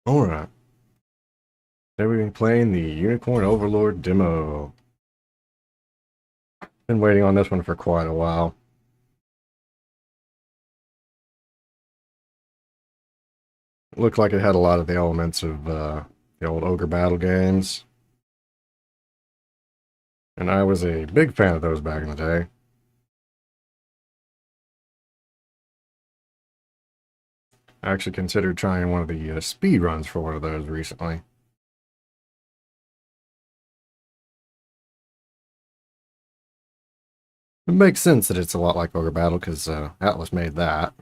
Alright. Today we've been playing the Unicorn Overlord demo. Been waiting on this one for quite a while. It looked like it had a lot of the elements of the old Ogre Battle games. And I was a big fan of those back in the day. I actually considered trying one of the speed runs for one of those recently. It makes sense that it's a lot like Ogre Battle because Atlas made that.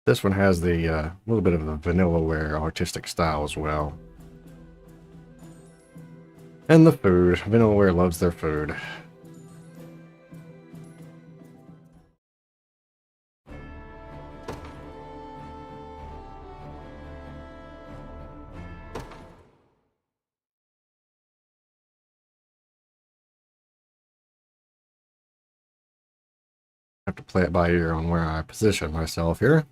This one has the little bit of the vanillaware artistic style as well. And the food. Vanillaware loves their food. Have to play it by ear on where I position myself here.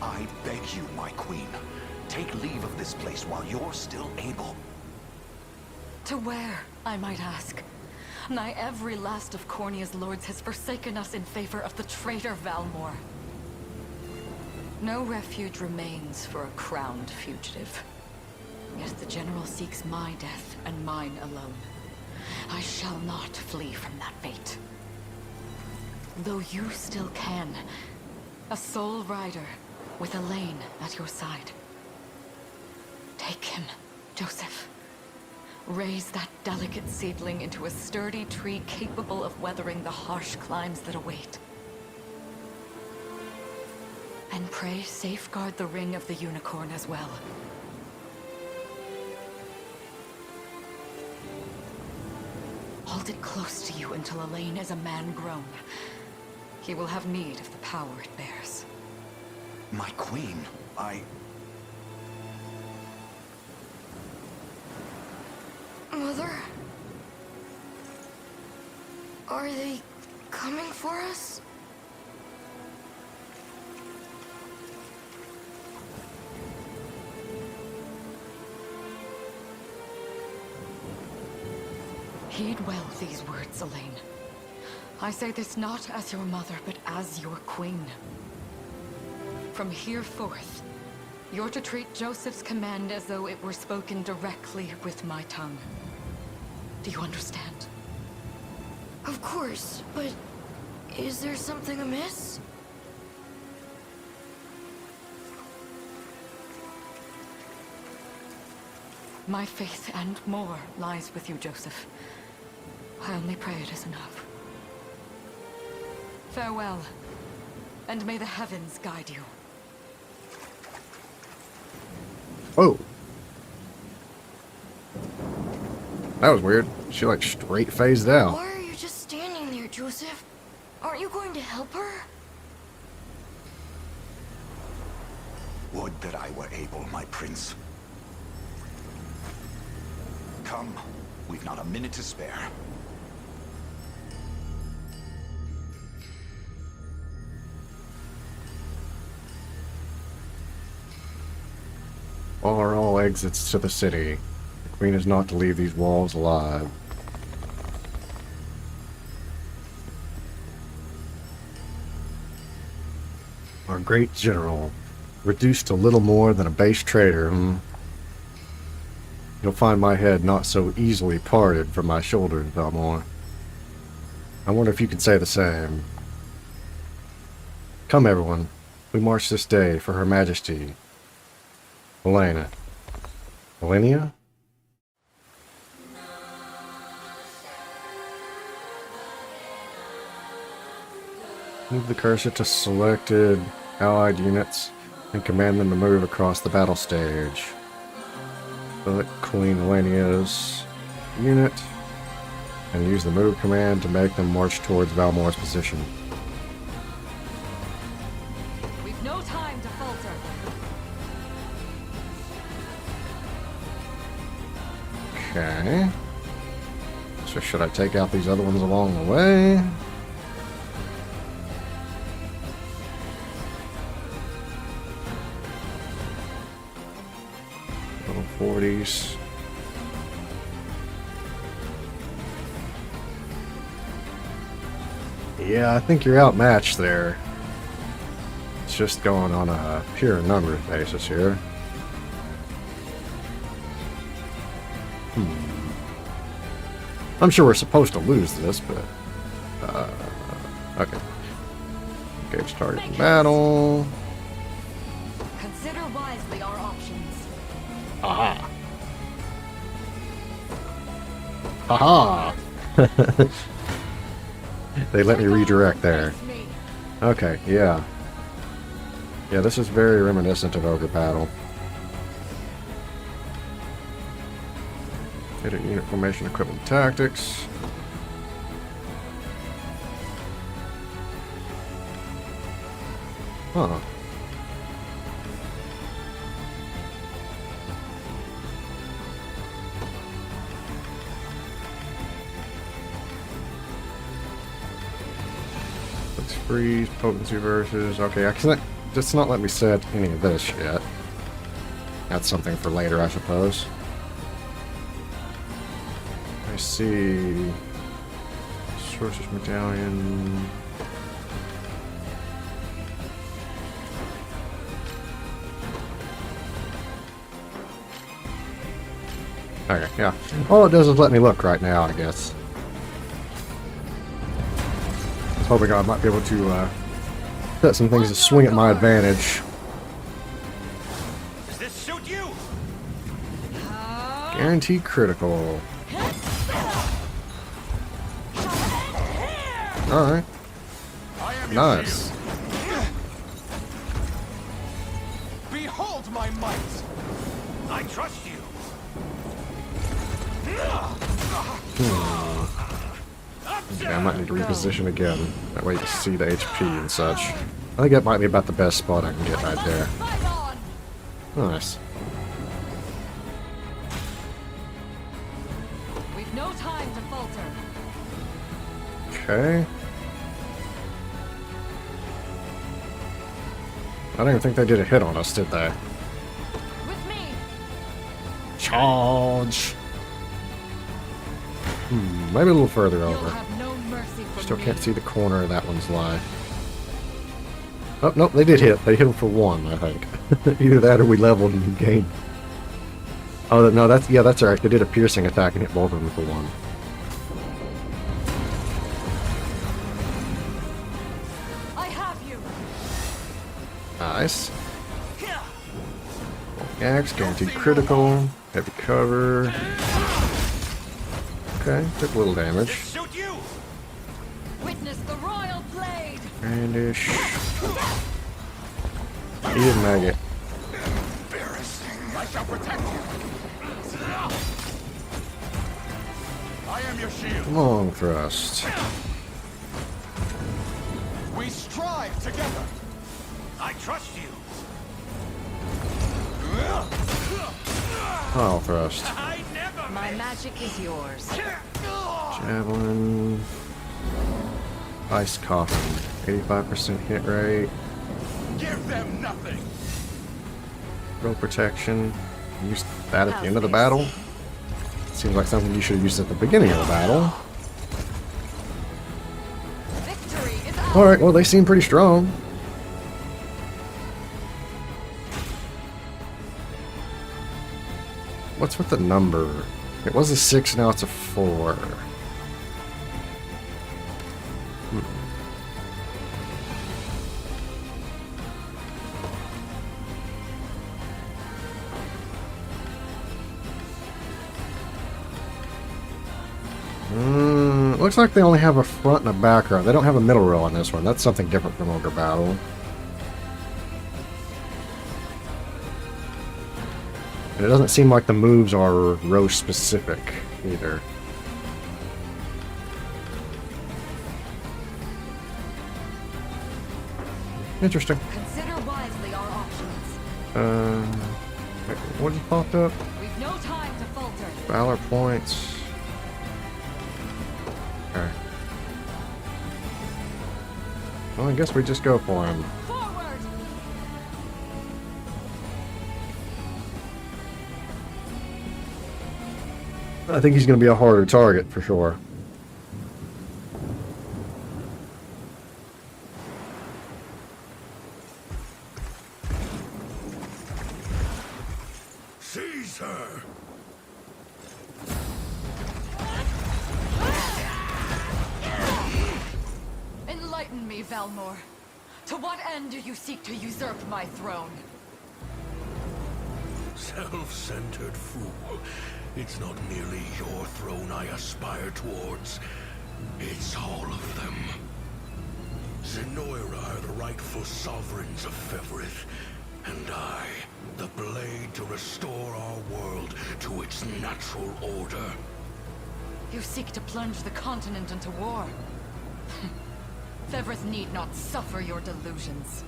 I beg you, my queen, take leave of this place while you're still able. To where, I might ask? Nigh every last of Cornia's lords has forsaken us in favor of the traitor Valmor. No refuge remains for a crowned fugitive. Yet the general seeks my death and mine alone. I shall not flee from that fate. Though you still can, a sole rider with Elaine at your side. Take him, Joseph. Raise that delicate seedling into a sturdy tree capable of weathering the harsh climes that await. And pray safeguard the ring of the unicorn as well. Hold it close to you until Elaine is a man grown. He will have need of the power it bears. My queen, Mother? Are they coming for us? Heed well these words, Elaine. I say this not as your mother, but as your queen. From here forth, you're to treat Joseph's command as though it were spoken directly with my tongue. Do you understand? Of course, but is there something amiss? My faith and more lies with you, Joseph. I only pray it is enough. Farewell, and may the heavens guide you. Oh. That was weird. She like straight phased out. Why are you just standing there, Joseph? Aren't you going to help her? would that I were able, my prince. Come, we've not a minute to spare. Bar all exits to the city. The queen is not to leave these walls alive. Our great general, reduced to little more than a base traitor, You'll find my head not so easily parted from my shoulders, Valmor. I wonder if you could say the same. Come, everyone. We march this day for Her Majesty, Elena. Elenia? Move the cursor to selected allied units and command them to move across the battle stage. Select Queen Elenia's unit and use the move command to make them march towards Valmore's position. We've no time to falter. Okay. So should I take out these other ones along the way? Little 40s. Yeah, I think you're outmatched there. It's just going on a pure numbers basis here. I'm sure we're supposed to lose this, but... okay. Engage target in battle. Consider wisely our options. Aha! Aha! They let me redirect there. Okay, yeah. Yeah, this is very reminiscent of Ogre Battle. Hit unit formation, equipment, tactics. Huh. Let's freeze, potency versus... Okay, I can't... It's not letting me set any of this yet. That's something for later, I suppose. I see... Sorcerer's Medallion... Okay, yeah. All it does is let me look right now, I guess. I was hoping I might be able to set some things to swing at my advantage. Does this suit you? Guaranteed critical. Alright. I am your Nice. shield. Behold my might. I trust you. Okay, I might need to reposition again. That way you can see the HP and such. I think that might be about the best spot I can get right there. Nice. We've no time to falter. Okay. I don't even think they did a hit on us, did they? With me. Charge! Maybe a little further You'll over. have no mercy from Still me. can't see the corner of that one's lie. Oh, nope, they did hit. They hit him for 1, I think. Either that or we leveled and gained. Oh, no, that's... Yeah, that's alright. They did a piercing attack and hit both of them for 1. I have you. Nice. Axe, guaranteed critical. Heavy cover. Okay, took a little damage. Suit you. Witness the royal blade. Brandish. Eat a maggot. Embarrassing. I shall protect you. I am your shield. Long thrust. We strive together. I trust you. Pile thrust. I never My magic is yours. Javelin. Ice coffin. 85% hit rate. give them nothing. Roll protection. Use that at the end of the battle. Seems like something you should have used at the beginning of the battle. Victory is ours. Alright, well they seem pretty strong. What's with the number? It was a 6, now it's a 4. Looks like they only have a front and a back row. They don't have a middle row on this one. That's something different from Ogre Battle. And it doesn't seem like the moves are row specific either. Interesting. Consider wisely our options. Wait, what just popped up? We've no time to falter. Valor points. Okay. Well, I guess we just go for him. Forward! I think he's going to be a harder target for sure. Seize her! Enlighten me, Valmor. To what end do you seek to usurp my throne? Self-centered fool. It's not merely your throne I aspire towards. It's all of them. Zenoira are the rightful sovereigns of Fevrith, and I, the blade to restore our world to its natural order. You seek to plunge the continent into war. Fevrith need not suffer your delusions.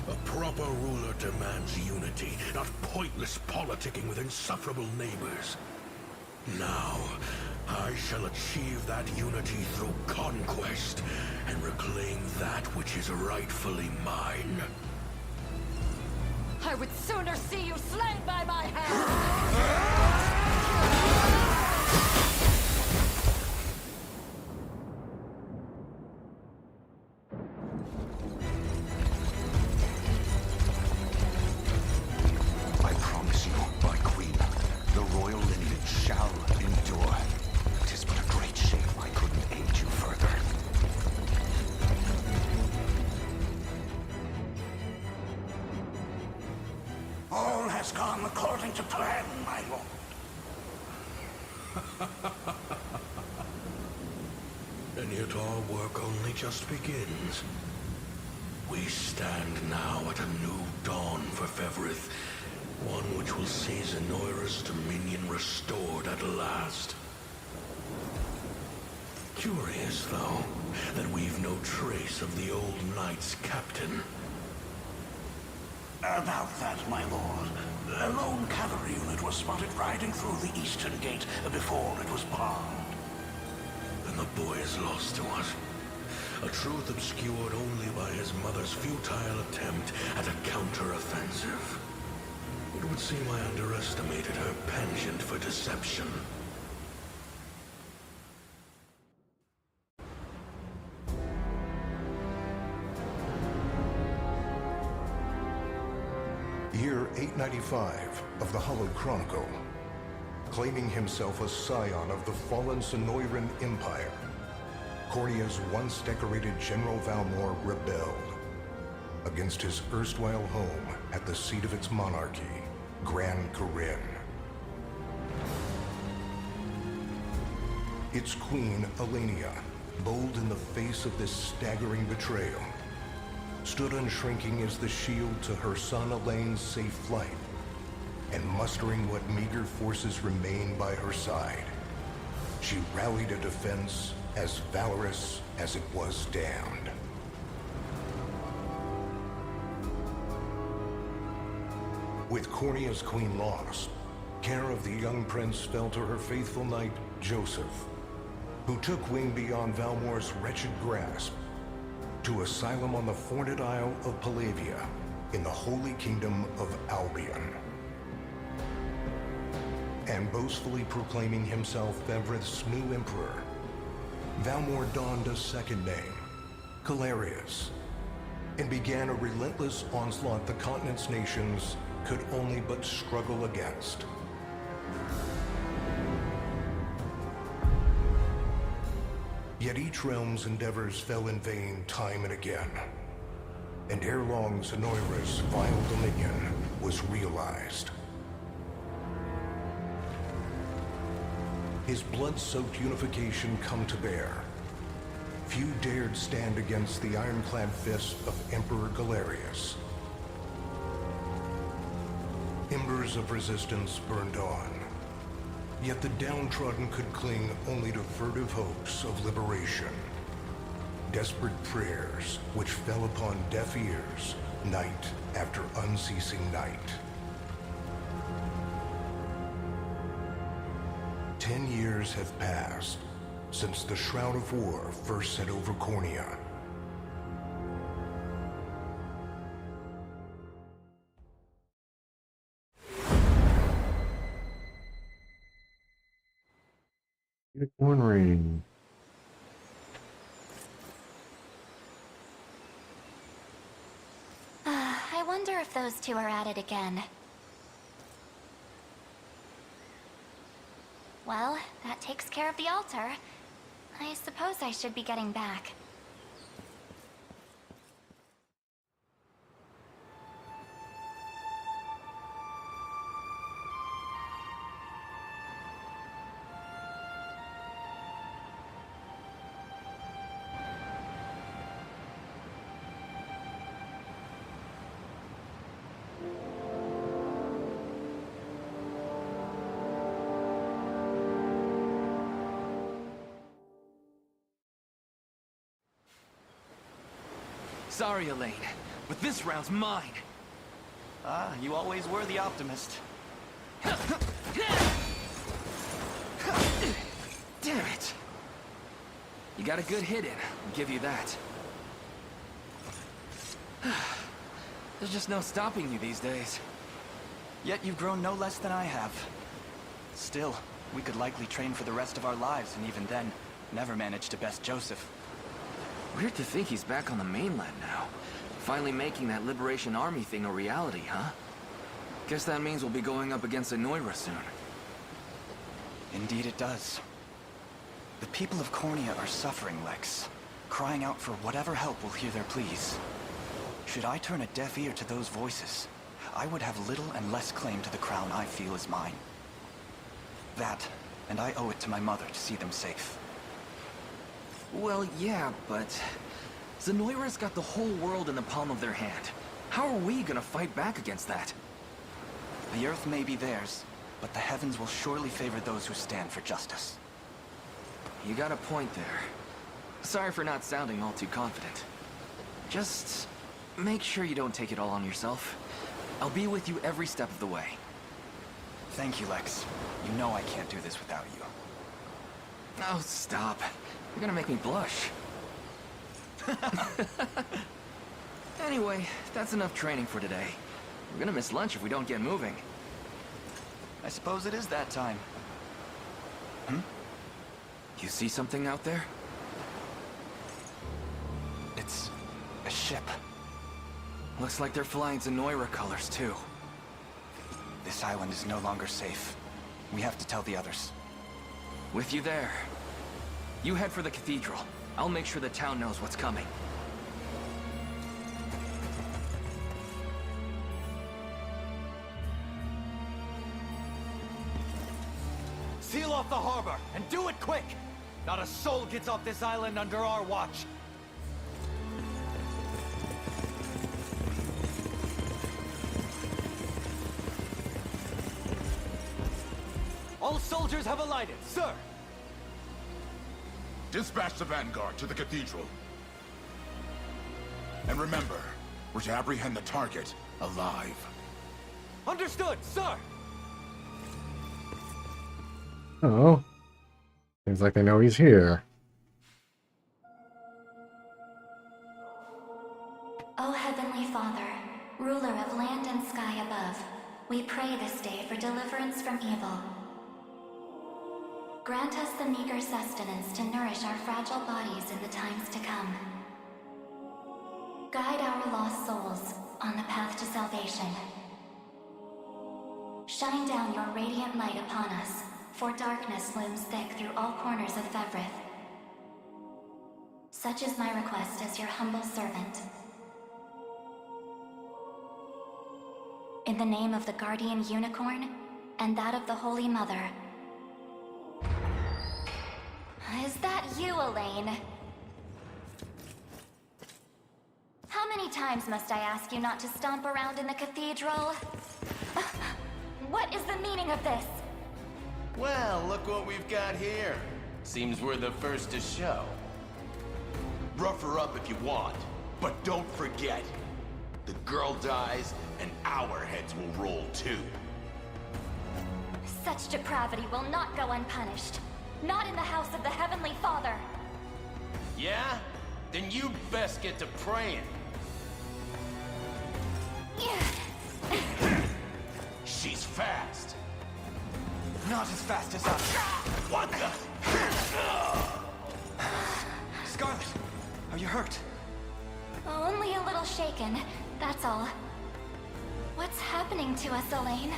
A proper ruler demands unity, not pointless politicking with insufferable neighbors. Now, I shall achieve that unity through conquest, and reclaim that which is rightfully mine. I would sooner see you slain by my hand! I promise you, my queen, the royal lineage shall endure. 'Tis but a great shame I couldn't aid you further. All has gone according to plan, my lord. And yet our work only just begins. We stand now at a new dawn for Fevrith, one which will see Zenoira's dominion restored at last. Curious, though, that we've no trace of the old knight's captain. About that, my lord. A lone cavalry unit was spotted riding through the eastern gate before it was bombed. And the boy is lost to us. A truth obscured only by his mother's futile attempt at a counter-offensive. It would seem I underestimated her penchant for deception. Year 895 of the Hallowed Chronicle. Claiming himself a scion of the fallen Zenoiran Empire, Cornea's once decorated General Valmor rebelled against his erstwhile home at the seat of its monarchy, Gran Corinne. Its queen, Elenia, bold in the face of this staggering betrayal, stood unshrinking as the shield to her son Elaine's safe flight, and mustering what meager forces remained by her side, she rallied a defense as valorous as it was damned. With Cornea's queen lost, care of the young prince fell to her faithful knight, Joseph, who took wing beyond Valmor's wretched grasp to asylum on the Forned Isle of Palavia in the Holy Kingdom of Albion. And boastfully proclaiming himself Fevrith's new emperor, Valmor donned a second name, Calarius, and began a relentless onslaught the continent's nations could only but struggle against. Yet each realm's endeavors fell in vain time and again, and ere long Zenoira's vile dominion was realized. His blood-soaked unification come to bear, few dared stand against the ironclad fist of Emperor Galerius. Embers of resistance burned on. Yet the downtrodden could cling only to furtive hopes of liberation. Desperate prayers which fell upon deaf ears night after unceasing night. 10 years have passed since the Shroud of War first set over Cornea. Unicorn ring. I wonder if those two are at it again. Well, that takes care of the altar. I suppose I should be getting back. Sorry, Elaine, but this round's mine. Ah, you always were the optimist. Damn it! You got a good hit in, I'll give you that. There's just no stopping you these days. Yet you've grown no less than I have. Still, we could likely train for the rest of our lives, and even then, never manage to best Joseph. Weird to think he's back on the mainland now. Finally making that Liberation Army thing a reality, huh? Guess that means we'll be going up against Emyris soon. Indeed it does. The people of Cornea are suffering, Lex. Crying out for whatever help will hear their pleas. Should I turn a deaf ear to those voices, I would have little and less claim to the crown I feel is mine. That, and I owe it to my mother to see them safe. Well, yeah, but Emyris got the whole world in the palm of their hand. How are we gonna fight back against that? The earth may be theirs, but the heavens will surely favor those who stand for justice. You got a point there. Sorry for not sounding all too confident. Just make sure you don't take it all on yourself. I'll be with you every step of the way. Thank you, Lex. You know I can't do this without you. Oh, stop. You're gonna make me blush. Anyway, that's enough training for today. We're gonna miss lunch if we don't get moving. I suppose it is that time. You see something out there? It's a ship. Looks like they're flying Emyris colors, too. This island is no longer safe. We have to tell the others. With you there. You head for the cathedral. I'll make sure the town knows what's coming. Seal off the harbor, and do it quick! Not a soul gets off this island under our watch. All soldiers have alighted, sir! Dispatch the vanguard to the cathedral. And remember, we're to apprehend the target alive. Understood, sir! Oh. Seems like they know he's here. O Heavenly Father, ruler of land and sky above, we pray this day for deliverance from evil. Grant us the meager sustenance to nourish our fragile bodies in the times to come. Guide our lost souls on the path to salvation. Shine down your radiant light upon us, for darkness looms thick through all corners of Fevrith. Such is my request as your humble servant. In the name of the Guardian Unicorn, and that of the Holy Mother. Is that you, Elaine? How many times must I ask you not to stomp around in the cathedral? What is the meaning of this? Well, look what we've got here. Seems we're the first to show. Rough her up if you want, but don't forget. The girl dies, and our heads will roll too. Such depravity will not go unpunished. Not in the house of the Heavenly Father. Yeah? Then you best get to praying. She's fast. Not as fast as us. What the? Scarlet, are you hurt? Only a little shaken, that's all. What's happening to us, Elaine?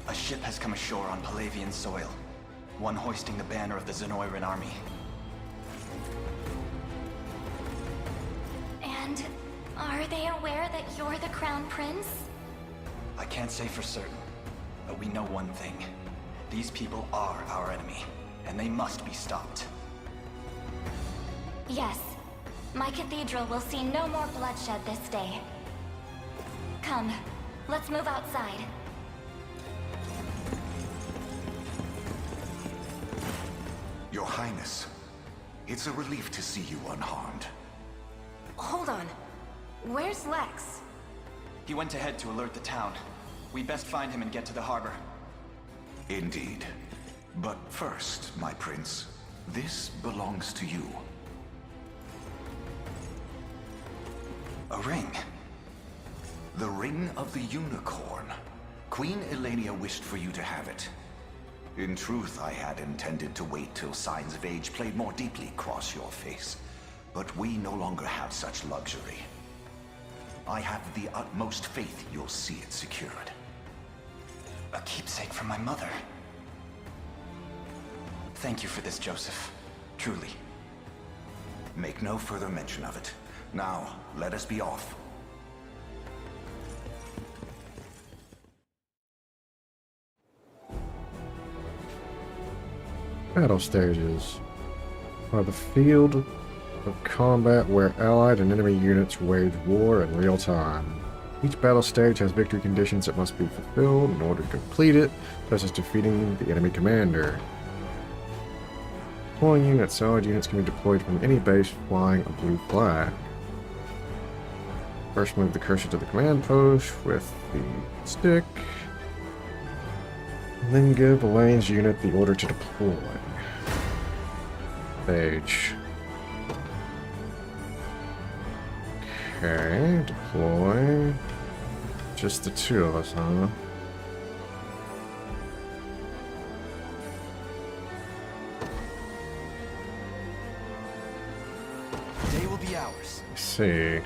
A ship has come ashore on Palavian soil. One hoisting the banner of the Zenoiran army. And are they aware that you're the Crown Prince? I can't say for certain, but we know one thing. These people are our enemy, and they must be stopped. Yes. My cathedral will see no more bloodshed this day. Come, let's move outside. Your Highness, it's a relief to see you unharmed. Hold on. Where's Lex? He went ahead to alert the town. We best find him and get to the harbor. Indeed. But first, my prince, this belongs to you. A ring. The Ring of the Unicorn. Queen Elenia wished for you to have it. In truth, I had intended to wait till signs of age played more deeply across your face. But we no longer have such luxury. I have the utmost faith you'll see it secured. A keepsake from my mother. Thank you for this, Joseph. Truly. Make no further mention of it. Now, let us be off. Battle stages are the field of combat where allied and enemy units wage war in real time. Each battle stage has victory conditions that must be fulfilled in order to complete it, such as defeating the enemy commander. Deploying units. Allied units can be deployed from any base flying a blue flag. First, move the cursor to the command post with the stick. And then give Elaine's unit the order to deploy. Stage. Okay, deploy. Just the two of us, huh? Today will be ours. Let's see.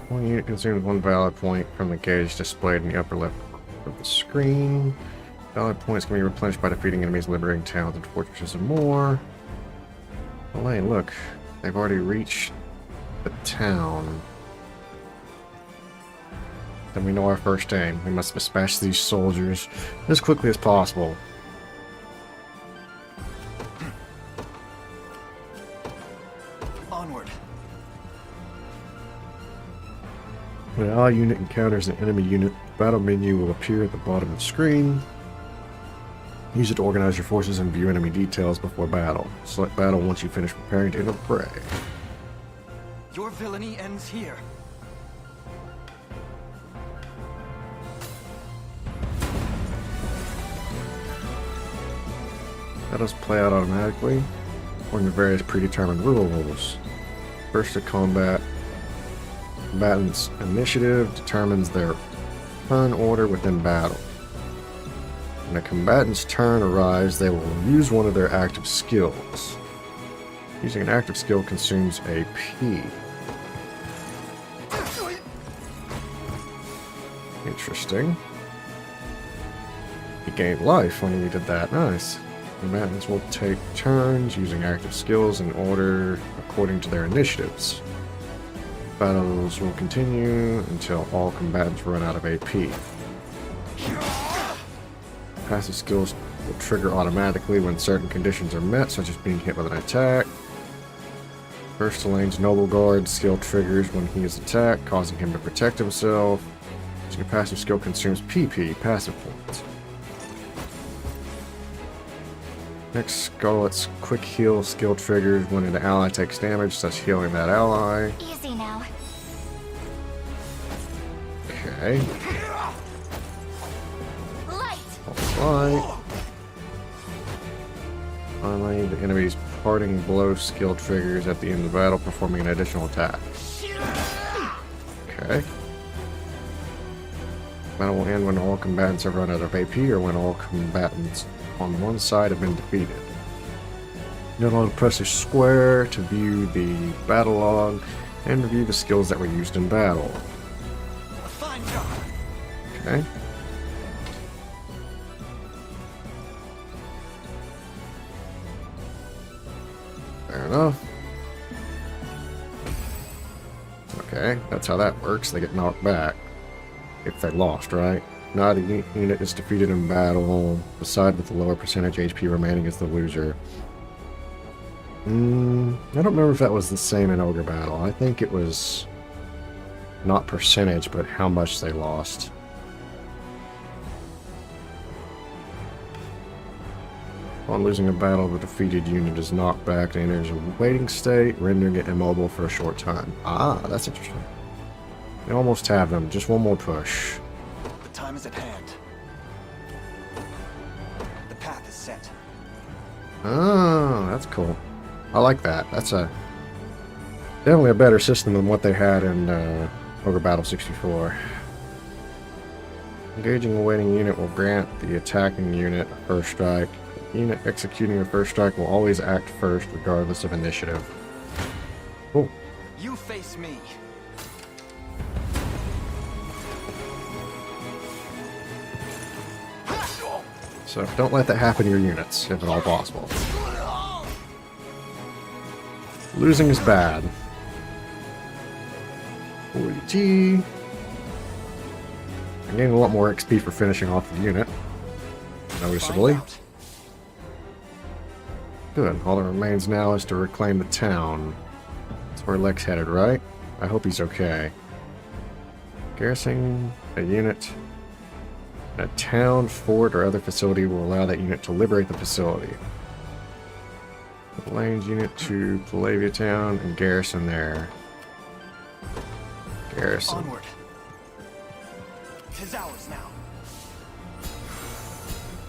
One unit consumes one valid point from the gauge displayed in the upper left of the screen. Valid points can be replenished by defeating enemies, liberating towns and fortresses and more. Elaine, look. They've already reached the town. Then we know our first aim. We must dispatch these soldiers as quickly as possible. Onward. When an ally unit encounters an enemy unit, the battle menu will appear at the bottom of the screen. Use it to organize your forces and view enemy details before battle. Select battle once you finish preparing to enter the fray. Your villainy ends here. Battles play out automatically, according to various predetermined rules. First to combat. Combatant's initiative determines their turn order within battle. When a combatant's turn arrives, they will use one of their active skills. Using an active skill consumes AP. Interesting. You gained life when you did that. Nice. Combatants will take turns using active skills in order according to their initiatives. Battles will continue until all combatants run out of AP. Passive skills will trigger automatically when certain conditions are met, such as being hit with an attack. First Elaine's Noble Guard skill triggers when he is attacked, causing him to protect himself. So your passive skill consumes PP, passive points. Next, Scarlet's quick heal skill triggers when an ally takes damage, thus healing that ally. Easy now. Okay. Light! Alright. Finally, the enemy's parting blow skill triggers at the end of the battle, performing an additional attack. Okay. Battle will end when all combatants have run out of AP or when all combatants on one side have been defeated. You're going to press a square to view the battle log and review the skills that were used in battle. Fine job. Okay. Fair enough. Okay, that's how that works. They get knocked back. If they lost, right? Neither unit is defeated in battle. The side with the lower percentage HP remaining is the loser. I don't remember if that was the same in Ogre Battle. I think it was not percentage, but how much they lost. Upon losing a battle, the defeated unit is knocked back and enters a waiting state, rendering it immobile for a short time. Ah, that's interesting. They almost have them. Just one more push. The time is at hand. The path is set. Oh, that's cool. I like that. That's definitely a better system than what they had in Ogre Battle 64. Engaging a waiting unit will grant the attacking unit a first strike. The unit executing the first strike will always act first, regardless of initiative. Cool. You face me. So don't let that happen to your units, if at all possible. Losing is bad. 40G. I gained a lot more XP for finishing off the unit, noticeably. Good. All that remains now is to reclaim the town. That's where Lex headed, right? I hope he's okay. Garrisoning a unit in a town, fort, or other facility will allow that unit to liberate the facility. Lane's unit to Palavia Town and garrison there. Garrison. Onward. 'Tis ours now.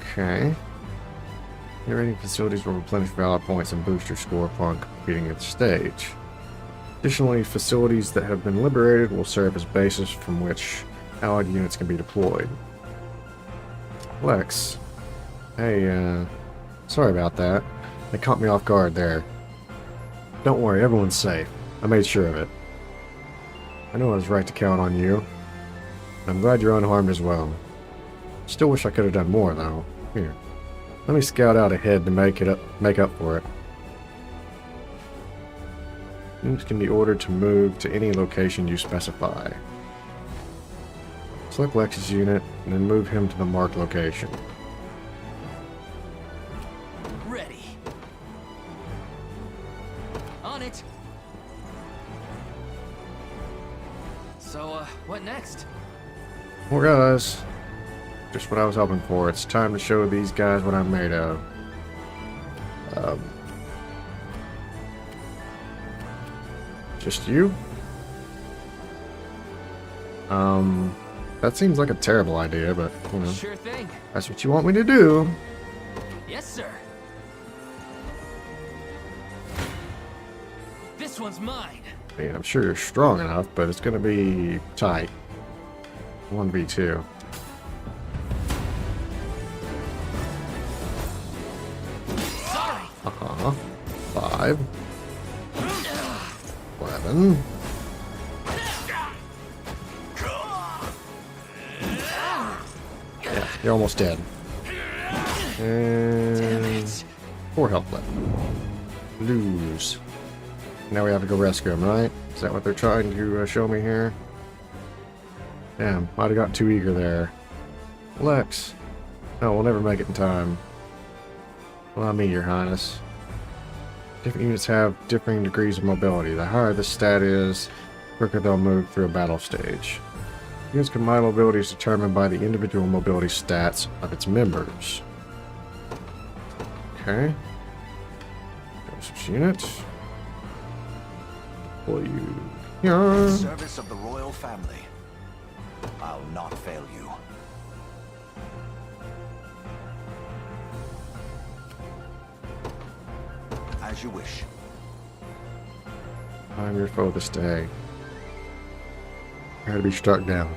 Okay. Liberating facilities will replenish valor points and boost your score upon completing its stage. Additionally, facilities that have been liberated will serve as bases from which allied units can be deployed. Lex. Hey, sorry about that. They caught me off guard there. Don't worry, everyone's safe. I made sure of it. I know I was right to count on you. I'm glad you're unharmed as well. Still wish I could have done more, though. Here. Let me scout out ahead to make up for it. Units can be ordered to move to any location you specify. Select Lex's unit, and then move him to the marked location. Ready. On it. So, what next? Well, guys, just what I was hoping for. It's time to show these guys what I'm made of. Just you? That seems like a terrible idea, but, you know, Sure thing. that's what you want me to do. Yes, sir. This one's mine. I mean, I'm sure you're strong enough, but it's gonna be tight. 1v2. Sorry. 5. 11. Yeah, you're almost dead. And 4 health left. Lose. Now we have to go rescue him, right? Is that what they're trying to show me here? Damn, might have got too eager there. Lex. No, we'll never make it in time. Allow me, Your Highness. Different units have differing degrees of mobility. The higher the stat is, the quicker they'll move through a battle stage. Unit's combined mobility is determined by the individual mobility stats of its members. Okay. Joseph's unit. Deploy you here. Service of the royal family. I'll not fail you. As you wish. I'm your foe this day. Prepare to be struck down.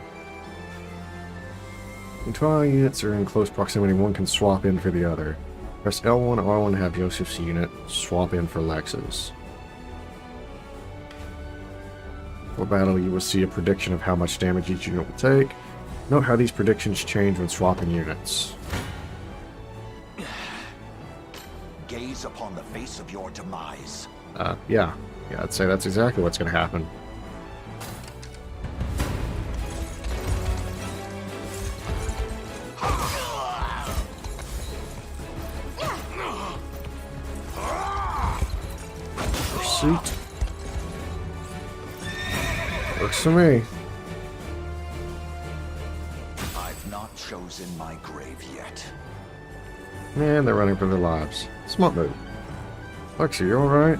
When 12 units are in close proximity, one can swap in for the other. Press L1 or R1 to have Joseph's unit swap in for Lex's. For battle, you will see a prediction of how much damage each unit will take. Note how these predictions change when swapping units. Gaze upon the face of your demise. Yeah, I'd say that's exactly what's going to happen. Pursuit. Works for me. I've not chosen my grave yet. And they're running for their lives. Smart move. Lexi, you alright?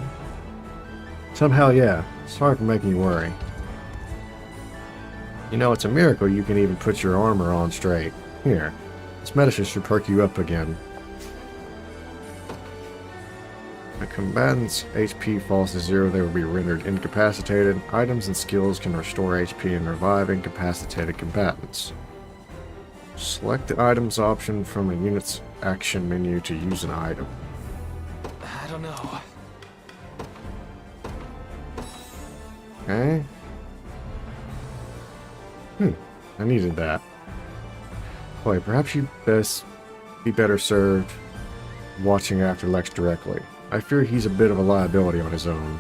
Somehow, yeah. Sorry for making you worry. You know, it's a miracle you can even put your armor on straight. Here. This medicine should perk you up again. When a combatant's HP falls to 0, they will be rendered incapacitated. Items and skills can restore HP and revive incapacitated combatants. Select the items option from a unit's action menu to use an item. I don't know. Okay. I needed that. Boy, perhaps you'd best be better served watching after Lex directly. I fear he's a bit of a liability on his own.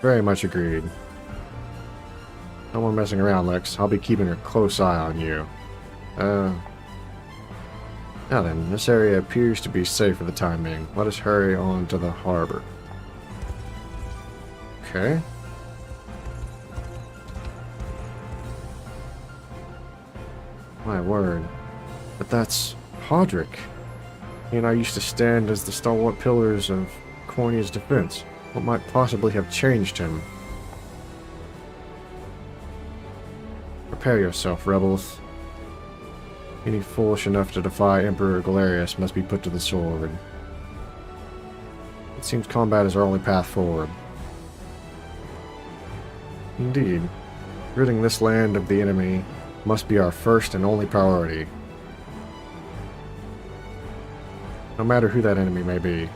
Very much agreed. No more messing around, Lex. I'll be keeping a close eye on you. Now then, this area appears to be safe for the time being. Let us hurry on to the harbor. Okay. My word. But that's Hodrick. He and I used to stand as the stalwart pillars of Cornia's defense. What might possibly have changed him? Prepare yourself, rebels. Any foolish enough to defy Emperor Galerius must be put to the sword. It seems combat is our only path forward. Indeed. Ridding this land of the enemy must be our first and only priority. No matter who that enemy may be.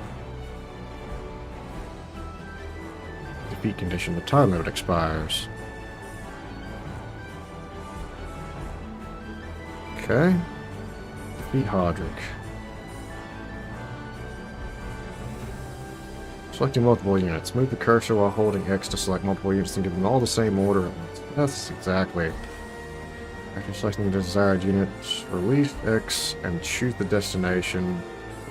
Defeat condition. The time limit expires. Okay. Defeat Hodrick. Selecting multiple units. Move the cursor while holding X to select multiple units and give them all the same order. That's exactly. After selecting the desired units, release X and choose the destination.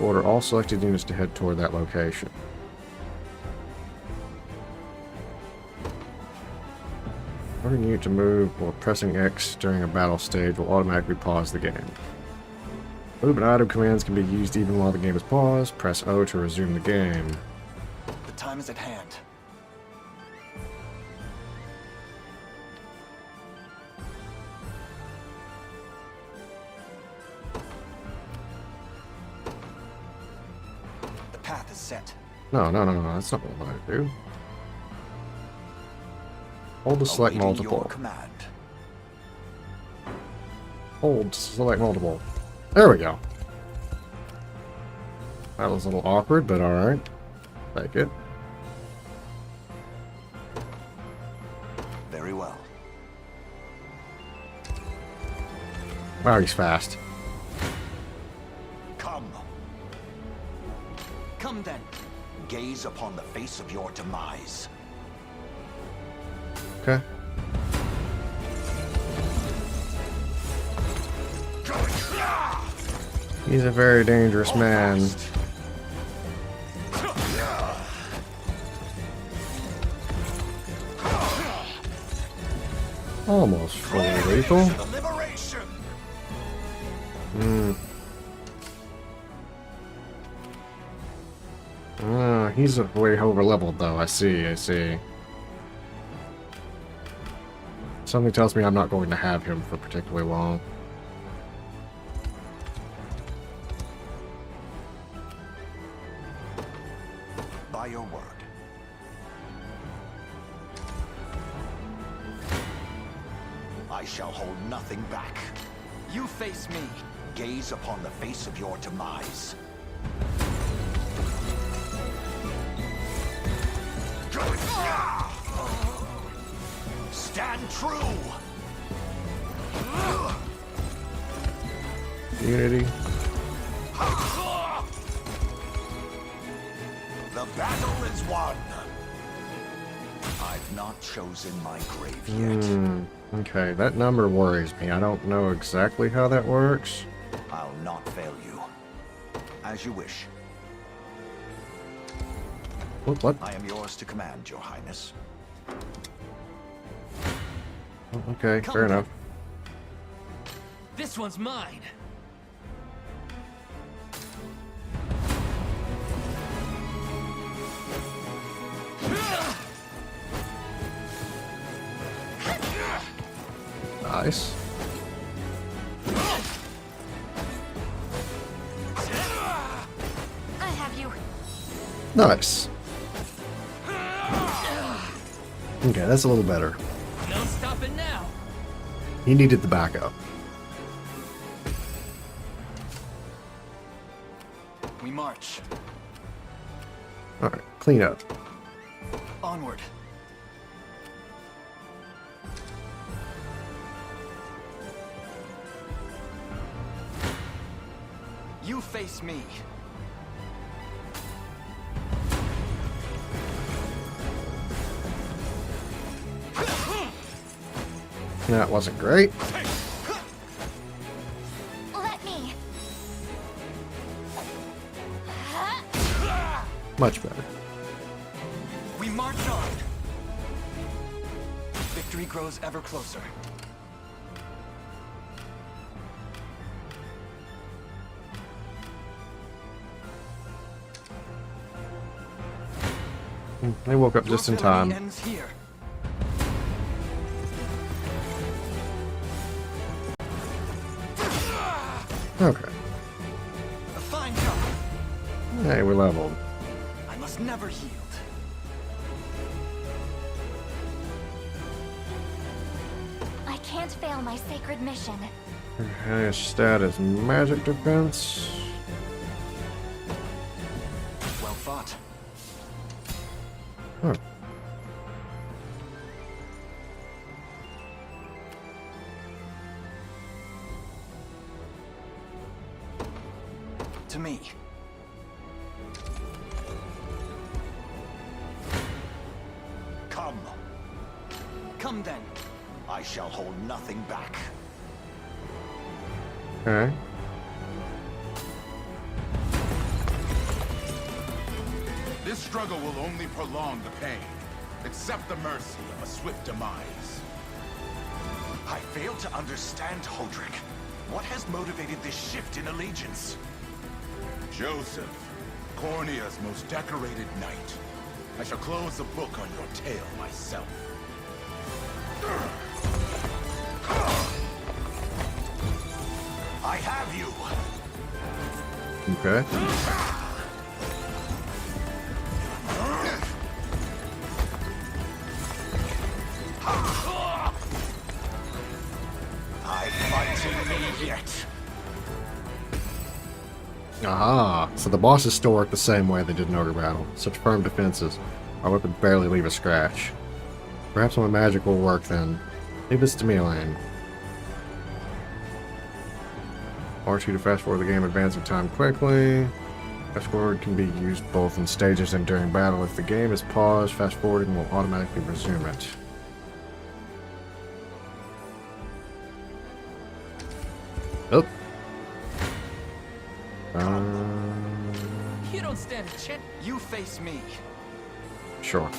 Order all selected units to head toward that location. Ordering a unit to move or pressing X during a battle stage will automatically pause the game. Move and item commands can be used even while the game is paused. Press O to resume the game. The time is at hand. The path is set. No, that's not what I do. Hold to select Awaiting multiple. your command. Hold to select multiple. There we go. That was a little awkward, but alright. Take it. Very well. Wow, he's fast. Come. Come then. Gaze upon the face of your demise. Okay. He's a very dangerous man. Almost fully lethal. Liberation! He's way over leveled though. I see. Something tells me I'm not going to have him for particularly long. By your word. I shall hold nothing back. You face me. Gaze upon the face of your demise. Stand true! Unity. The battle is won! I've not chosen my grave yet. Okay, that number worries me. I don't know exactly how that works. I'll not fail you. As you wish. What? I am yours to command, Your Highness. Okay, fair enough. This one's mine. Nice. I have you. Nice. Okay, that's a little better. No stopping now. He needed the backup. We march. Alright, clean up. Onward. You face me. That wasn't great. Let me. Much better. We march on. Victory grows ever closer. They woke up just in time. Ends here. Okay. A fine job. Hey, we leveled. I must never yield. I can't fail my sacred mission. Her highest stat is magic defense. Well fought. Huh. To me. Come. Come then. I shall hold nothing back. Okay. This struggle will only prolong the pain. Accept the mercy of a swift demise. I fail to understand, Hodrick. What has motivated this shift in allegiance? Joseph, Cornea's most decorated knight. I shall close the book on your tale myself. I have you! Okay. I fight in me yet. Aha! So the bosses still work the same way they did in Ogre Battle. Such firm defenses. Our weapon barely leave a scratch. Perhaps my magic will work then. Leave this to me, Elaine. R2 to fast forward the game, advancing time quickly. Fast forward can be used both in stages and during battle. If the game is paused, fast forwarding will automatically resume it. Oh. You don't stand a chance. You face me. Sure.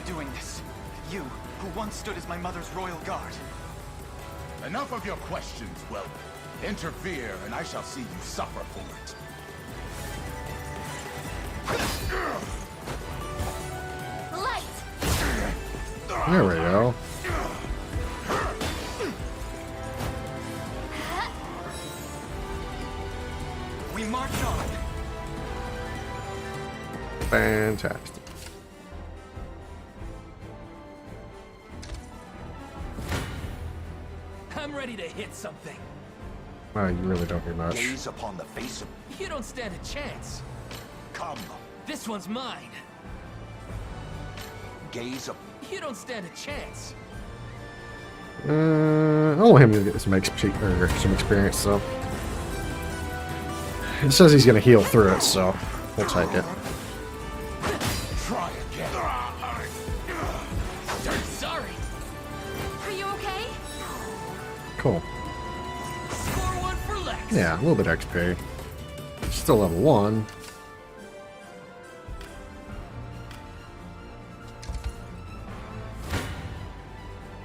doing this? You, who once stood as my mother's royal guard. Enough of your questions, whelp. Interfere, and I shall see you suffer for it. Light! There we go. We march on. Fantastic. I'm ready to hit something. Oh, you really don't do much. Gaze upon the face of... You don't stand a chance. Come. This one's mine. Gaze up... You don't stand a chance. I want him to get some experience, so. It says he's going to heal through it, so we'll take it. Try again. Sorry. Are you okay? Cool. Score one for Lex. Yeah, a little bit XP. Still level 1.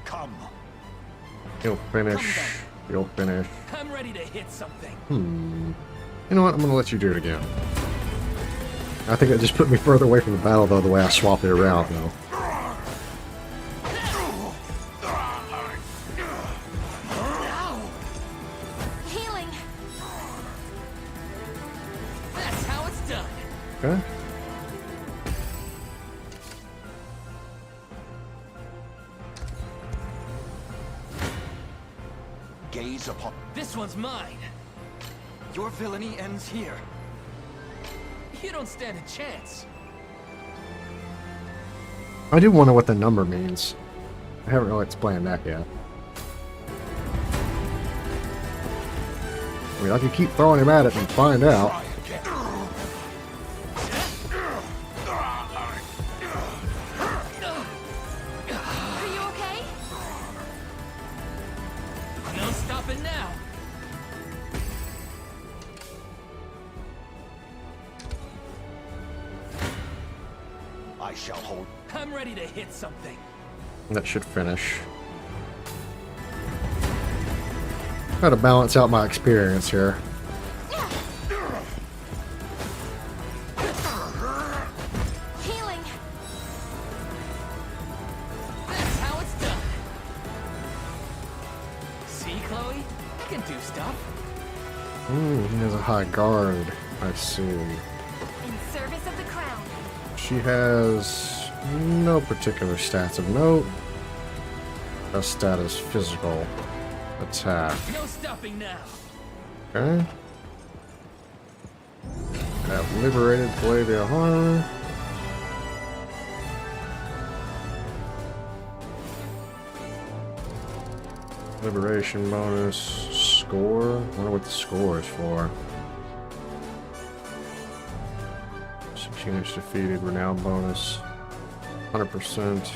Come. He'll finish. He'll finish. I'm ready to hit something. You know what? I'm going to let you do it again. I think it just put me further away from the battle, though, the way I swapped it around, though. Healing! That's how it's done. Okay. Gaze upon... This one's mine. Your villainy ends here. You don't stand a chance. I do wonder what the number means. I haven't really explained that yet. I mean, I could keep throwing him at it and find out. Try again. Are you okay? No stopping now. I shall hold... I'm ready to hit something. That should finish. Try to balance out my experience here. Healing! That's how it's done. See, Chloe? I can do stuff. He has a high guard. I see. In service of the crown. She has no particular stats of note. Her stat is physical attack. No stopping now. Okay. Have liberated Palladia Horror. Liberation bonus. Score? I wonder what the score is for. 16 inch defeated. Renown bonus. 100%.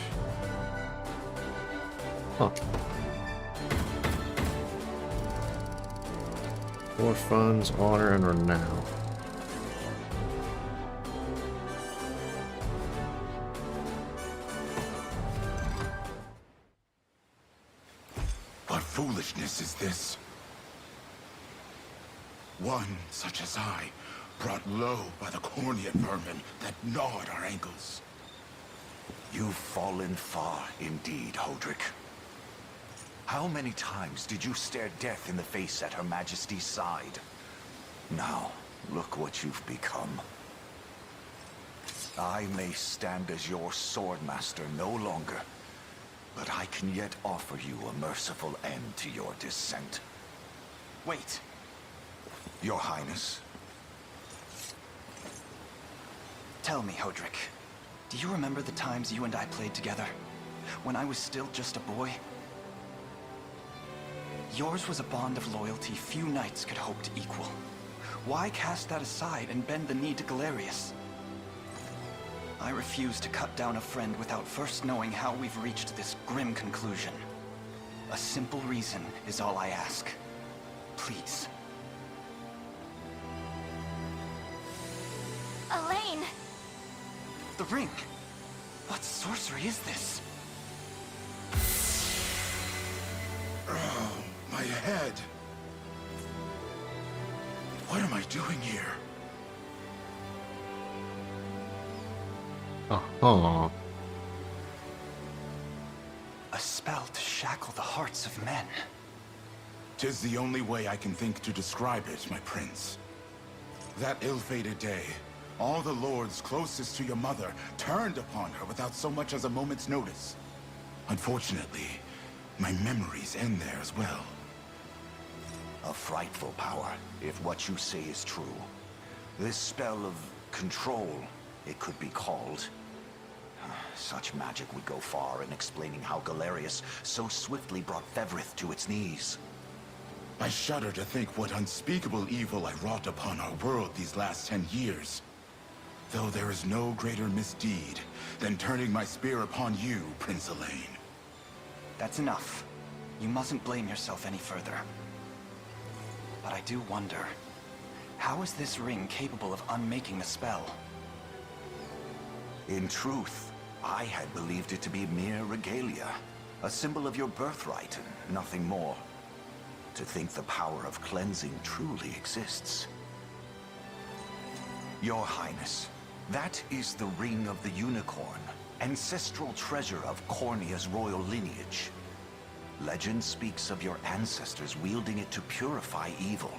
Huh. More funds, honor, and renown. What foolishness is this? One such as I, brought low by the Cornea vermin that gnawed our ankles. You've fallen far indeed, Hodrick. How many times did you stare death in the face at Her Majesty's side? Now, look what you've become. I may stand as your swordmaster no longer, but I can yet offer you a merciful end to your descent. Wait. Your Highness. Tell me, Hodrick. Do you remember the times you and I played together? When I was still just a boy? Yours was a bond of loyalty few knights could hope to equal. Why cast that aside and bend the knee to Galerius? I refuse to cut down a friend without first knowing how we've reached this grim conclusion. A simple reason is all I ask. Please. Elaine! The ring! What sorcery is this? Oh, my head. What am I doing here? Oh. A spell to shackle the hearts of men. 'Tis the only way I can think to describe it, my prince. That ill-fated day, all the lords closest to your mother turned upon her without so much as a moment's notice. Unfortunately, my memories end there as well. A frightful power, if what you say is true. This spell of control, it could be called. Such magic would go far in explaining how Galerius so swiftly brought Fevrith to its knees. I shudder to think what unspeakable evil I wrought upon our world these last 10 years. Though there is no greater misdeed than turning my spear upon you, Prince Elaine. That's enough. You mustn't blame yourself any further. But I do wonder, how is this ring capable of unmaking the spell? In truth, I had believed it to be mere regalia, a symbol of your birthright and nothing more. To think the power of cleansing truly exists. Your Highness, that is the Ring of the Unicorn, ancestral treasure of Cornia's royal lineage. Legend speaks of your ancestors wielding it to purify evil,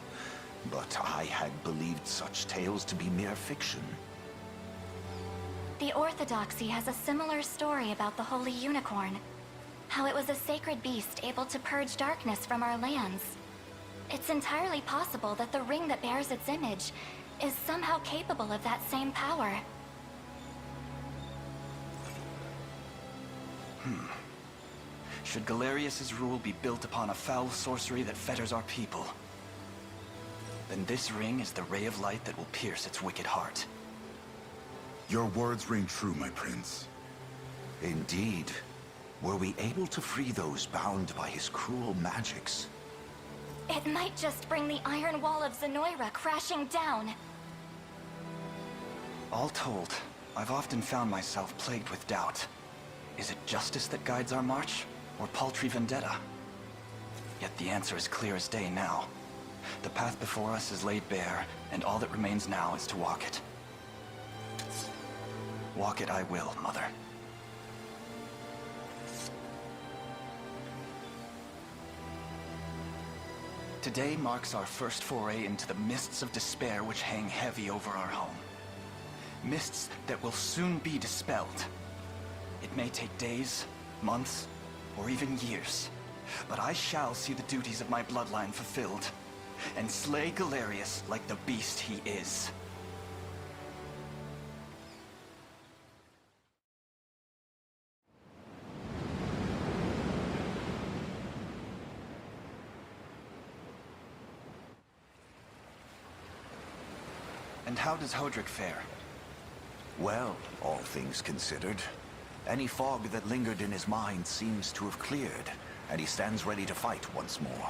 but I had believed such tales to be mere fiction. The Orthodoxy has a similar story about the Holy Unicorn. How it was a sacred beast able to purge darkness from our lands. It's entirely possible that the ring that bears its image is somehow capable of that same power. Should Galerius's rule be built upon a foul sorcery that fetters our people, then this ring is the ray of light that will pierce its wicked heart. Your words ring true, my prince. Indeed. Were we able to free those bound by his cruel magics? It might just bring the Iron Wall of Zenoira crashing down. All told, I've often found myself plagued with doubt. Is it justice that guides our march, or paltry vendetta? Yet the answer is clear as day now. The path before us is laid bare, and all that remains now is to walk it. Walk it I will, Mother. Today marks our first foray into the mists of despair which hang heavy over our home. Mists that will soon be dispelled. It may take days, months, or even years, but I shall see the duties of my bloodline fulfilled, and slay Galerius like the beast he is. And how does Hodrick fare? Well, all things considered, any fog that lingered in his mind seems to have cleared, and he stands ready to fight once more.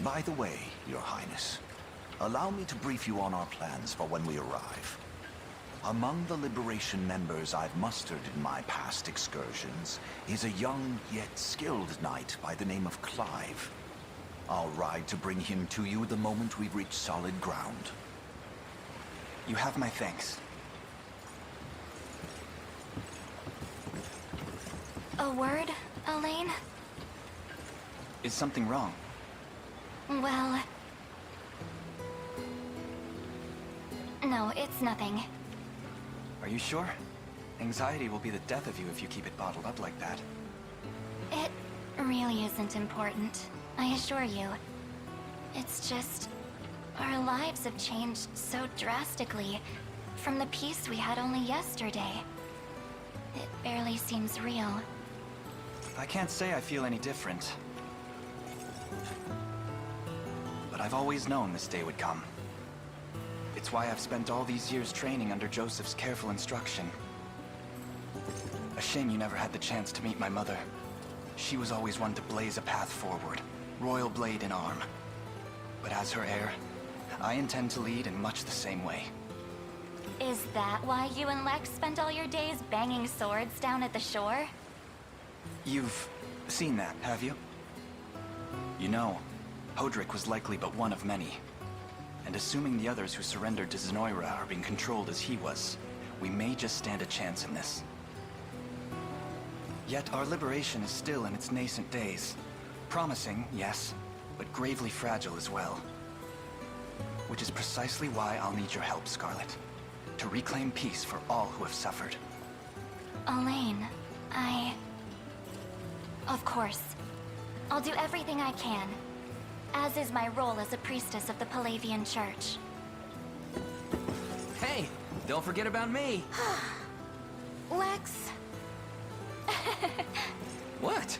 By the way, Your Highness, allow me to brief you on our plans for when we arrive. Among the Liberation members I've mustered in my past excursions is a young yet skilled knight by the name of Clive. I'll ride to bring him to you the moment we've reached solid ground. You have my thanks. A word, Elaine? Is something wrong? Well... no, it's nothing. Are you sure? Anxiety will be the death of you if you keep it bottled up like that. It really isn't important, I assure you. It's just... our lives have changed so drastically from the peace we had only yesterday. It barely seems real. I can't say I feel any different. But I've always known this day would come. It's why I've spent all these years training under Joseph's careful instruction. A shame you never had the chance to meet my mother. She was always one to blaze a path forward, royal blade in arm. But as her heir, I intend to lead in much the same way. Is that why you and Lex spent all your days banging swords down at the shore? You've seen that, have you? You know, Hodrick was likely but one of many. And assuming the others who surrendered to Zenoira are being controlled as he was, we may just stand a chance in this. Yet our liberation is still in its nascent days. Promising, yes, but gravely fragile as well. Which is precisely why I'll need your help, Scarlet. To reclaim peace for all who have suffered. Elaine, Of course. I'll do everything I can. As is my role as a priestess of the Palavian Church. Hey, don't forget about me. Lex, What?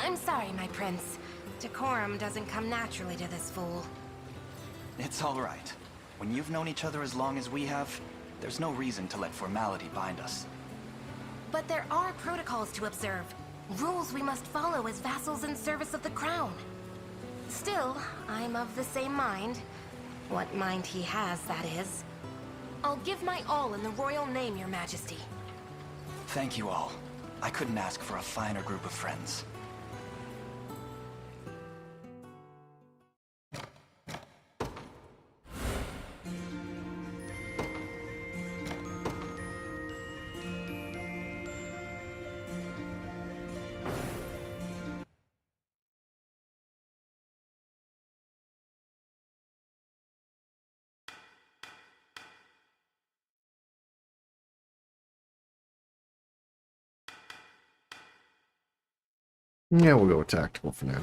I'm sorry, my prince. Decorum doesn't come naturally to this fool. It's all right. When you've known each other as long as we have, there's no reason to let formality bind us. But there are protocols to observe. Rules we must follow as vassals in service of the crown. Still, I'm of the same mind. What mind he has, that is. I'll give my all in the royal name, your majesty. Thank you all. I couldn't ask for a finer group of friends. Yeah, we'll go with tactical for now.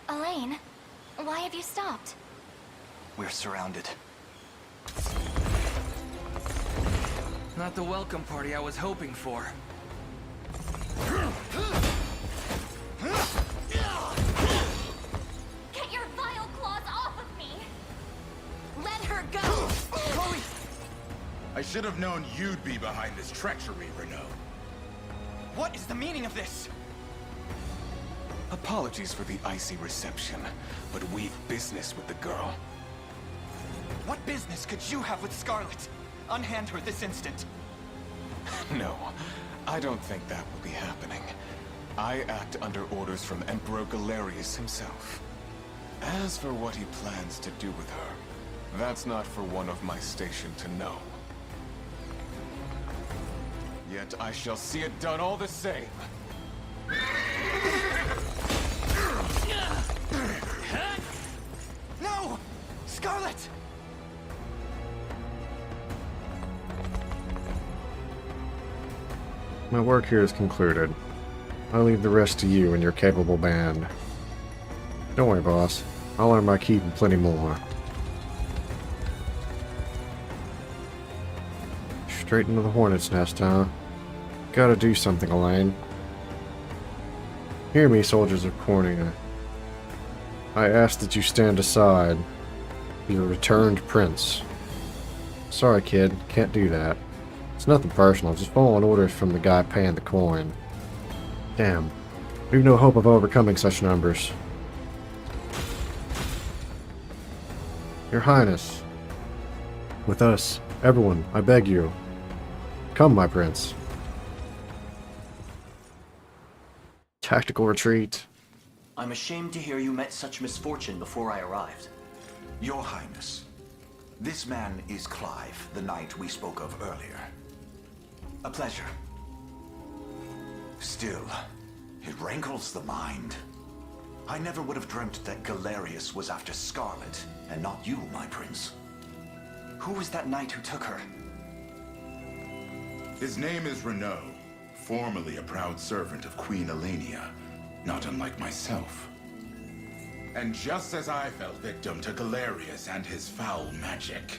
Elaine, why have you stopped? We're surrounded. Not the welcome party I was hoping for. Get your vile claws off of me! Let her go! Chloe! I should have known you'd be behind this treachery, Renaud. What is the meaning of this? Apologies for the icy reception, but we've business with the girl. What business could you have with Scarlet? Unhand her this instant. No, I don't think that will be happening. I act under orders from Emperor Galerius himself. As for what he plans to do with her, that's not for one of my station to know. Yet I shall see it done all the same. No! Scarlet! My work here is concluded. I leave the rest to you and your capable band. Don't worry, boss. I'll earn my keep and plenty more. Straight into the hornet's nest, huh? Gotta do something, Elaine. Hear me, soldiers of Cornea. I ask that you stand aside. Be a returned prince. Sorry, kid. Can't do that. It's nothing personal. Just following orders from the guy paying the coin. Damn. We've no hope of overcoming such numbers. Your Highness. With us. Everyone, I beg you. Come, my prince. Tactical retreat. I'm ashamed to hear you met such misfortune before I arrived. Your Highness, this man is Clive, the knight we spoke of earlier. A pleasure. Still, it rankles the mind. I never would have dreamt that Galerius was after Scarlet, and not you, my prince. Who was that knight who took her? His name is Renaud, formerly a proud servant of Queen Elenia, not unlike myself. And just as I fell victim to Galerius and his foul magic,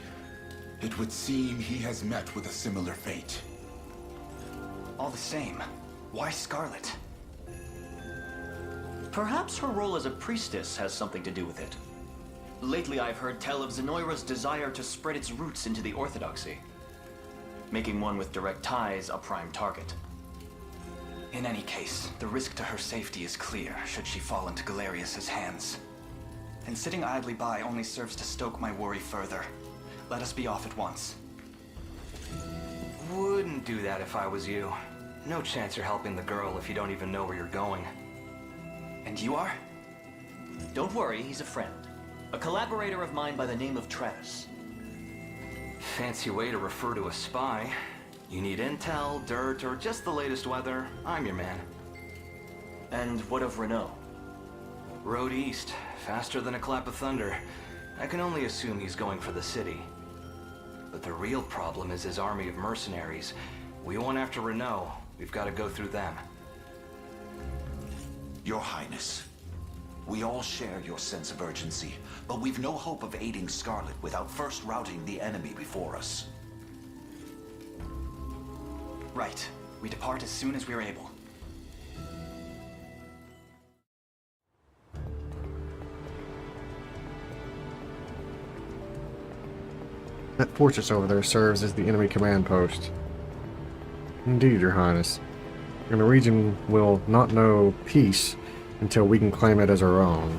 it would seem he has met with a similar fate. All the same, why Scarlet? Perhaps her role as a priestess has something to do with it. Lately I've heard tell of Zenoira's desire to spread its roots into the Orthodoxy, making one with direct ties a prime target. In any case, the risk to her safety is clear should she fall into Galerius's hands. And sitting idly by only serves to stoke my worry further. Let us be off at once. Wouldn't do that if I was you. No chance you're helping the girl if you don't even know where you're going. And you are? Don't worry, he's a friend. A collaborator of mine by the name of Travis. Fancy way to refer to a spy. You need intel, dirt, or just the latest weather, I'm your man. And what of Renault? Road east, faster than a clap of thunder. I can only assume he's going for the city. But the real problem is his army of mercenaries. We went after Renault. We've got to go through them. Your Highness, we all share your sense of urgency, but we've no hope of aiding Scarlet without first routing the enemy before us. Right. We depart as soon as we are able. That fortress over there serves as the enemy command post. Indeed, Your Highness. And the region will not know peace until we can claim it as our own.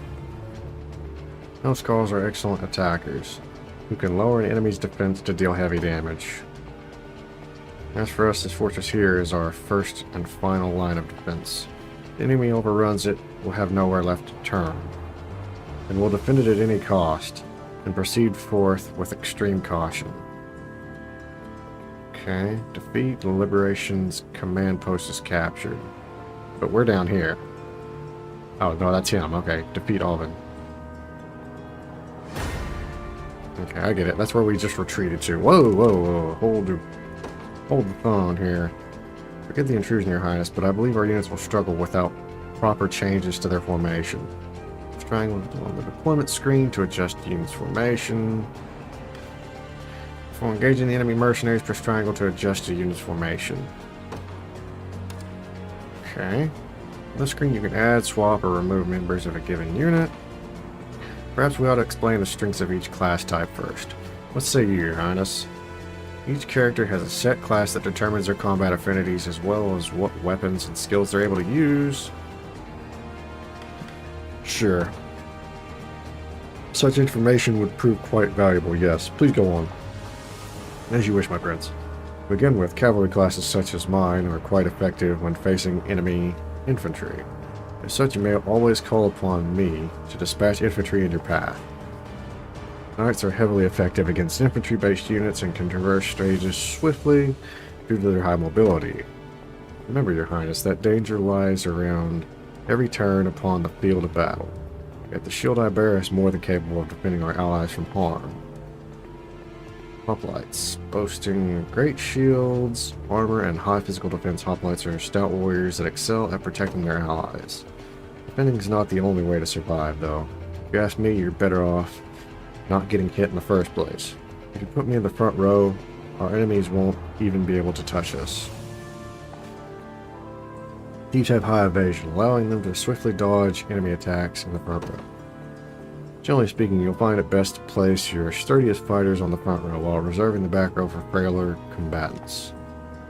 Hellskulls are excellent attackers, who can lower an enemy's defense to deal heavy damage. As for us, this fortress here is our first and final line of defense. If the enemy overruns it, we'll have nowhere left to turn, and we'll defend it at any cost, and proceed forth with extreme caution. Okay, defeat the Liberation's command post is captured. But we're down here. Oh, no, that's him. Okay, defeat Alvin. Okay, I get it. That's where we just retreated to. Whoa, whoa, whoa. Hold the phone here. Forgive the intrusion, Your Highness, but I believe our units will struggle without proper changes to their formation. Triangle on the deployment screen to adjust units formation. For engaging the enemy mercenaries, press triangle to adjust the unit's formation. Okay. On this screen you can add, swap, or remove members of a given unit. Perhaps we ought to explain the strengths of each class type first. What say you, Your Highness? Each character has a set class that determines their combat affinities as well as what weapons and skills they're able to use. Sure. Such information would prove quite valuable, yes. Please go on. As you wish, my prince. To begin with, cavalry classes such as mine are quite effective when facing enemy infantry. As such, you may always call upon me to dispatch infantry in your path. Knights are heavily effective against infantry-based units and can traverse stages swiftly due to their high mobility. Remember, Your Highness, that danger lies around every turn upon the field of battle. Yet the shield I bear is more than capable of defending our allies from harm. Hoplites. Boasting great shields, armor, and high physical defense, hoplites are stout warriors that excel at protecting their allies. Defending is not the only way to survive, though. If you ask me, you're better off not getting hit in the first place. If you put me in the front row, our enemies won't even be able to touch us. Thieves have high evasion, allowing them to swiftly dodge enemy attacks in the front row. Generally speaking, you'll find it best to place your sturdiest fighters on the front row while reserving the back row for frailer combatants.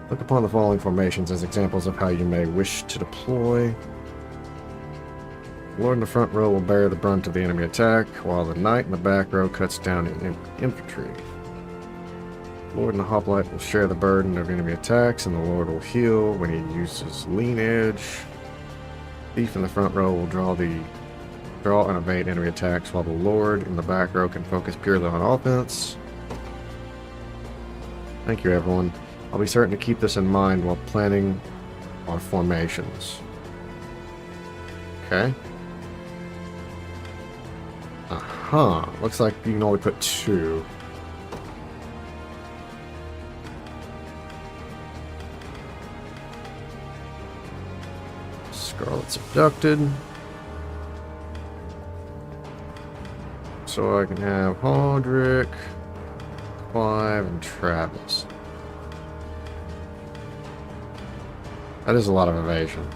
Look upon the following formations as examples of how you may wish to deploy. The Lord in the front row will bear the brunt of the enemy attack, while the Knight in the back row cuts down infantry. The Lord and the Hoplite will share the burden of enemy attacks, and the Lord will heal when he uses lean edge. Thief in the front row will draw and evade enemy attacks, while the Lord in the back row can focus purely on offense. Thank you, everyone. I'll be certain to keep this in mind while planning our formations. Okay. Looks like you can only put 2. Scarlet's abducted. So I can have Hodrick, Clive, and Travis. That is a lot of evasion.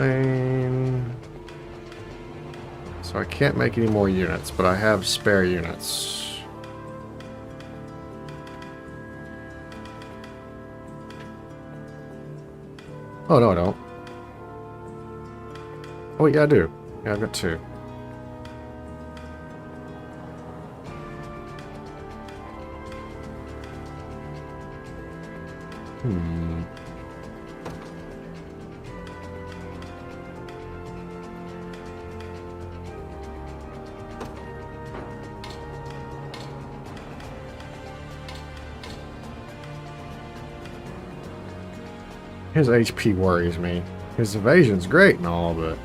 thing. So I can't make any more units, but I have spare units. Oh, no, I don't. Oh, yeah, I do. Yeah, I've got 2. His HP worries me. His evasion's great and all, but...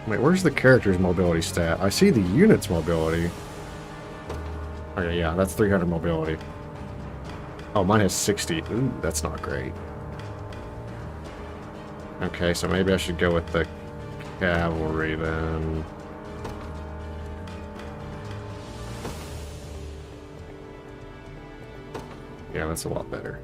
Wait, where's the character's mobility stat? I see the unit's mobility. Okay, yeah, that's 300 mobility. Oh, mine has 60. Ooh, that's not great. Okay, so maybe I should go with the cavalry then. Yeah, that's a lot better.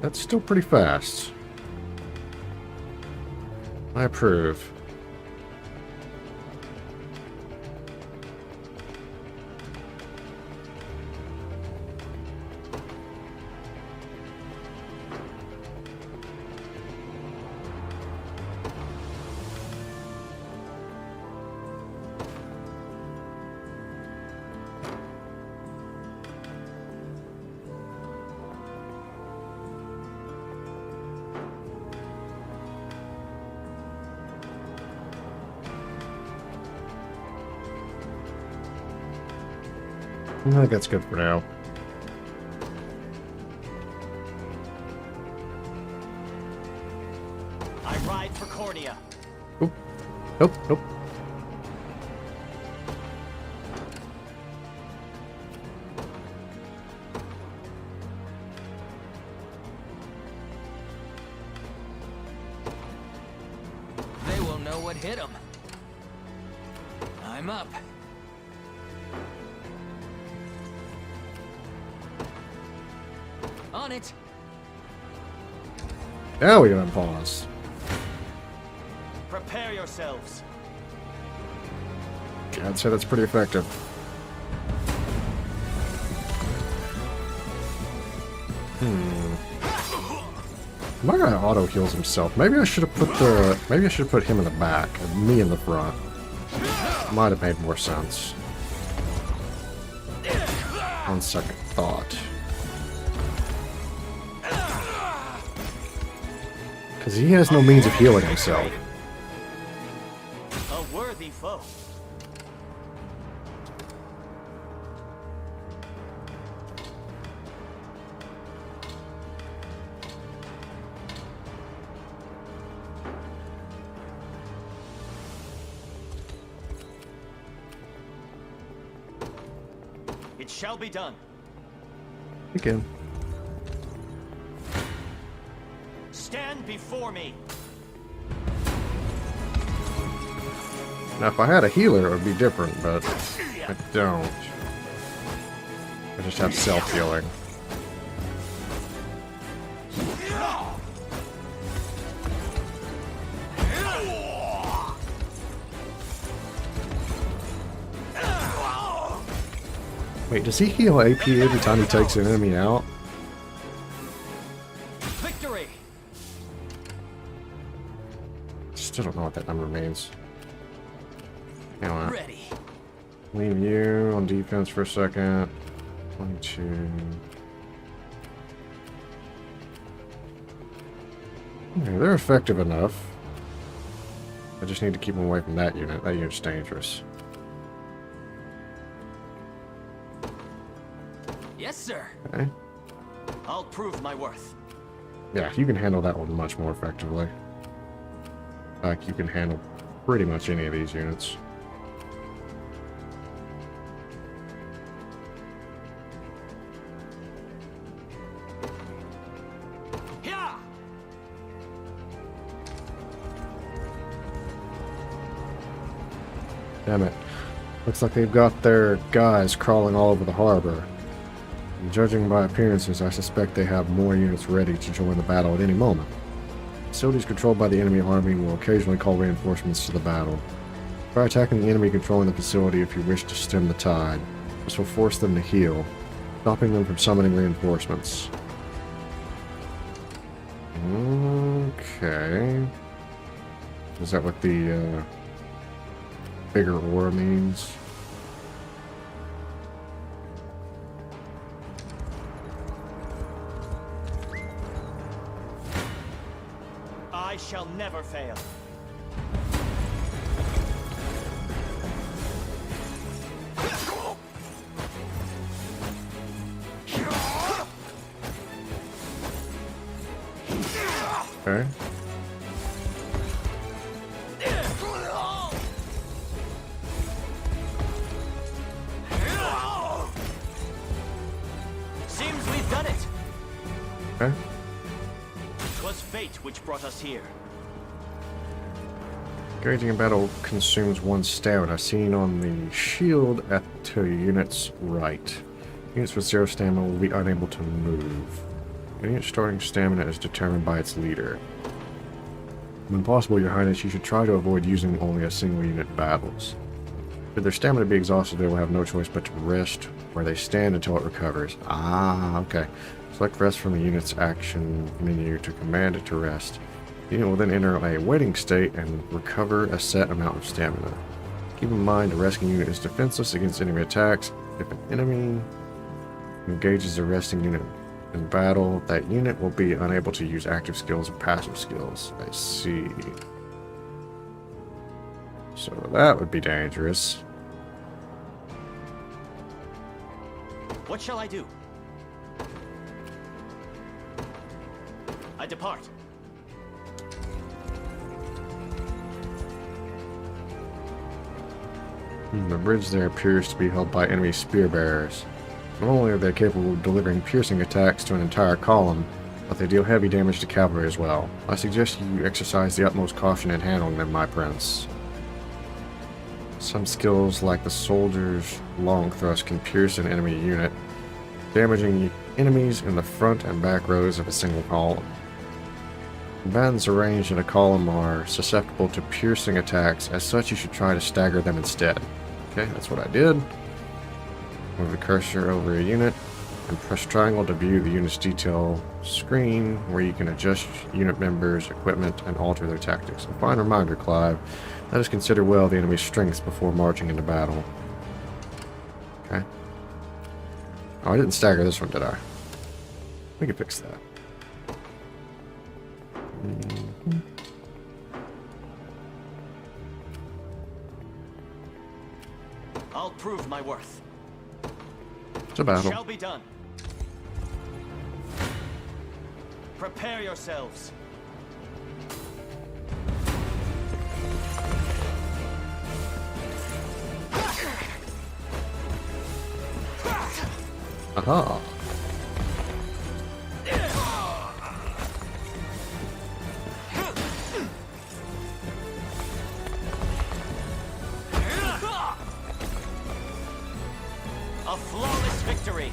That's still pretty fast. I approve. I think that's good for now. I ride for Cornia. Oop. Nope, nope. They will know what hit them. I'm up. On it. Now we can pause. Prepare yourselves. I'd say that's pretty effective. My guy auto heals himself. Maybe I should have put him in the back and me in the front. Might have made more sense. On second thought. Because he has no means of healing himself. A worthy foe. It shall be done. Again. Stand before me. Now, if I had a healer, it would be different, but I don't. I just have self-healing. Wait, does he heal AP every time he takes an enemy out? Victory. Still don't know what that number means. Hang on. Ready. Leave you on defense for a second. 22. Okay, they're effective enough. I just need to keep them away from that unit. That unit's dangerous. Yes, sir. Okay. I'll prove my worth. Yeah, you can handle that one much more effectively. Like, you can handle pretty much any of these units. Damn it. Looks like they've got their guys crawling all over the harbor. And judging by appearances, I suspect they have more units ready to join the battle at any moment. Facilities controlled by the enemy army will occasionally call reinforcements to the battle. Try attacking the enemy controlling the facility if you wish to stem the tide. This will force them to heal, stopping them from summoning reinforcements. Okay. Is that what the bigger ore means? I shall never fail. Okay. Seems we've done it. Okay. 'Twas fate which brought us here. Engaging in battle consumes one stamina, seen on the shield at the unit's right. Units with 0 stamina will be unable to move. Unit starting stamina is determined by its leader. When possible, Your Highness, you should try to avoid using only a single unit battles. Should their stamina be exhausted, they will have no choice but to rest where they stand until it recovers. Ah, okay. Select rest from the unit's action menu to command it to rest. The unit will then enter a waiting state and recover a set amount of stamina. Keep in mind, the resting unit is defenseless against enemy attacks. If an enemy engages a resting unit in battle, that unit will be unable to use active skills or passive skills. I see. So that would be dangerous. What shall I do? I depart. The bridge there appears to be held by enemy spear bearers. Not only are they capable of delivering piercing attacks to an entire column, but they deal heavy damage to cavalry as well. I suggest you exercise the utmost caution in handling them, my prince. Some skills, like the soldier's long thrust, can pierce an enemy unit, damaging enemies in the front and back rows of a single column. Combatants arranged in a column are susceptible to piercing attacks. As such, you should try to stagger them instead. Okay, that's what I did. Move the cursor over a unit and press triangle to view the unit's detail screen, where you can adjust unit members, equipment, and alter their tactics. A fine reminder, Clive. Let us consider well the enemy's strengths before marching into battle. Okay. Oh, I didn't stagger this one, did I? We can fix that. I'll prove my worth. It's a battle. Shall be done. Prepare yourselves. Aha. A flawless victory.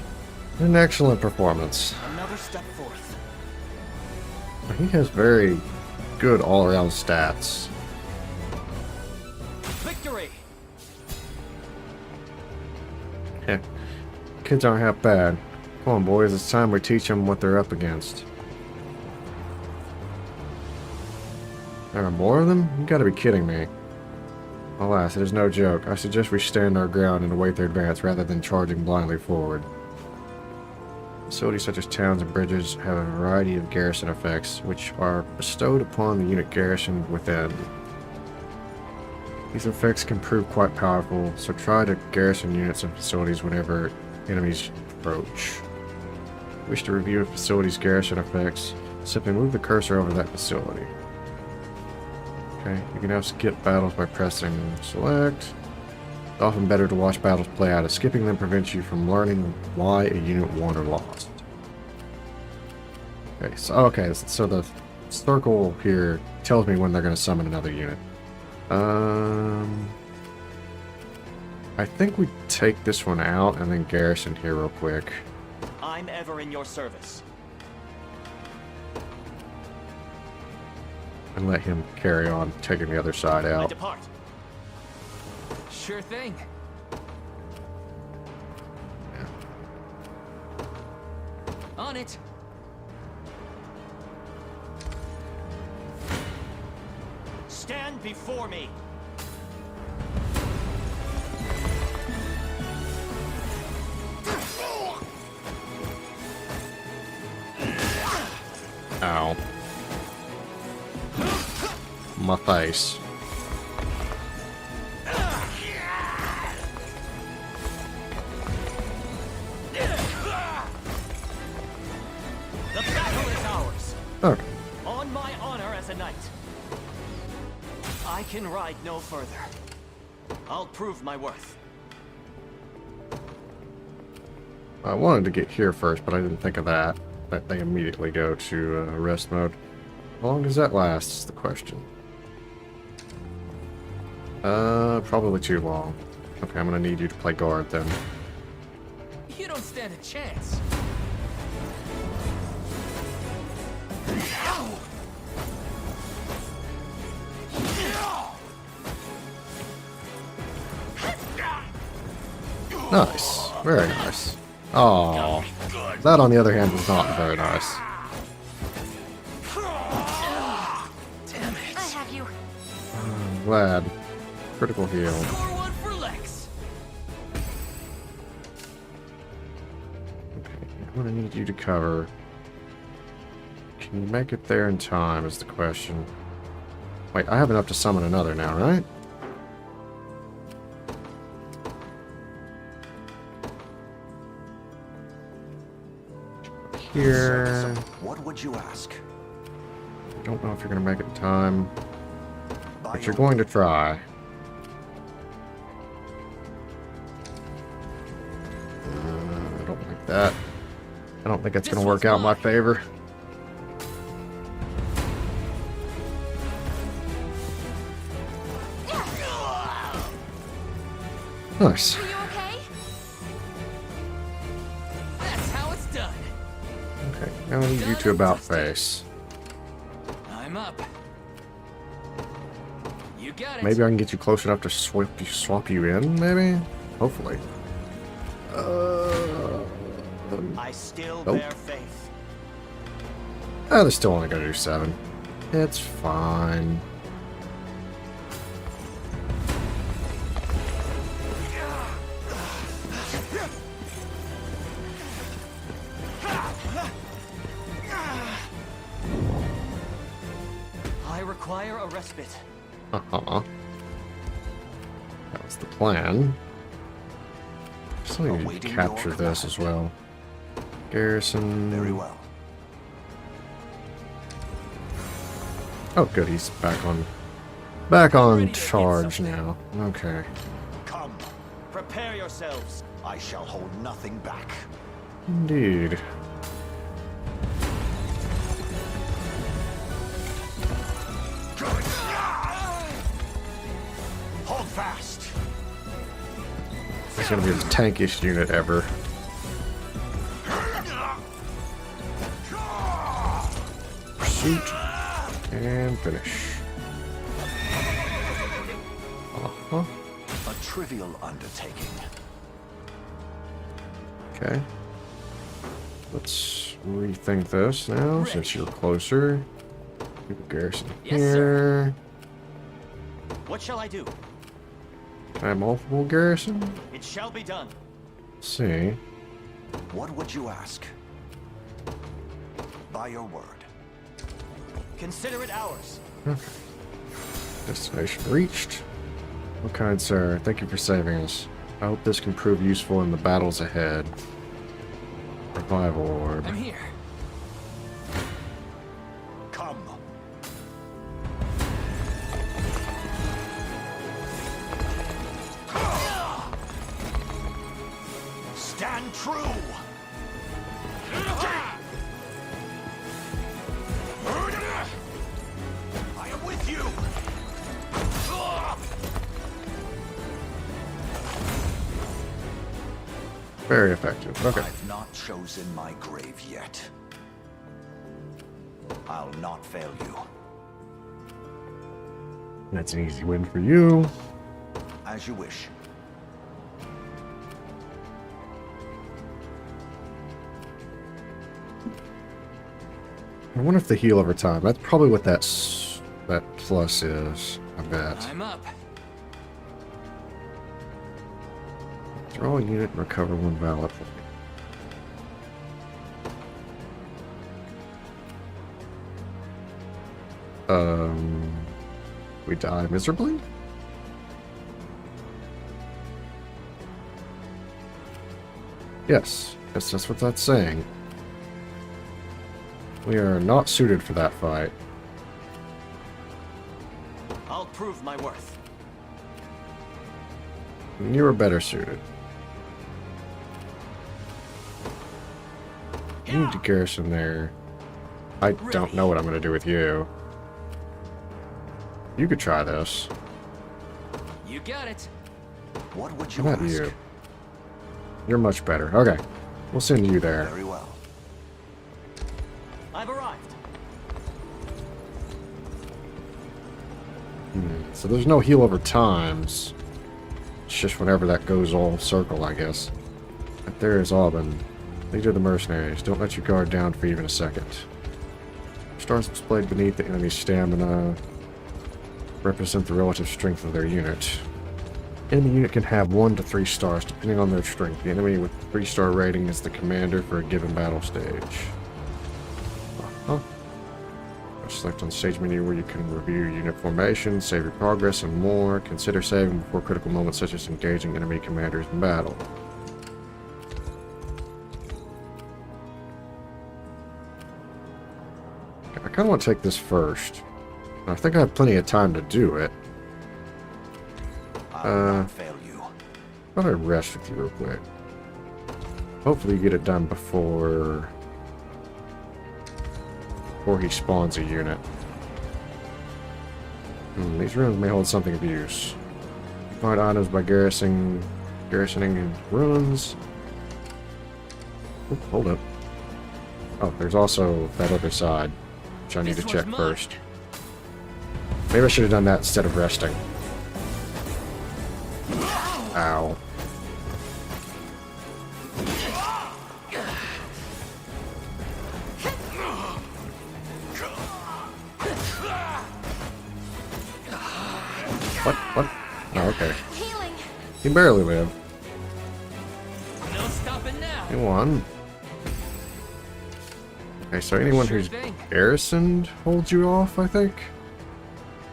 An excellent performance. Another step forth. He has very good all-around stats. Victory. Yeah. Kids aren't half bad. Come on, boys. It's time we teach them what they're up against. There are more of them? You gotta be kidding me. Alas, it is no joke. I suggest we stand our ground and await their advance rather than charging blindly forward. Facilities such as towns and bridges have a variety of garrison effects, which are bestowed upon the unit garrisoned within. These effects can prove quite powerful, so try to garrison units and facilities whenever enemies approach. If you wish to review a facility's garrison effects, simply move the cursor over that facility. Okay, you can now skip battles by pressing select. It's often better to watch battles play out, as skipping them prevents you from learning why a unit won or lost. Okay, so the circle here tells me when they're going to summon another unit. I think we take this one out and then garrison here real quick. I'm ever in your service. And let him carry on taking the other side I out. depart. Sure thing. On it. Stand before me. Ow. My face. The battle is ours. Okay. On my honor as a knight. I can ride no further. I'll prove my worth. I wanted to get here first, but I didn't think of that. That they immediately go to rest mode. How long does that last is the question. Probably too long. Okay, I'm gonna need you to play guard then. You don't stand a chance. Nice. Very nice. Oh, that on the other hand was not very nice. Damn it. I have you. I'm glad. Critical heal. Score one for Lex. Okay, I'm gonna need you to cover. Can you make it there in time is the question. Wait, I have enough to summon another now, right? Here. What would you ask? I don't know if you're gonna make it in time, but you're going to try. I don't like that. I don't think that's gonna work out in my favor. Nice. Are you okay? That's how it's done. Okay, now I need you to about face. I'm up. You got it. Maybe I can get you close enough to swap you in, maybe? Hopefully. I still Nope. bear faith. Ah, they're still only gonna do 7. It's fine. I require a respite. Uh-huh. That was the plan. Still need to capture this as well. Garrison. Very well. Oh, good. He's back on charge now. Okay. Come, Prepare yourselves. I shall hold nothing back. Indeed. Hold fast. It's gonna be the tankiest unit ever. Pursuit and finish. Uh-huh. A trivial undertaking. Okay. Let's rethink this now, since you're closer. Keep a garrison here. What shall I do? Can I have multiple garrison? It shall be done. Let's see. What would you ask? By your word. Consider it ours. Okay. Destination reached. What kind, sir? Thank you for saving us. I hope this can prove useful in the battles ahead. Revival orb. I'm here. Come. Stand true. I am with you. Very effective. Okay. I've not chosen my grave yet. I'll not fail you. That's an easy win for you. As you wish. I wonder if they heal over time. That's probably what that plus is, I bet. I'm up. Throw a unit and recover one valid. We die miserably? Yes, that's what that's saying. We are not suited for that fight. I'll prove my worth. You are better suited. You need to garrison there. I don't know what I'm going to do with you. You could try this. You got it. What would you How about ask? you? You're much better. Okay. We'll send you there. Very well. I've arrived. So there's no heal over times. It's just whenever that goes all circle, I guess. But there is Aubin. These are the mercenaries. Don't let your guard down for even a second. Stars displayed beneath the enemy's stamina represent the relative strength of their unit. Enemy unit can have 1 to 3 stars depending on their strength. The enemy with 3-star rating is the commander for a given battle stage. Select on the stage menu where you can review unit formation, save your progress, and more. Consider saving before critical moments such as engaging enemy commanders in battle. I kind of want to take this first. I think I have plenty of time to do it. I'll not fail you. Why don't I rest with you real quick? Hopefully you get it done before he spawns a unit. These ruins may hold something of use. Find items by garrisoning ruins. Oop, hold up. Oh, there's also that other side, which I need to check first. Maybe I should have done that instead of resting. Ow. What? Oh, okay. He barely lived. No stopping now. Anyone? Okay, so anyone who's garrisoned holds you off, I think?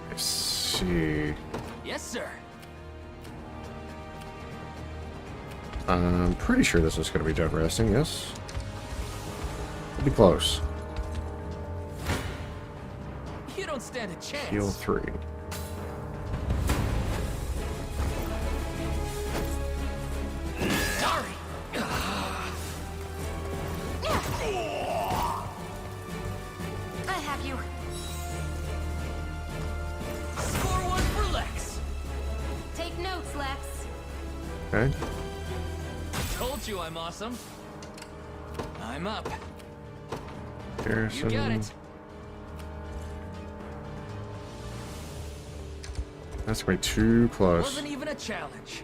Let's see. Yes, sir. I'm pretty sure this is going to be done resting, yes? It'll be close. You don't stand a chance. Heal 3. Sorry. I have you. Score 1 for Lex. Take notes, Lex. Okay. Told you I'm awesome. I'm up. Garrison. You got it. That's way too close. Wasn't even a challenge.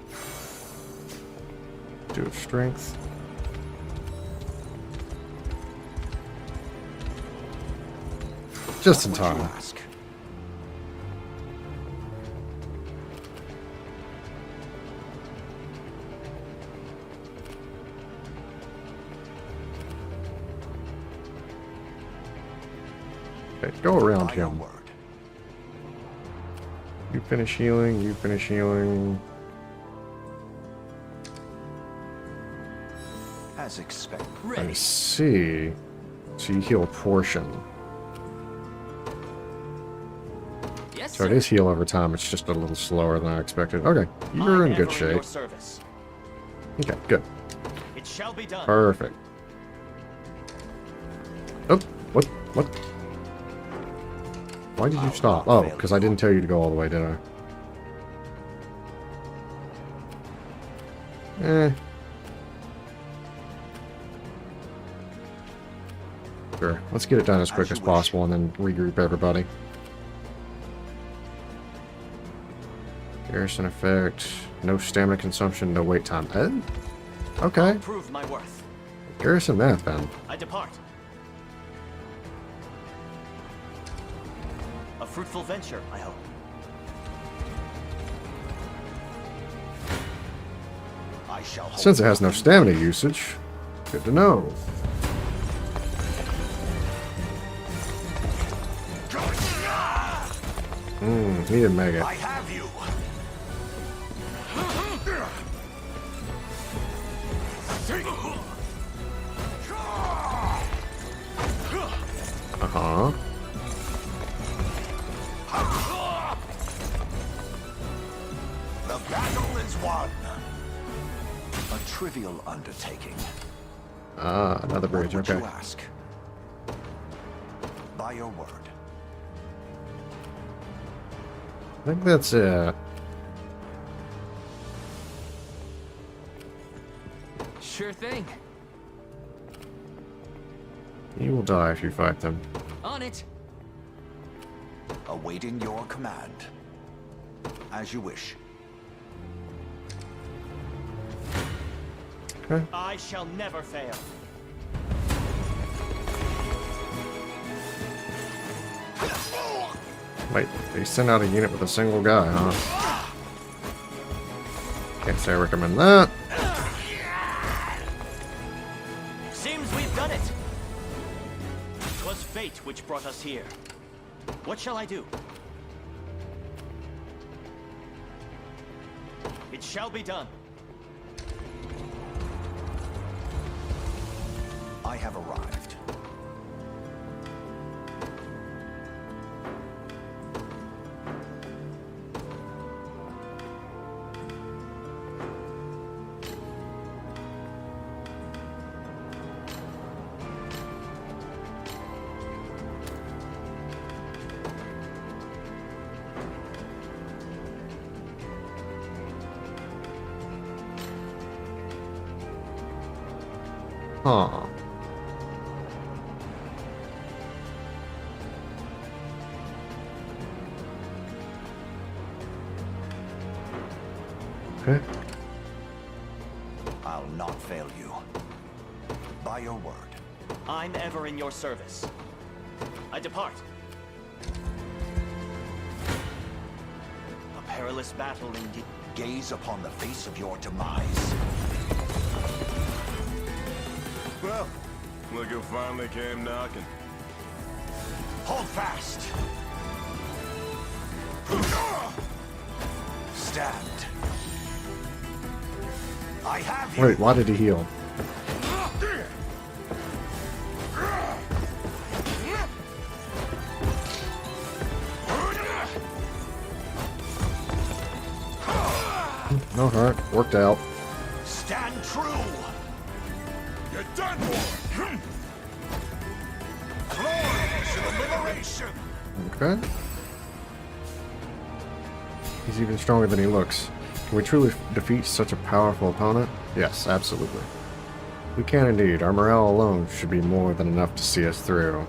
Do it strength. Just in time. Okay, go around him. You finish healing, you finish healing. As expected. I see. So you heal a portion. Yes, so it is heal over time, it's just a little slower than I expected. Okay, you're in good shape. Okay, good. It shall be done. Perfect. Oh, what? Why did you stop? Oh, because I didn't tell you to go all the way, did I? Sure. Let's get it done as quick as possible and then regroup everybody. Garrison effect. No stamina consumption, no wait time. Okay. Prove my worth. Garrison that then. I depart. A fruitful venture, I hope. Since it has no stamina usage, good to know. He didn't make it. I have you. Uh-huh. The battle is won. A trivial undertaking. Ah, another bridge, What okay. would you ask? By your word. I think that's it. Sure thing. You will die if you fight them. On it. Awaiting your command. As you wish. Okay. I shall never fail. Wait, they sent out a unit with a single guy, huh? Can't say I recommend that. Seems we've done it. 'Twas fate which brought us here. What shall I do? It shall be done. I have arrived. Huh. Okay. I'll not fail you. By your word. I'm ever in your service. I depart. A perilous battle indeed. Gaze upon the face of your demise. Well, look who finally came knocking. Hold fast. Stand. I have you. Wait, why did he heal? No hurt. Worked out. Stand true. You're done for! Glory to the liberation! Okay. He's even stronger than he looks. Can we truly defeat such a powerful opponent? Yes, absolutely. We can indeed. Our morale alone should be more than enough to see us through.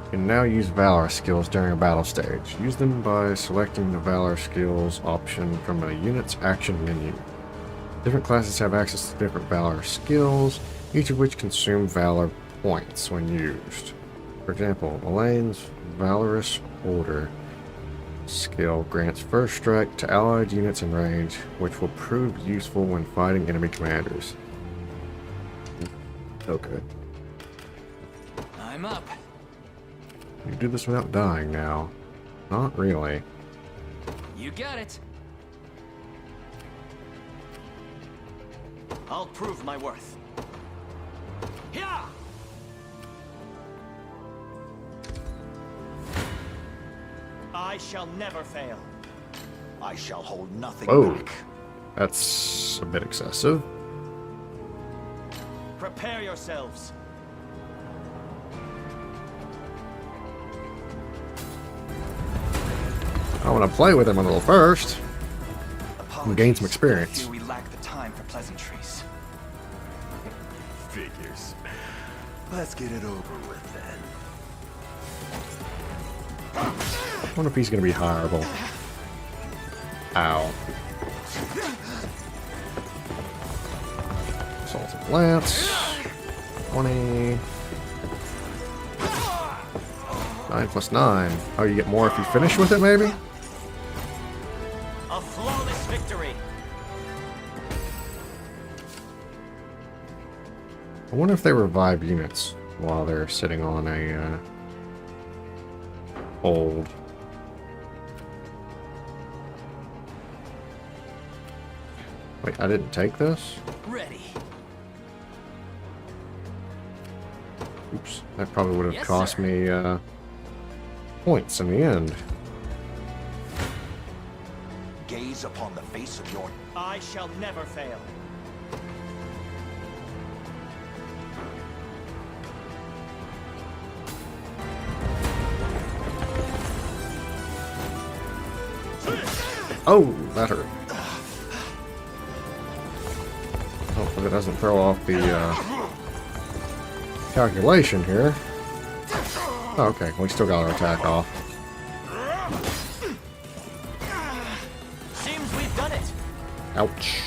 You can now use Valor skills during a battle stage. Use them by selecting the Valor skills option from a unit's action menu. Different classes have access to different Valor skills, each of which consume Valor points when used. For example, Elaine's Valorous Order skill grants first strike to allied units in range, which will prove useful when fighting enemy commanders. Okay. I'm up. You do this without dying now. Not really. You got it. I'll prove my worth. Yeah! I shall never fail. I shall hold nothing Whoa. back. That's a bit excessive. Prepare yourselves. I want to play with him a little first. And gain some I experience. fear we lack the time for pleasantries. Figures. Let's get it over with then. I wonder if he's going to be hireable. Ow. Assaulted Lance. 20. 9 plus 9. Oh, you get more if you finish with it, maybe? A flawless victory. I wonder if they revive units while they're sitting on a hold. Wait, I didn't take this? Ready. Oops, that probably would have Yes, cost sir. me points in the end. Gaze upon the face of your... I shall never fail. Oh, that hurt. Hopefully it doesn't throw off the calculation here. Oh, okay, we still got our attack off. Seems we've done it. Ouch.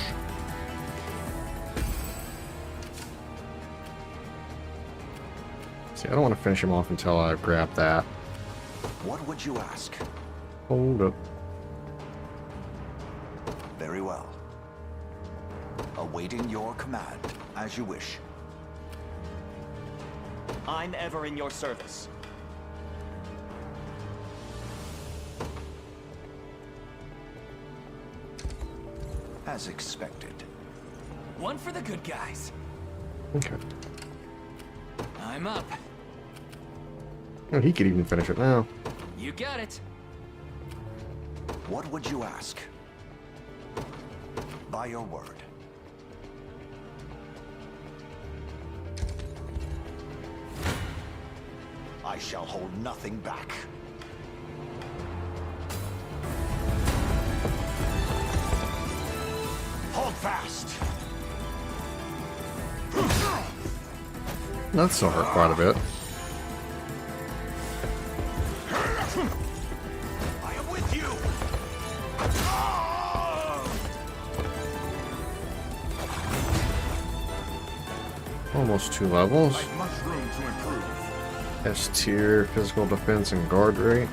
See, I don't want to finish him off until I grab that. What would you ask? Hold up. Very well. Awaiting your command, as you wish. I'm ever in your service. As expected. One for the good guys. Okay. I'm up. Oh, he could even finish it now. You got it. What would you ask? By your word. I shall hold nothing back. Hold fast! That still hurt quite a bit. I am with you! Almost 2 levels. Much room to improve. S tier, physical defense and guard rate.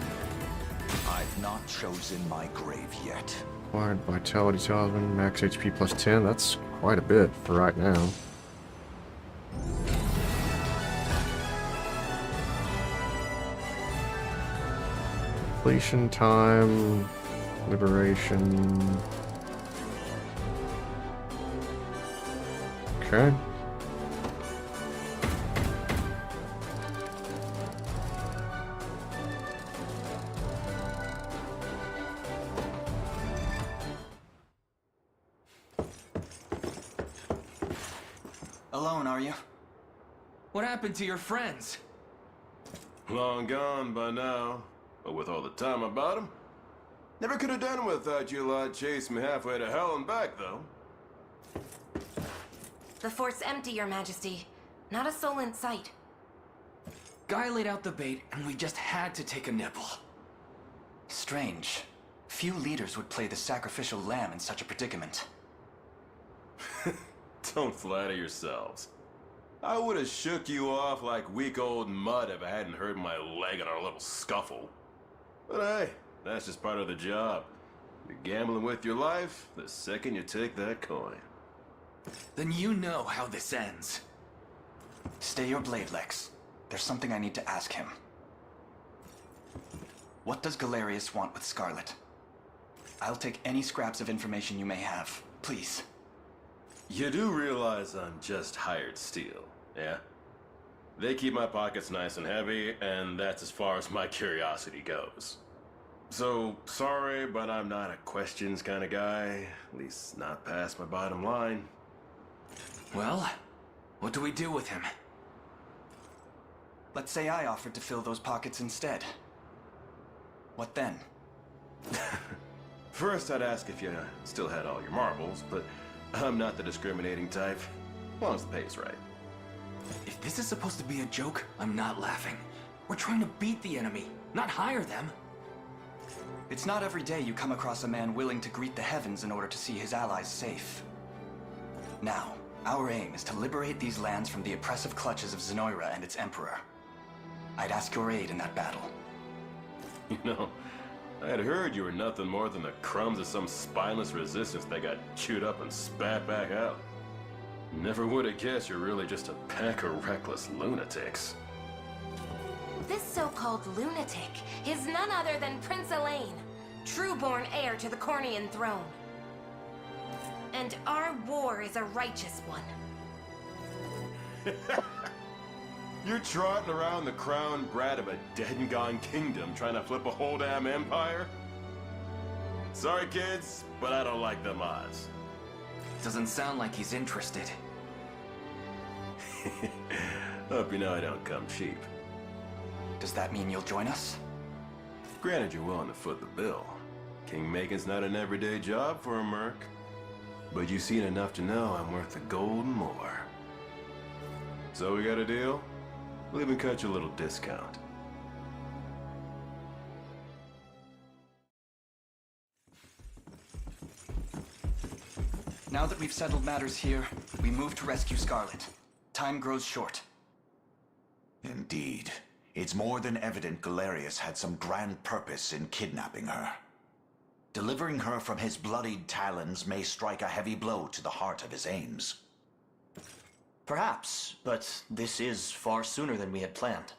I've not chosen my grave yet. Acquired vitality talisman, max HP plus 10. That's quite a bit for right now. Completion time, liberation. Okay. Alone, are you? What happened to your friends? Long gone by now. But with all the time about him, never could have done without you lot chasing me halfway to hell and back, though. The fort's empty, Your Majesty. Not a soul in sight. Guy laid out the bait, and we just had to take a nibble. Strange. Few leaders would play the sacrificial lamb in such a predicament. Don't flatter yourselves. I would have shook you off like weak old mud if I hadn't hurt my leg in our little scuffle. But hey, that's just part of the job. You're gambling with your life the second you take that coin. Then you know how this ends. Stay your blade, Lex. There's something I need to ask him. What does Galerius want with Scarlet? I'll take any scraps of information you may have. Please. You do realize I'm just hired steel, yeah? They keep my pockets nice and heavy, and that's as far as my curiosity goes. So, sorry, but I'm not a questions kind of guy. At least not past my bottom line. Well, what do we do with him? Let's say I offered to fill those pockets instead. What then? First, I'd ask if you still had all your marbles, but I'm not the discriminating type. As long as the pay's right. If this is supposed to be a joke, I'm not laughing. We're trying to beat the enemy, not hire them. It's not every day you come across a man willing to greet the heavens in order to see his allies safe. Now, our aim is to liberate these lands from the oppressive clutches of Zenoira and its emperor. I'd ask your aid in that battle. You know, I had heard you were nothing more than the crumbs of some spineless resistance that got chewed up and spat back out. Never would have guessed you're really just a pack of reckless lunatics. This so-called lunatic is none other than Prince Elaine, true-born heir to the Cornian throne. And our war is a righteous one. You're trotting around the crown brat of a dead and gone kingdom trying to flip a whole damn empire? Sorry, kids, but I don't like them odds. Doesn't sound like he's interested. Hope you know I don't come cheap. Does that mean you'll join us? Granted, you're willing to foot the bill. King-making's not an everyday job for a merc. But you've seen enough to know I'm worth the gold and more. So we got a deal? We'll even cut you a little discount. Now that we've settled matters here, we move to rescue Scarlet. Time grows short. Indeed. It's more than evident Galerius had some grand purpose in kidnapping her. Delivering her from his bloodied talons may strike a heavy blow to the heart of his aims. Perhaps, but this is far sooner than we had planned.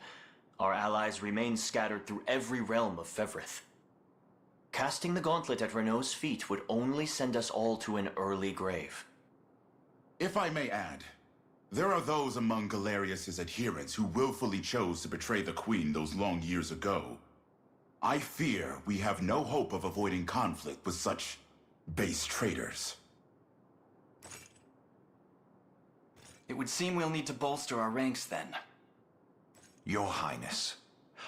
Our allies remain scattered through every realm of Fevrith. Casting the gauntlet at Renault's feet would only send us all to an early grave. If I may add, there are those among Galerius's adherents who willfully chose to betray the Queen those long years ago. I fear we have no hope of avoiding conflict with such base traitors. It would seem we'll need to bolster our ranks then. Your Highness,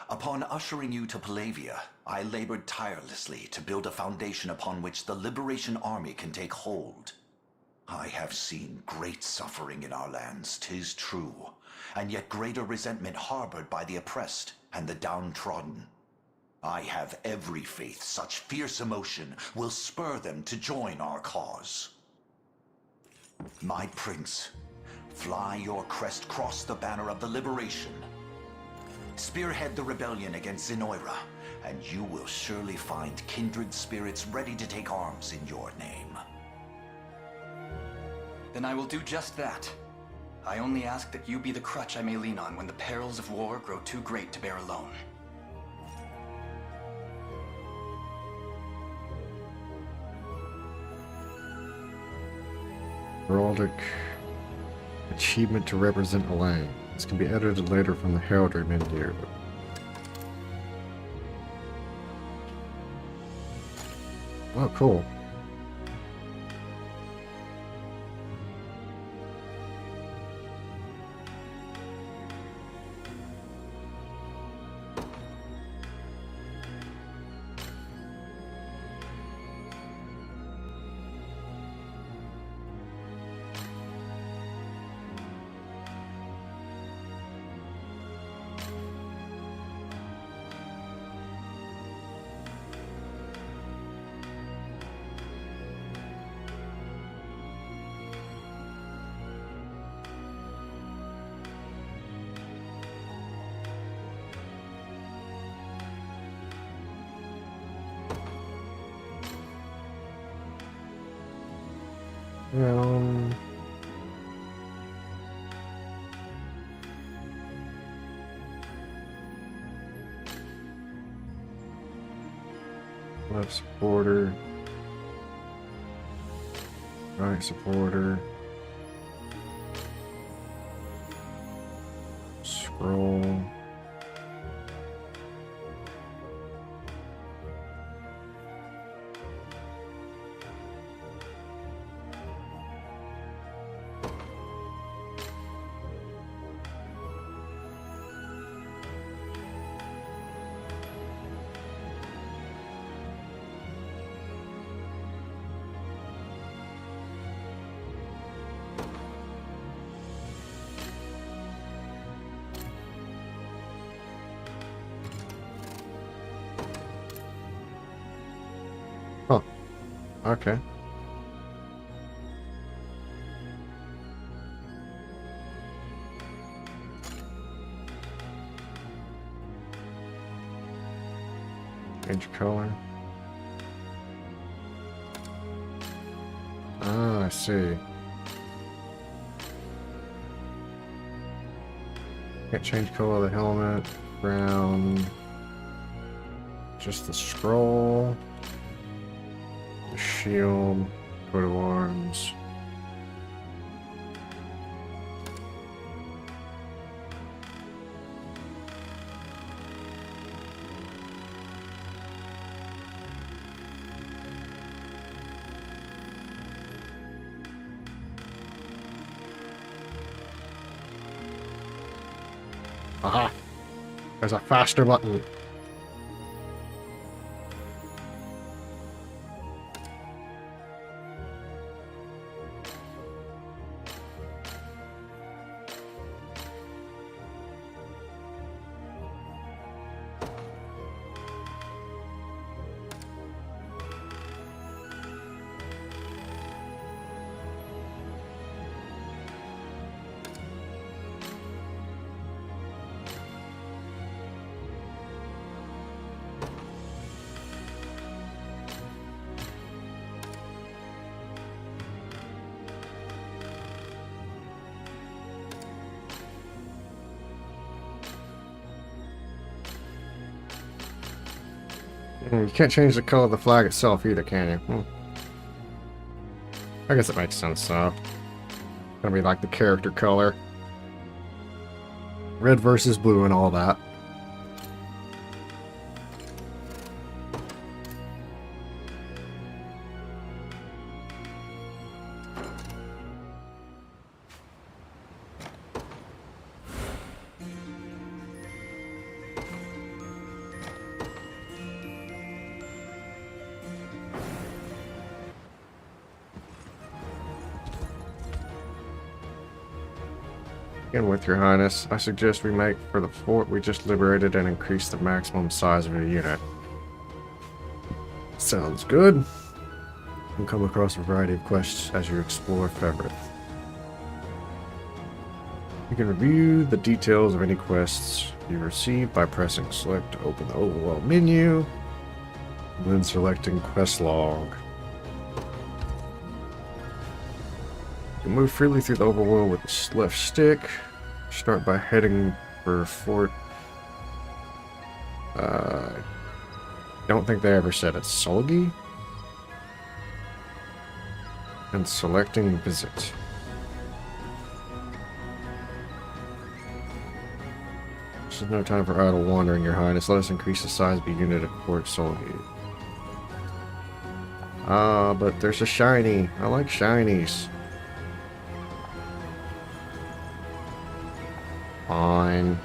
upon ushering you to Palavia, I labored tirelessly to build a foundation upon which the Liberation Army can take hold. I have seen great suffering in our lands, 'tis true, and yet greater resentment harbored by the oppressed and the downtrodden. I have every faith such fierce emotion will spur them to join our cause. My prince, fly your crest across the banner of the liberation. Spearhead the rebellion against Zenoira, and you will surely find kindred spirits ready to take arms in your name. Then I will do just that. I only ask that you be the crutch I may lean on when the perils of war grow too great to bear alone. Heraldic achievement to represent Elaine. This can be edited later from the heraldry menu here. Oh, cool. Left supporter, right supporter, scroll. Okay. Change color. Ah, I see. Can't change color of the helmet. Brown. Just the scroll. The shield. Coat of arms. Aha! There's a faster button. You can't change the color of the flag itself either, can you? I guess it makes sense, so. Gonna be like the character color. Red versus blue and all that. And with your highness, I suggest we make for the fort we just liberated and increase the maximum size of your unit. Sounds good. You'll come across a variety of quests as you explore Fevrith. You can review the details of any quests you receive by pressing select to open the Overlord menu, and then selecting quest log. You can move freely through the overworld with the left stick. Start by heading for Fort. Don't think they ever said it's Solgi. And selecting visit. This is no time for idle wandering, Your Highness. Let us increase the size of the unit at Fort Solgi. Ah, but there's a shiny. I like shinies. Fine.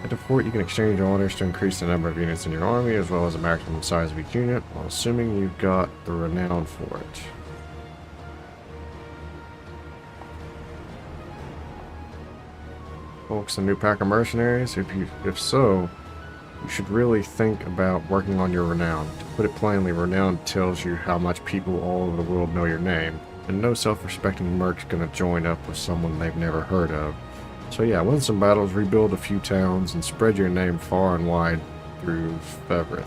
At the fort, you can exchange orders to increase the number of units in your army, as well as the maximum size of each unit, while assuming you've got the renown for it. Folks, a new pack of mercenaries? If so, you should really think about working on your renown. To put it plainly, renown tells you how much people all over the world know your name, and no self-respecting merc's gonna join up with someone they've never heard of. So yeah, win some battles, rebuild a few towns, and spread your name far and wide through Fevrith.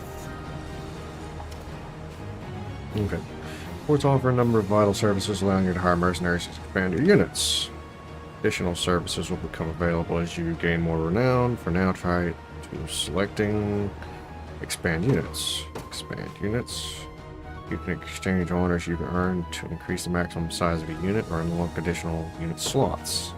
Okay. Forts offer a number of vital services, allowing you to hire mercenaries to expand your units. Additional services will become available as you gain more renown. For now, try to selecting expand units. Expand units. You can exchange honors you can earn to increase the maximum size of a unit or unlock additional unit slots.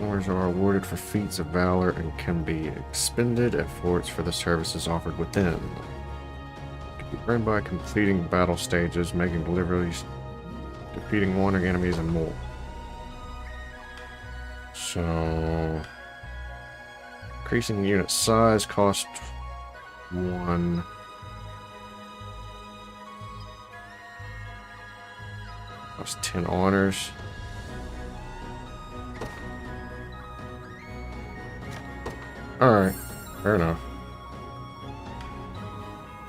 Honors are awarded for feats of valor and can be expended at forts for the services offered within. It can be earned by completing battle stages, making deliveries, defeating wandering enemies, and more. So, increasing the unit size cost 1. Cost 10 honors. Alright, fair enough.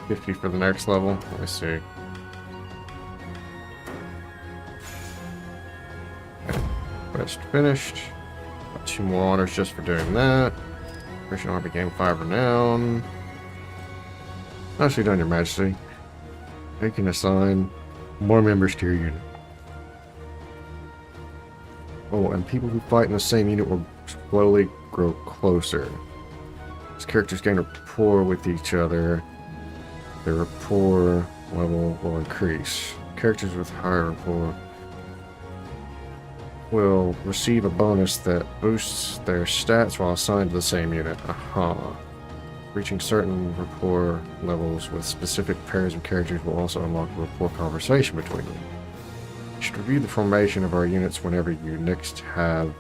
50 for the next level. Let me see. quest finished. Got 2 more honors just for doing that. Christian Army gained 5 renown. Nicely done, Your Majesty. You can assign more members to your unit. Oh, and people who fight in the same unit will slowly grow closer. As characters gain rapport with each other, their rapport level will increase. Characters with higher rapport will receive a bonus that boosts their stats while assigned to the same unit. Aha. Reaching certain rapport levels with specific pairs of characters will also unlock a rapport conversation between them. You should review the formation of our units whenever you next have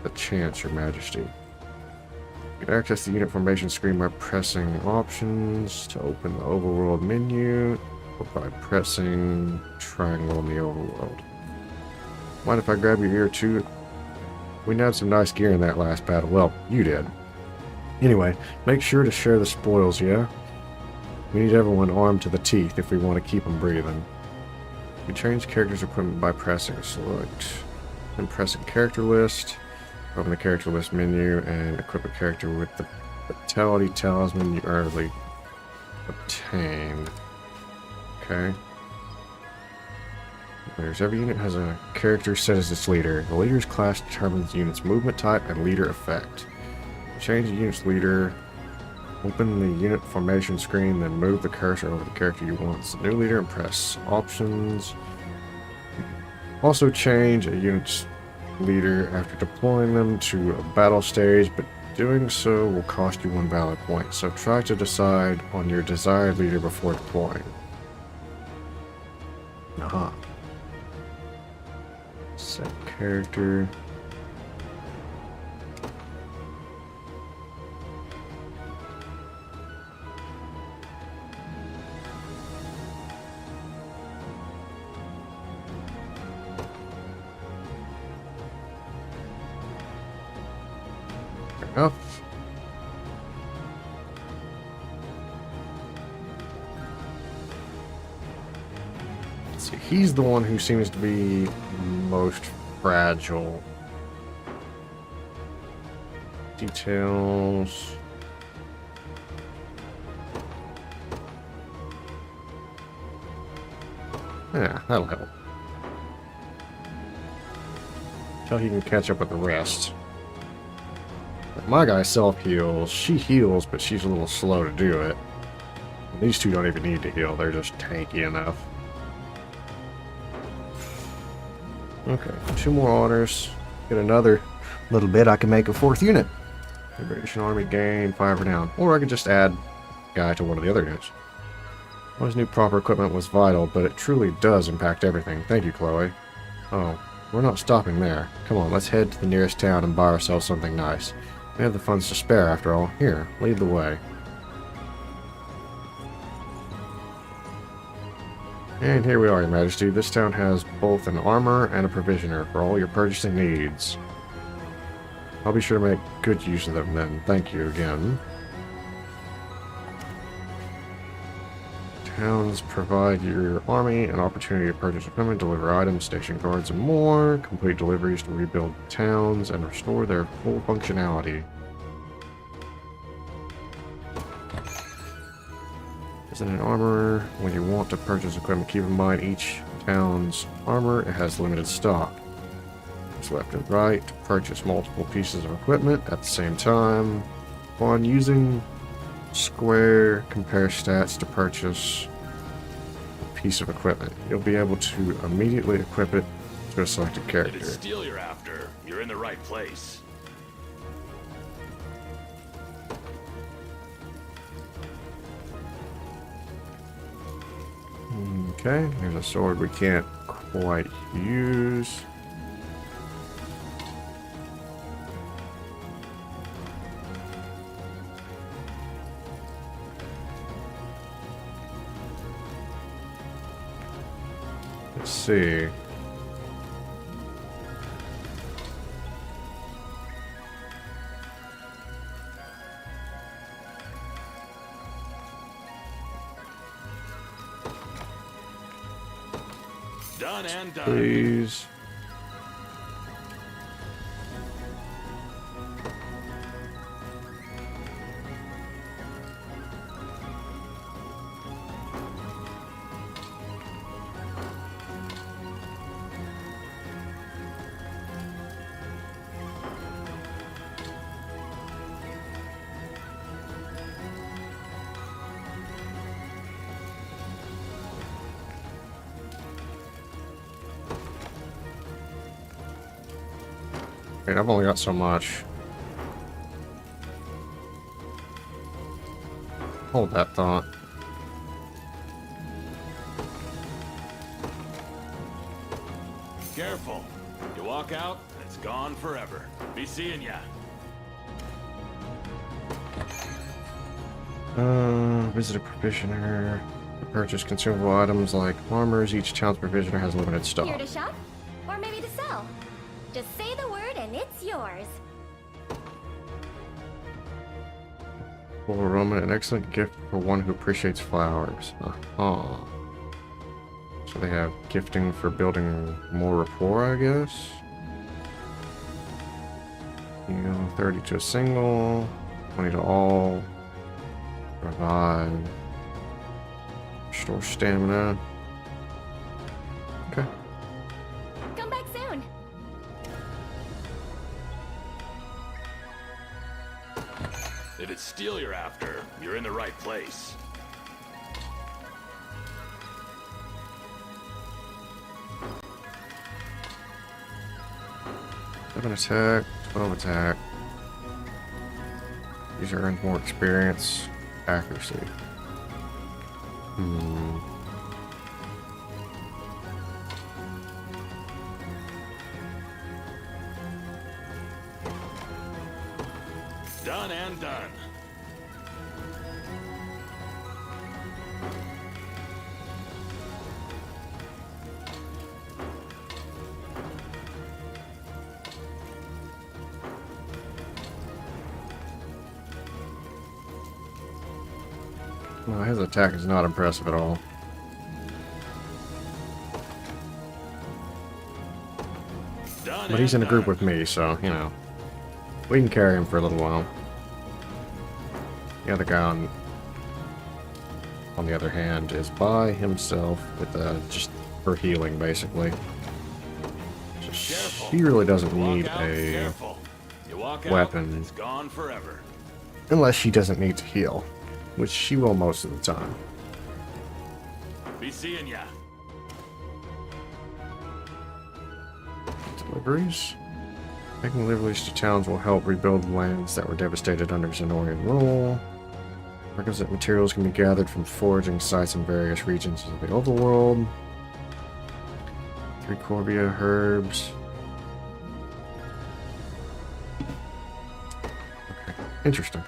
the chance, Your Majesty. You can access the unit formation screen by pressing options to open the overworld menu, or by pressing triangle in the overworld. Mind if I grab your ear too? We nabbed some nice gear in that last battle. Well, you did. Anyway, make sure to share the spoils, yeah? We need everyone armed to the teeth if we want to keep them breathing. You change character's equipment by pressing select, then pressing character list, open the character list menu, and equip a character with the vitality talisman you early obtained. Okay. Every unit has a character set as its leader. The leader's class determines the unit's movement type and leader effect. Change the unit's leader, open the unit formation screen, then move the cursor over the character you want as the new leader and press options. Also change a unit's leader after deploying them to a battle stage, but doing so will cost you 1 valor point, so try to decide on your desired leader before deploying. Aha. Set character. Fair enough. Let's see, he's the one who seems to be most fragile. Details. Yeah, that'll help. Until he can catch up with the rest. My guy self-heals. She heals, but she's a little slow to do it. And these two don't even need to heal. They're just tanky enough. Okay, 2 more honors. Get another little bit. I can make a 4th unit. Liberation Army gain 5 renown. Or I could just add guy to one of the other units. Always knew proper equipment was vital, but it truly does impact everything. Thank you, Chloe. Oh, we're not stopping there. Come on, let's head to the nearest town and buy ourselves something nice. We have the funds to spare, after all. Here, lead the way. And here we are, Your Majesty. This town has both an armor and a provisioner for all your purchasing needs. I'll be sure to make good use of them then. Thank you again. Towns provide your army an opportunity to purchase equipment, deliver items, station guards, and more. Complete deliveries to rebuild towns and restore their full functionality. Isn't an armor? When you want to purchase equipment, keep in mind each town's armor it has limited stock. It's left and right to purchase multiple pieces of equipment at the same time. Upon using square, compare stats to purchase a piece of equipment. You'll be able to immediately equip it to a selected character. It is steel you're after. You're in the right place. Okay, here's a sword we can't quite use. Let's see. Done and done. Please. Wait, I've only got so much. Hold that thought. Careful. You walk out, it's gone forever. Be seeing ya. Visit a provisioner. Purchase consumable items like armors. Each town's provisioner has limited stock. Here to shop? Or maybe to sell? Just say the word and it's yours. Full aroma, an excellent gift for one who appreciates flowers. So they have gifting for building more rapport, I guess. 30 to a single, 20 to all. Revive. Restore stamina. Okay. Come back soon. If it's steel you're after, you're in the right place. Seven attack, 12 attack. These earn more experience. Accuracy. Done and done. No, his attack is not impressive at all. But he's in a group with me, so, you know. We can carry him for a little while. The other guy on the other hand, is by himself with just for healing, basically. So he really doesn't need a weapon. It's gone forever. Unless she doesn't need to heal, which she will most of the time. Be seeing ya. Deliveries. Making deliveries to towns will help rebuild lands that were devastated under Zenorian rule. Requisite materials can be gathered from foraging sites in various regions of the overworld. 3 Corvia herbs. Okay, interesting.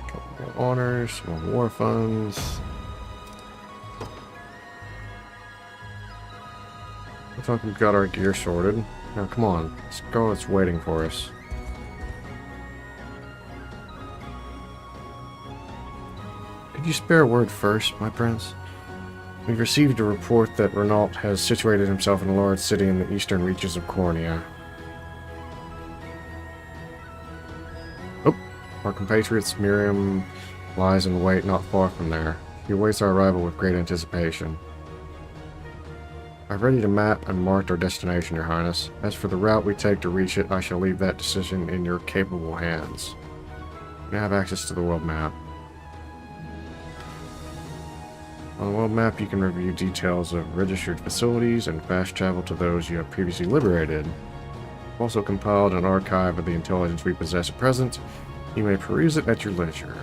Couple more honors, more war funds. Looks like we've got our gear sorted. Now come on, let's go, it's waiting for us. Could you spare a word first, my prince? We've received a report that Renault has situated himself in a large city in the eastern reaches of Cornea. Oh, our compatriots Miriam lies in wait not far from there. He awaits our arrival with great anticipation. I've ready to map and marked our destination, Your Highness. As for the route we take to reach it, I shall leave that decision in your capable hands. You now have access to the world map. On the world map, you can review details of registered facilities and fast travel to those you have previously liberated. I've also compiled an archive of the intelligence we possess at present. You may peruse it at your leisure.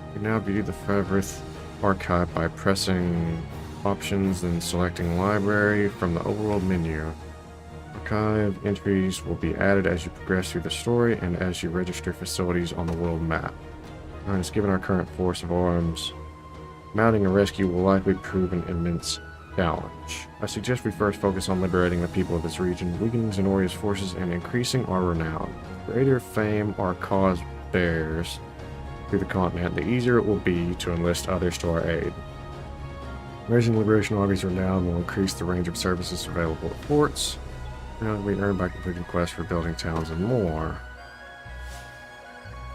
You can now view the Favrith archive by pressing options and selecting library from the overworld menu. Archive entries will be added as you progress through the story and as you register facilities on the world map. As given our current force of arms, mounting a rescue will likely prove an immense challenge. I suggest we first focus on liberating the people of this region, weakening Zenoria's forces, and increasing our renown. The greater fame our cause bears through the continent, the easier it will be to enlist others to our aid. Raising Liberation Army's renown will increase the range of services available at ports. Now we earn by completing quests for building towns and more.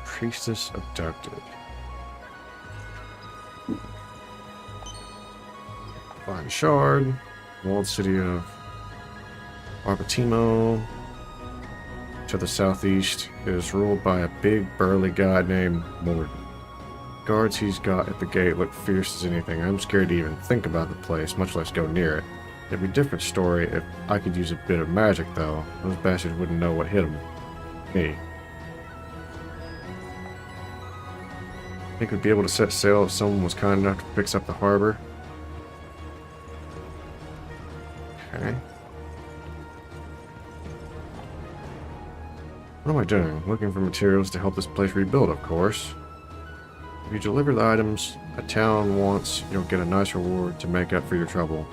Priestess abducted. Fine Shard, walled city of Arbatimo. To the southeast is ruled by a big burly guy named Morden. Guards he's got at the gate look fierce as anything. I'm scared to even think about the place, much less go near it. It'd be a different story if I could use a bit of magic, though. Those bastards wouldn't know what hit them. Me. Think we'd be able to set sail if someone was kind enough to fix up the harbor. Okay. What am I doing? Looking for materials to help this place rebuild, of course. If you deliver the items a town wants, you'll get a nice reward to make up for your trouble.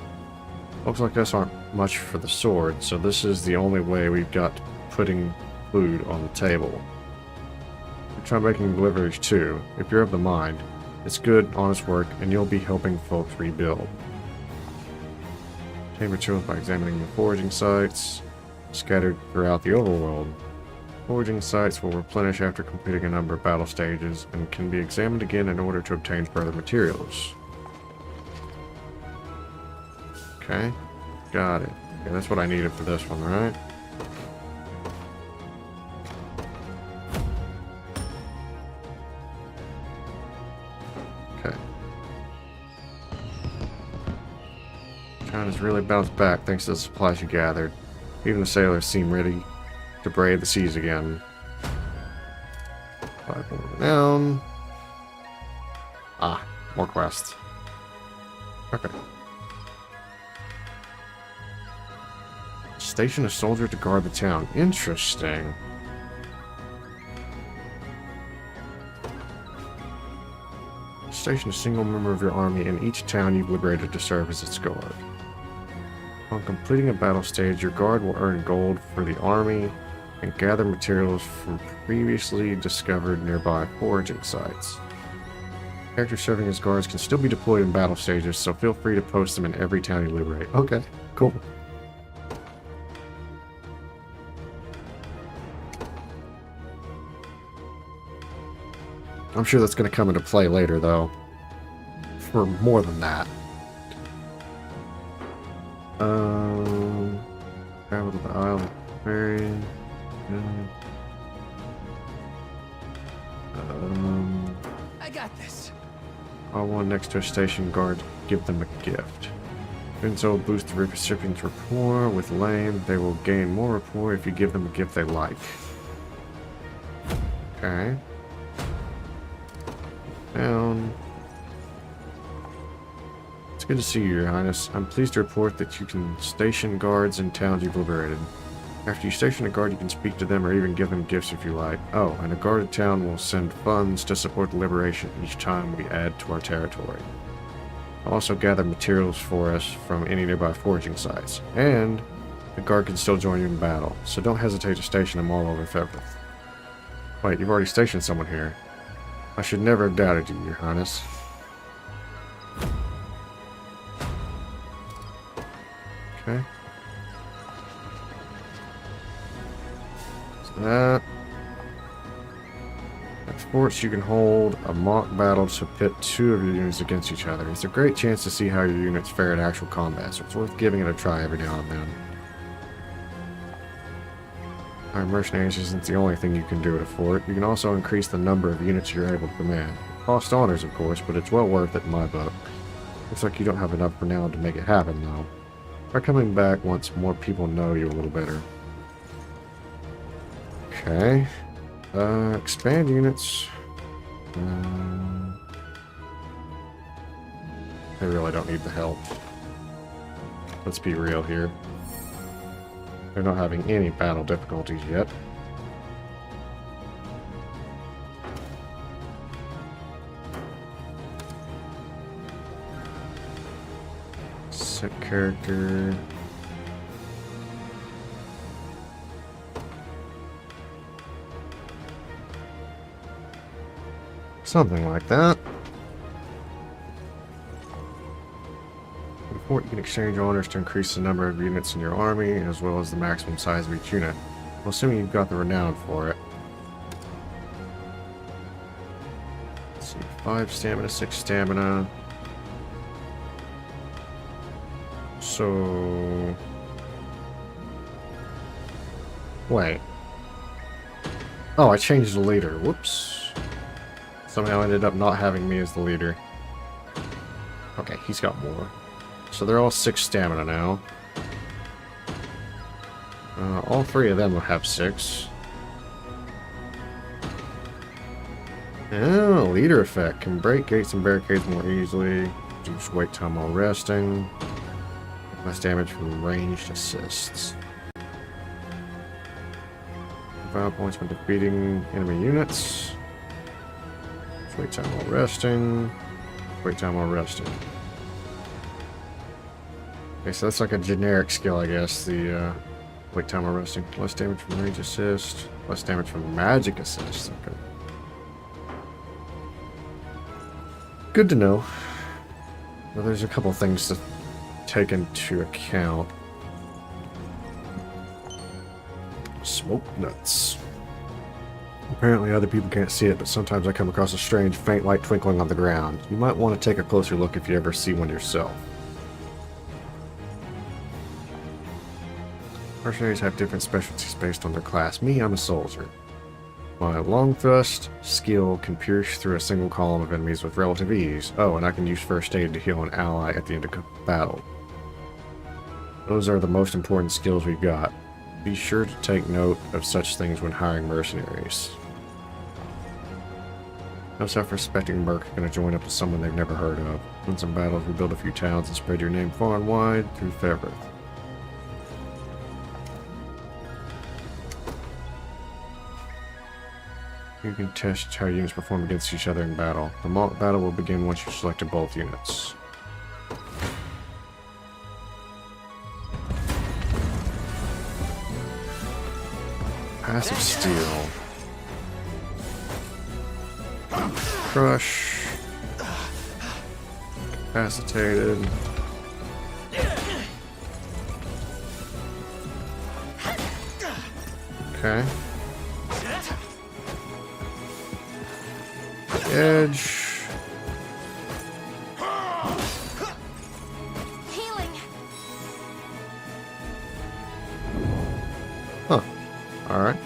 Looks like us aren't much for the sword, so this is the only way we've got putting food on the table. Try making deliveries too, if you're of the mind. It's good, honest work, and you'll be helping folks rebuild. Obtain materials by examining the foraging sites scattered throughout the overworld. Foraging sites will replenish after completing a number of battle stages and can be examined again in order to obtain further materials. Okay, got it. Okay, that's what I needed for this one, right? Okay. China's really bounced back thanks to the supplies you gathered. Even the sailors seem ready to brave the seas again. 5 more down. Ah, more quests. Okay. Station a soldier to guard the town. Interesting. Station a single member of your army in each town you've liberated to serve as its guard. On completing a battle stage, your guard will earn gold for the army and gather materials from previously discovered nearby foraging sites. Characters serving as guards can still be deployed in battle stages, so feel free to post them in every town you liberate. Okay, cool. I'm sure that's going to come into play later, though. For more than that. Travel to the Isle of Fairy. I got this. R1 next to a station guard, give them a gift. Finzo will boost the recipient's rapport with Lane. They will gain more rapport if you give them a gift they like. Okay. Down. It's good to see you, Your Highness. I'm pleased to report that you can station guards in towns you've liberated. After you station a guard, you can speak to them or even give them gifts if you like. Oh, and a guarded town will send funds to support the liberation each time we add to our territory. Also gather materials for us from any nearby foraging sites. And the guard can still join you in battle, so don't hesitate to station them all over Fevrith. Wait, you've already stationed someone here. I should never have doubted you, Your Highness. Okay. So that. At forts, you can hold a mock battle to pit 2 of your units against each other. It's a great chance to see how your units fare in actual combat, so it's worth giving it a try every now and then. Our mercenaries isn't the only thing you can do at a fort. You can also increase the number of units you're able to command. It costs honors, of course, but it's well worth it in my book. Looks like you don't have enough for now to make it happen, though. Try coming back once more people know you a little better. Okay. Expand units. I really don't need the help. Let's be real here. They're not having any battle difficulties yet. Set character. Something like that. In the fort, you can exchange honors to increase the number of units in your army, as well as the maximum size of each unit. Well, assuming you've got the renown for it. Let's see, 5 stamina, 6 stamina. So... Wait. Oh, I changed the leader. Whoops. Somehow ended up not having me as the leader. Okay, he's got more. So they're all 6 stamina now. All 3 of them will have 6. Oh, leader effect. Can break gates and barricades more easily. Reduce wait time while resting. Less damage from ranged assists. 5 points when defeating enemy units. Wait time while resting. Wait time while resting. Okay, so that's like a generic skill, I guess. The wait time while resting. Less damage from range assist. Less damage from magic assist. Okay. Good to know. Well, there's a couple things to take into account. Smoke nuts. Apparently other people can't see it, but sometimes I come across a strange faint light twinkling on the ground. You might want to take a closer look if you ever see one yourself. Mercenaries have different specialties based on their class. Me, I'm a soldier. My long thrust skill can pierce through a single column of enemies with relative ease. Oh, and I can use first aid to heal an ally at the end of battle. Those are the most important skills we've got. Be sure to take note of such things when hiring mercenaries. No self-respecting merc are going to join up with someone they've never heard of. Win some battles, rebuild a few towns, and spread your name far and wide through Fevrith. You can test how units perform against each other in battle. The mock battle will begin once you've selected both units. Passive steel. Crush. Incapacitated. Okay. Edge. Healing. Huh. Alright.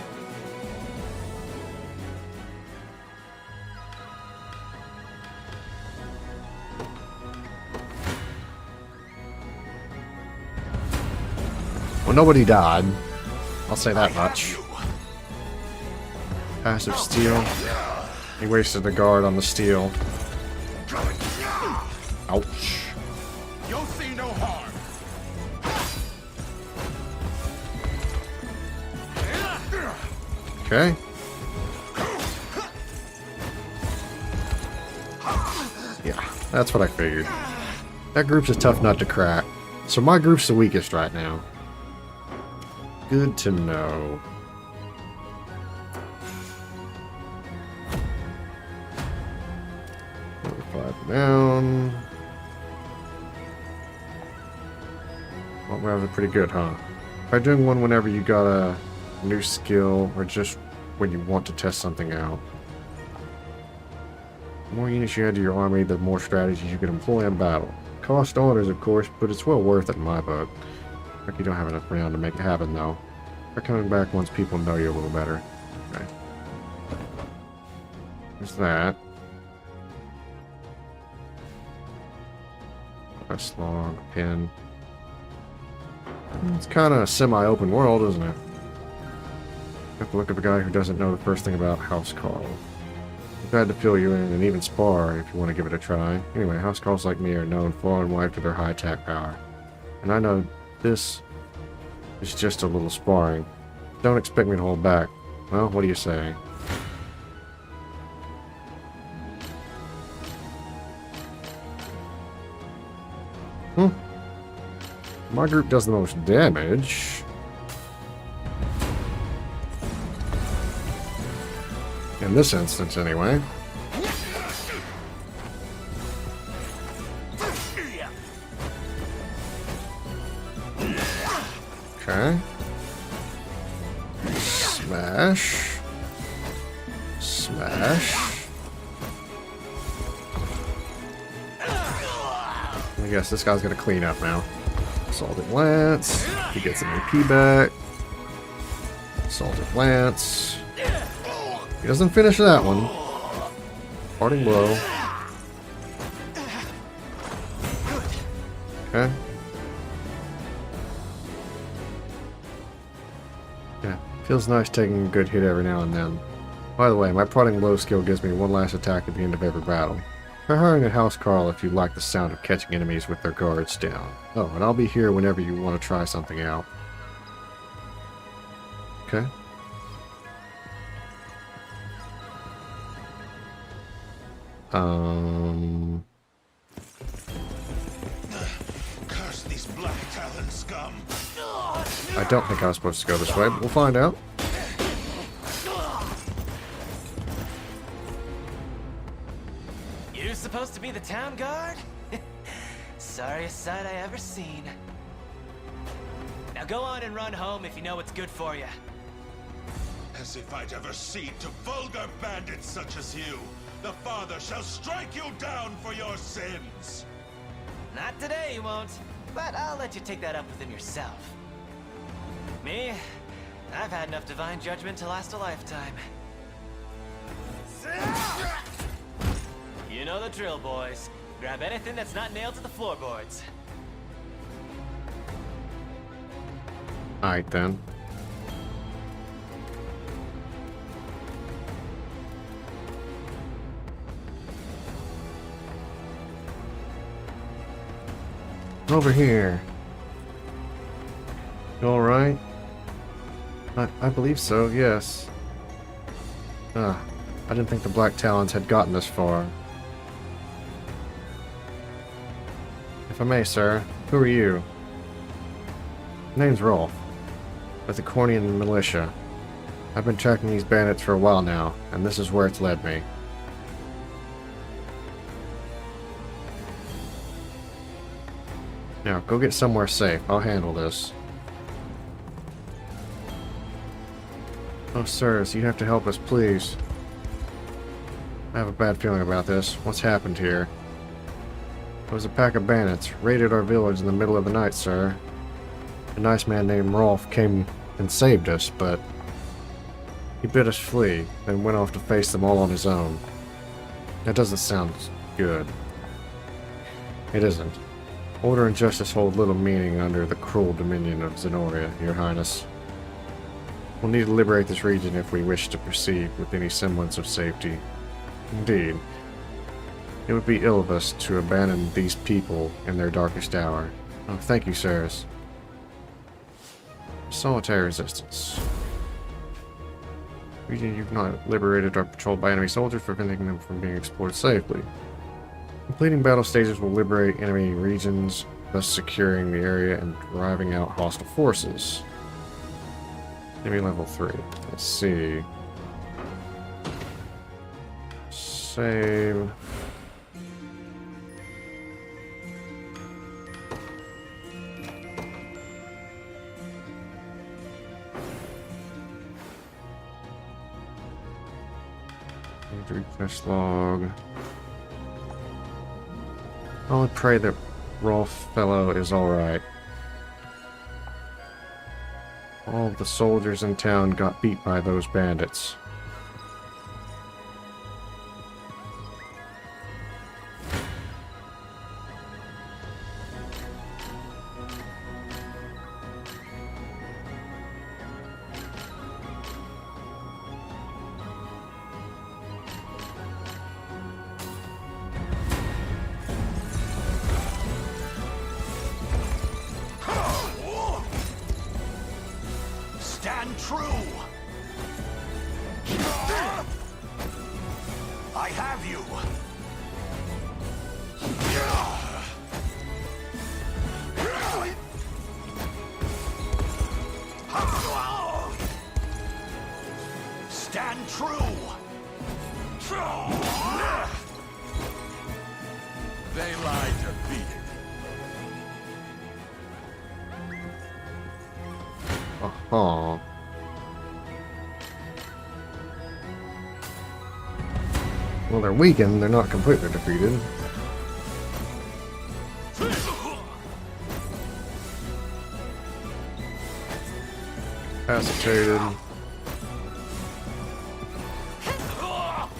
Well, nobody died. I'll say that much. Passive steel. He wasted the guard on the steel. Ouch. You'll see no harm. Okay. Yeah, that's what I figured. That group's a tough nut to crack. So my group's the weakest right now. Good to know. Down. Well, that was pretty good, huh? By doing one whenever you got a new skill or just when you want to test something out. The more units you add to your army, the more strategies you can employ in battle. Cost orders, of course, but it's well worth it in my book. Like you don't have enough round to make it happen, though. They're coming back once people know you a little better. Okay. There's that. Quest log, pin. It's kind of a semi-open world, isn't it? You have to look at the guy who doesn't know the first thing about Housecarl. I'm glad to fill you in and even spar if you want to give it a try. Anyway, Housecarls like me are known far and wide for their high attack power. And I know this is just a little sparring. Don't expect me to hold back. Well, what do you say? My group does the most damage. In this instance, anyway. Okay. Smash. Smash. I guess this guy's gonna clean up now. Assaulted Lance. He gets an AP back. Assaulted Lance. He doesn't finish that one. Parting blow. Okay. Yeah, feels nice taking a good hit every now and then. By the way, my prodding low skill gives me one last attack at the end of every battle. Try hiring a housecarl if you like the sound of catching enemies with their guards down. Oh, and I'll be here whenever you want to try something out. Okay. Curse these black talon scum. I don't think I was supposed to go this way, but we'll find out. You supposed to be the town guard? Sorriest sight I ever seen. Now go on and run home if you know what's good for you. As if I'd ever cede to vulgar bandits such as you. The Father shall strike you down for your sins. Not today, you won't. But I'll let you take that up with him yourself. Me? I've had enough divine judgment to last a lifetime. You know the drill, boys. Grab anything that's not nailed to the floorboards. Alright then. Over here. You alright? I believe so, yes. I didn't think the Black Talons had gotten this far. If I may, sir, who are you? Name's Rolf, with the Cornian militia. I've been tracking these bandits for a while now, and this is where it's led me. Now, go get somewhere safe. I'll handle this. Oh, sirs, you have to help us, please. I have a bad feeling about this. What's happened here? It was a pack of bandits, raided our village in the middle of the night, sir. A nice man named Rolf came and saved us, but he bid us flee, then went off to face them all on his own. That doesn't sound good. It isn't. Order and justice hold little meaning under the cruel dominion of Zenoria, Your Highness. We'll need to liberate this region if we wish to proceed with any semblance of safety. Indeed. It would be ill of us to abandon these people in their darkest hour. Oh, thank you, sirs. Solitary resistance. Region you've not liberated are patrolled by enemy soldiers, preventing them from being explored safely. Completing battle stages will liberate enemy regions, thus securing the area and driving out hostile forces. Enemy level 3. Let's see. Save. Quest log. I only pray that Rolf fellow is alright. All of the soldiers in town got beat by those bandits. Stand true! I have you! Stand true! They lie defeated. Oh. Well, they're weakened, they're not completely defeated. Incapacitated.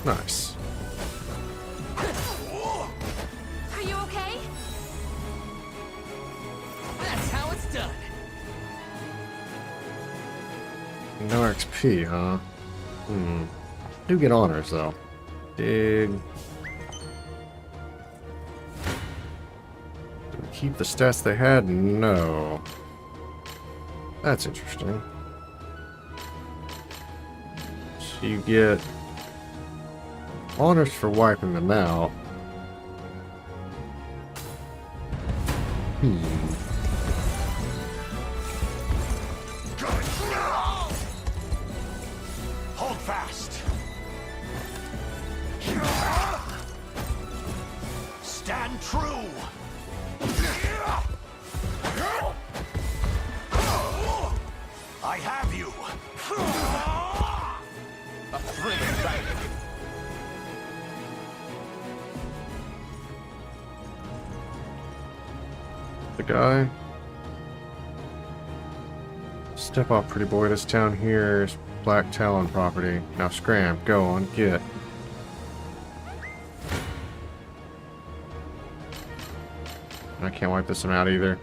Nice. Are you okay? No XP, huh? Do get honors, though. Dig. Keep the stats they had? No. That's interesting. So you get honors for wiping them out. Hold fast. Stand true. I have you. A thrilling battle. The guy. Step off, pretty boy. This town here is Black Talon property. Now scram, go on, get. I can't wipe this one out either.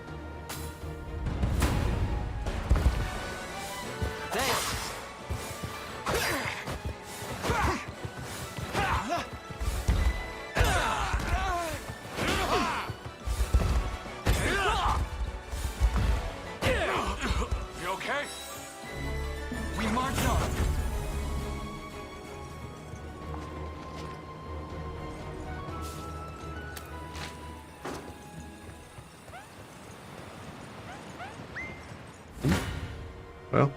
You okay? We march on. Well.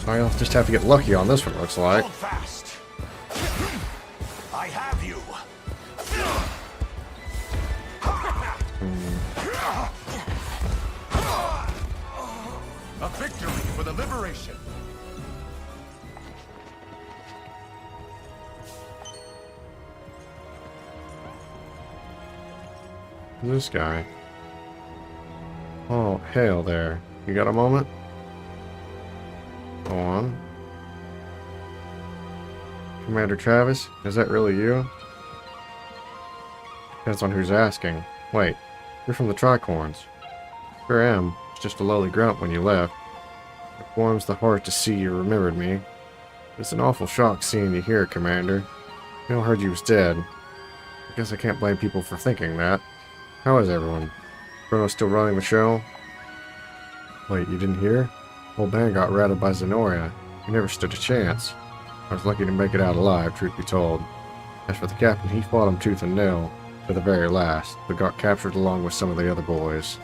So I'll just have to get lucky on this one, looks like. Hold fast. I have you. A victory for the liberation. This guy. Oh, hail there. You got a moment? Go on. Commander Travis, is that really you? Depends on who's asking. Wait, you're from the Tricorns. Sure am. It's just a lowly grunt when you left. It warms the heart to see you remembered me. It's an awful shock seeing you here, Commander. We all heard you was dead. I guess I can't blame people for thinking that. How is everyone? Bruno still running the show? Wait, you didn't hear? Whole band got rattled by Zenoria. We never stood a chance. I was lucky to make it out alive, truth be told. As for the captain, he fought him tooth and nail, to the very last, but got captured along with some of the other boys.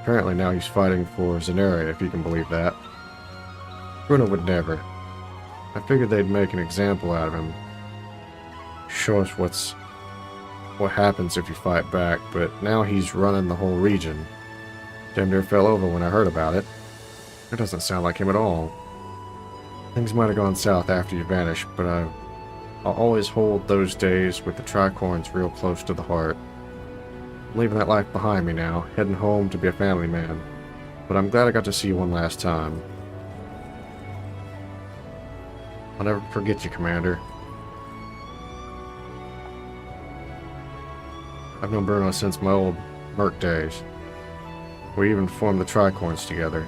Apparently now he's fighting for Zenoria, if you can believe that. Bruno would never. I figured they'd make an example out of him. Show us what happens if you fight back, but now he's running the whole region. Damn near fell over when I heard about it. It doesn't sound like him at all. Things might have gone south after you vanished, but I'll always hold those days with the Tricorns real close to the heart. I'm leaving that life behind me now, heading home to be a family man. But I'm glad I got to see you one last time. I'll never forget you, Commander. I've known Bruno since my old Merc days. We even formed the Tricorns together.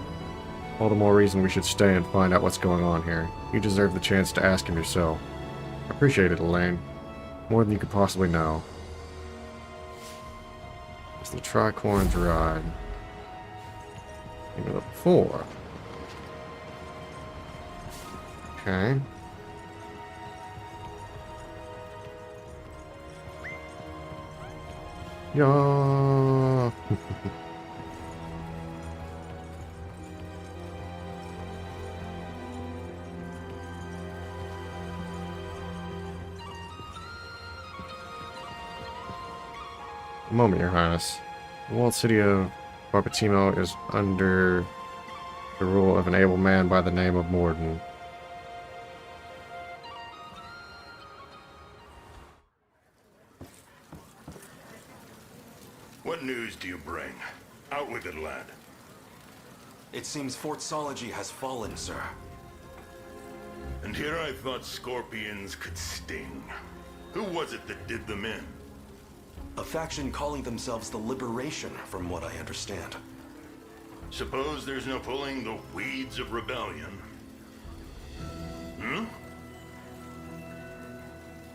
All the more reason we should stay and find out what's going on here. You deserve the chance to ask him yourself. I appreciate it, Elaine. More than you could possibly know. It's the Tricorns ride. King of the 4. Okay. Yeah. A moment, Your Highness. The walled city of Barbatimo is under the rule of an able man by the name of Morden. What news do you bring? Out with it, lad. It seems Fort Soligy has fallen, sir. And here I thought scorpions could sting. Who was it that did them in? A faction calling themselves the Liberation, from what I understand. Suppose there's no pulling the weeds of rebellion. Hmm?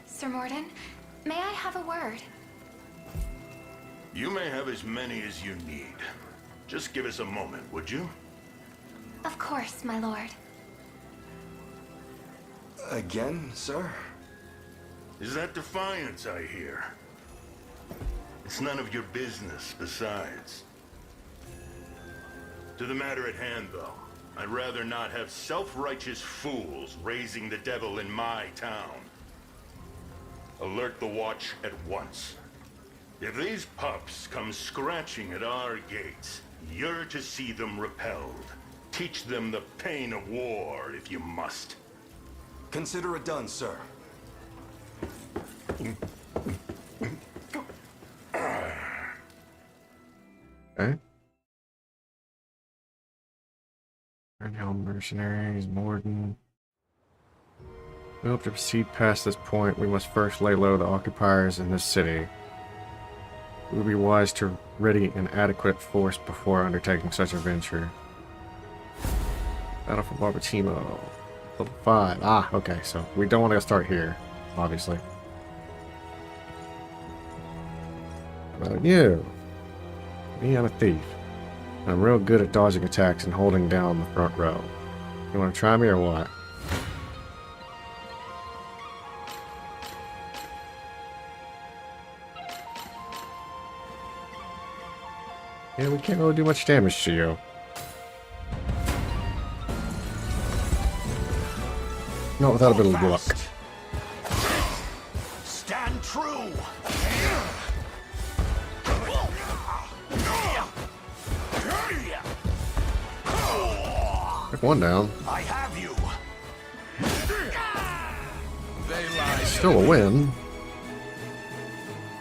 Sir Morden, may I have a word? You may have as many as you need. Just give us a moment, would you? Of course, my lord. Again, sir? Is that defiance I hear? It's none of your business, besides. To the matter at hand, though, I'd rather not have self-righteous fools raising the devil in my town. Alert the watch at once. If these pups come scratching at our gates, you're to see them repelled. Teach them the pain of war, if you must. Consider it done, sir. Okay. Hellm mercenaries, Morden. We hope to proceed past this point. We must first lay low the occupiers in this city. It would be wise to ready an adequate force before undertaking such a venture. Battle for Barbatimo. Level 5. Ah, okay, so we don't want to start here, obviously. How about you? Me, I'm a thief. I'm real good at dodging attacks and holding down the front row. You want to try me or what? Yeah, we can't really do much damage to you. Not without a bit of luck. Stand true! Took one down. I have you. Still a win.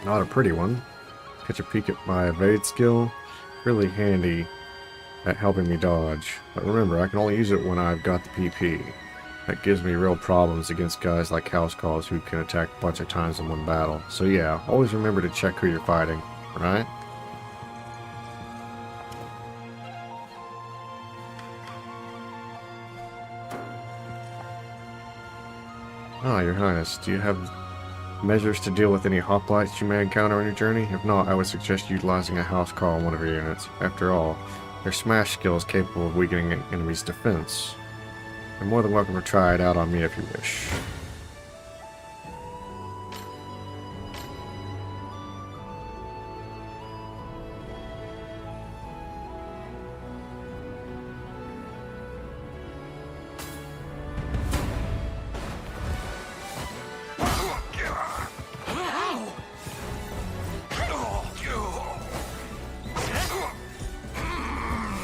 Not a pretty one. Catch a peek at my evade skill. Really handy at helping me dodge. But remember, I can only use it when I've got the PP. That gives me real problems against guys like Housecalls who can attack a bunch of times in one battle. So yeah, always remember to check who you're fighting, right? Ah, Your Highness, do you have measures to deal with any hoplites you may encounter on your journey? If not, I would suggest utilizing a Housecall on one of your units. After all, their smash skill is capable of weakening an enemy's defense. You're more than welcome to try it out on me if you wish.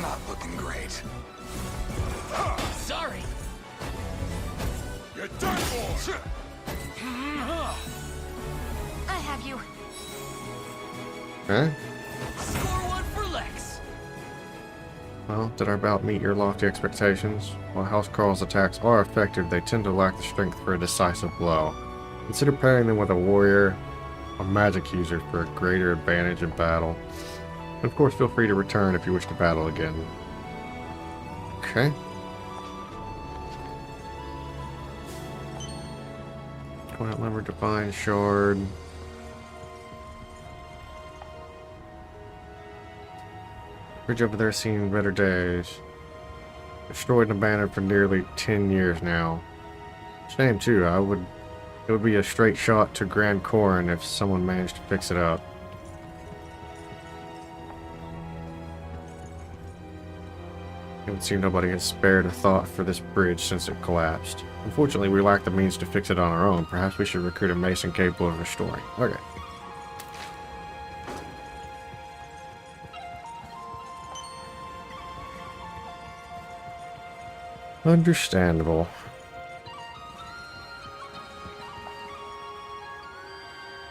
Not looking great. Sorry. You're done for! I have you. Okay. Score one for Lex. Well, did our bout meet your lofty expectations? While Housecall's attacks are effective, they tend to lack the strength for a decisive blow. Consider pairing them with a warrior or magic user for a greater advantage in battle. And of course, feel free to return if you wish to battle again. Okay. Quiet Limber, Divine Shard. Bridge over there seen better days. Destroyed and abandoned for nearly 10 years now. Shame too, it would be a straight shot to Grand Corin if someone managed to fix it up. It would seem nobody has spared a thought for this bridge since it collapsed. Unfortunately, we lack the means to fix it on our own. Perhaps we should recruit a mason capable of restoring. Okay. Understandable.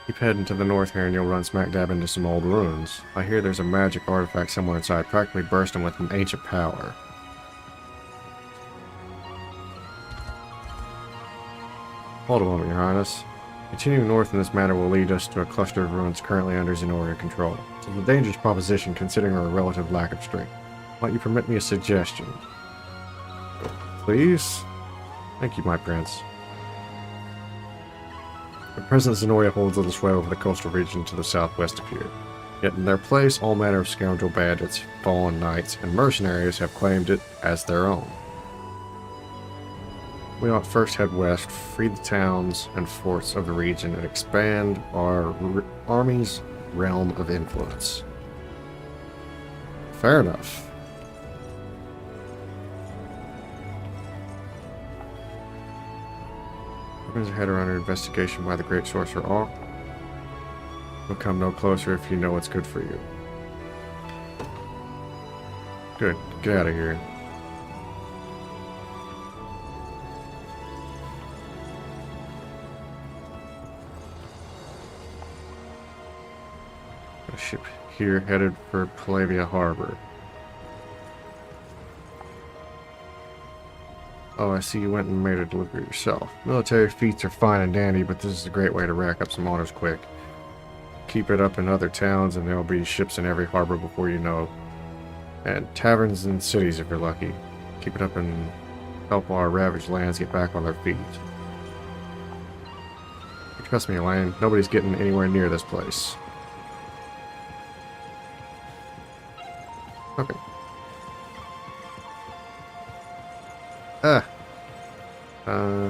Keep heading to the north here and you'll run smack dab into some old ruins. I hear there's a magic artifact somewhere inside, practically bursting with an ancient power. Hold a moment, Your Highness. Continuing north in this manner will lead us to a cluster of ruins currently under Zenorian control. It's a dangerous proposition considering our relative lack of strength. Might you permit me a suggestion? Please? Thank you, my prince. At present, Zenoria holds little sway over the coastal region to the southwest of here. Yet in their place, all manner of scoundrel bandits, fallen knights, and mercenaries have claimed it as their own. We ought first head west, free the towns and forts of the region, and expand our army's realm of influence. Fair enough. We're going to head around an investigation by the Great Sorcerer Auk. We'll come no closer if you know what's good for you. Good. Get out of here. A ship here headed for Palavia Harbor. Oh, I see you went and made a delivery yourself. Military feats are fine and dandy, but this is a great way to rack up some honors quick. Keep it up in other towns and there'll be ships in every harbor before you know. And taverns in cities if you're lucky. Keep it up and help our ravaged lands get back on their feet. Trust me, Elaine, nobody's getting anywhere near this place. Okay.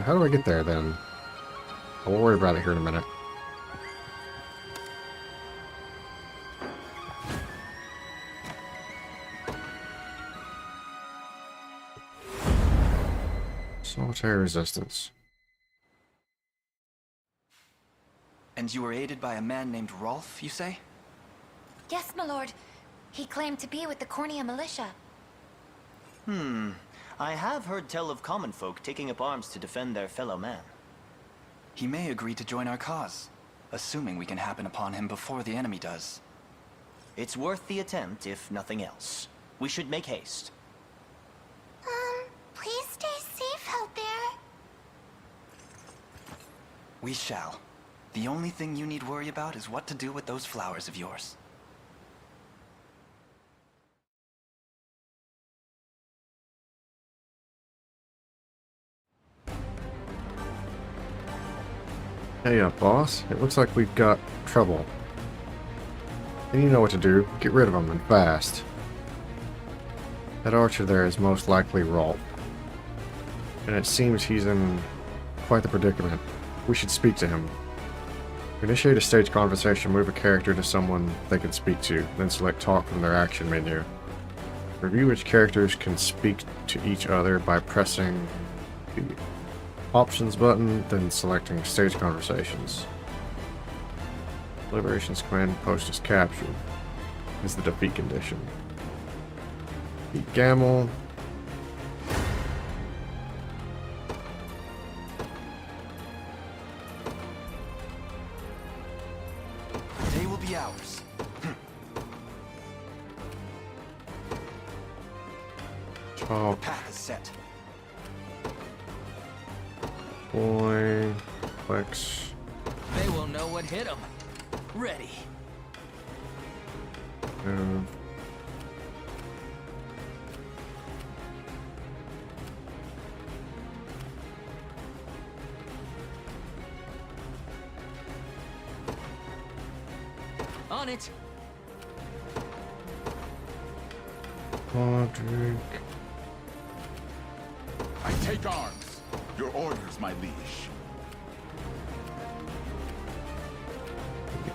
How do I get there then? I'll worry about it here in a minute. Solitary resistance. And you were aided by a man named Rolf, you say? Yes, my lord. He claimed to be with the Cornea militia. I have heard tell of common folk taking up arms to defend their fellow man. He may agree to join our cause, assuming we can happen upon him before the enemy does. It's worth the attempt, if nothing else. We should make haste. Please stay safe out there. We shall. The only thing you need worry about is what to do with those flowers of yours. Hey up, boss. It looks like we've got trouble. And you know what to do. Get rid of them, and fast. That archer there is most likely Rolf. And it seems he's in quite the predicament. We should speak to him. Initiate a stage conversation, move a character to someone they can speak to, then select talk from their action menu. Review which characters can speak to each other by pressing the options button, then selecting stage conversations. Liberation's command post is captured. Is the defeat condition. Defeat Gamel. They will be ours. Oh. Path is set. Boy, clicks. They will know what hit them. Ready. Move. On it. Logic. I take arms. Your orders, my liege.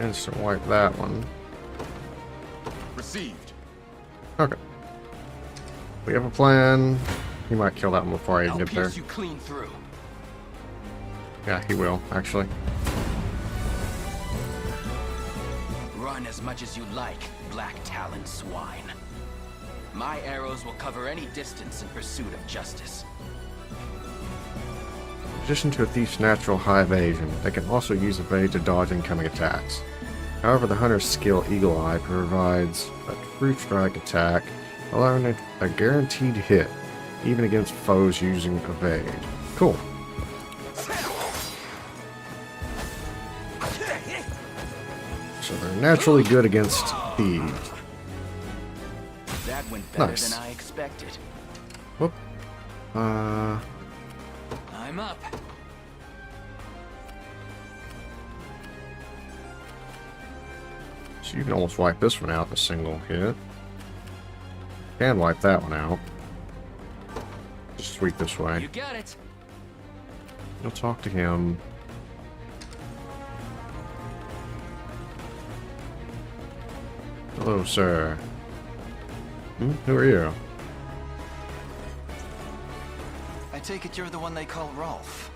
Instant wipe that one. Received. Okay. We have a plan. He might kill that one before I even get there. You clean through. Yeah, he will, actually. Run as much as you like, black-taloned swine. My arrows will cover any distance in pursuit of justice. In addition to a thief's natural high evasion, they can also use evade to dodge incoming attacks. However, the hunter's skill Eagle Eye provides a true strike attack, allowing a guaranteed hit, even against foes using evade. Cool. naturally good against thieves. That went better Nice. than I expected. Whoop. I'm up. So you can almost wipe this one out in a single hit. Can wipe that one out. Just sweep this way. You got it. I'll talk to him. Hello, sir. Who are you? I take it you're the one they call Rolf.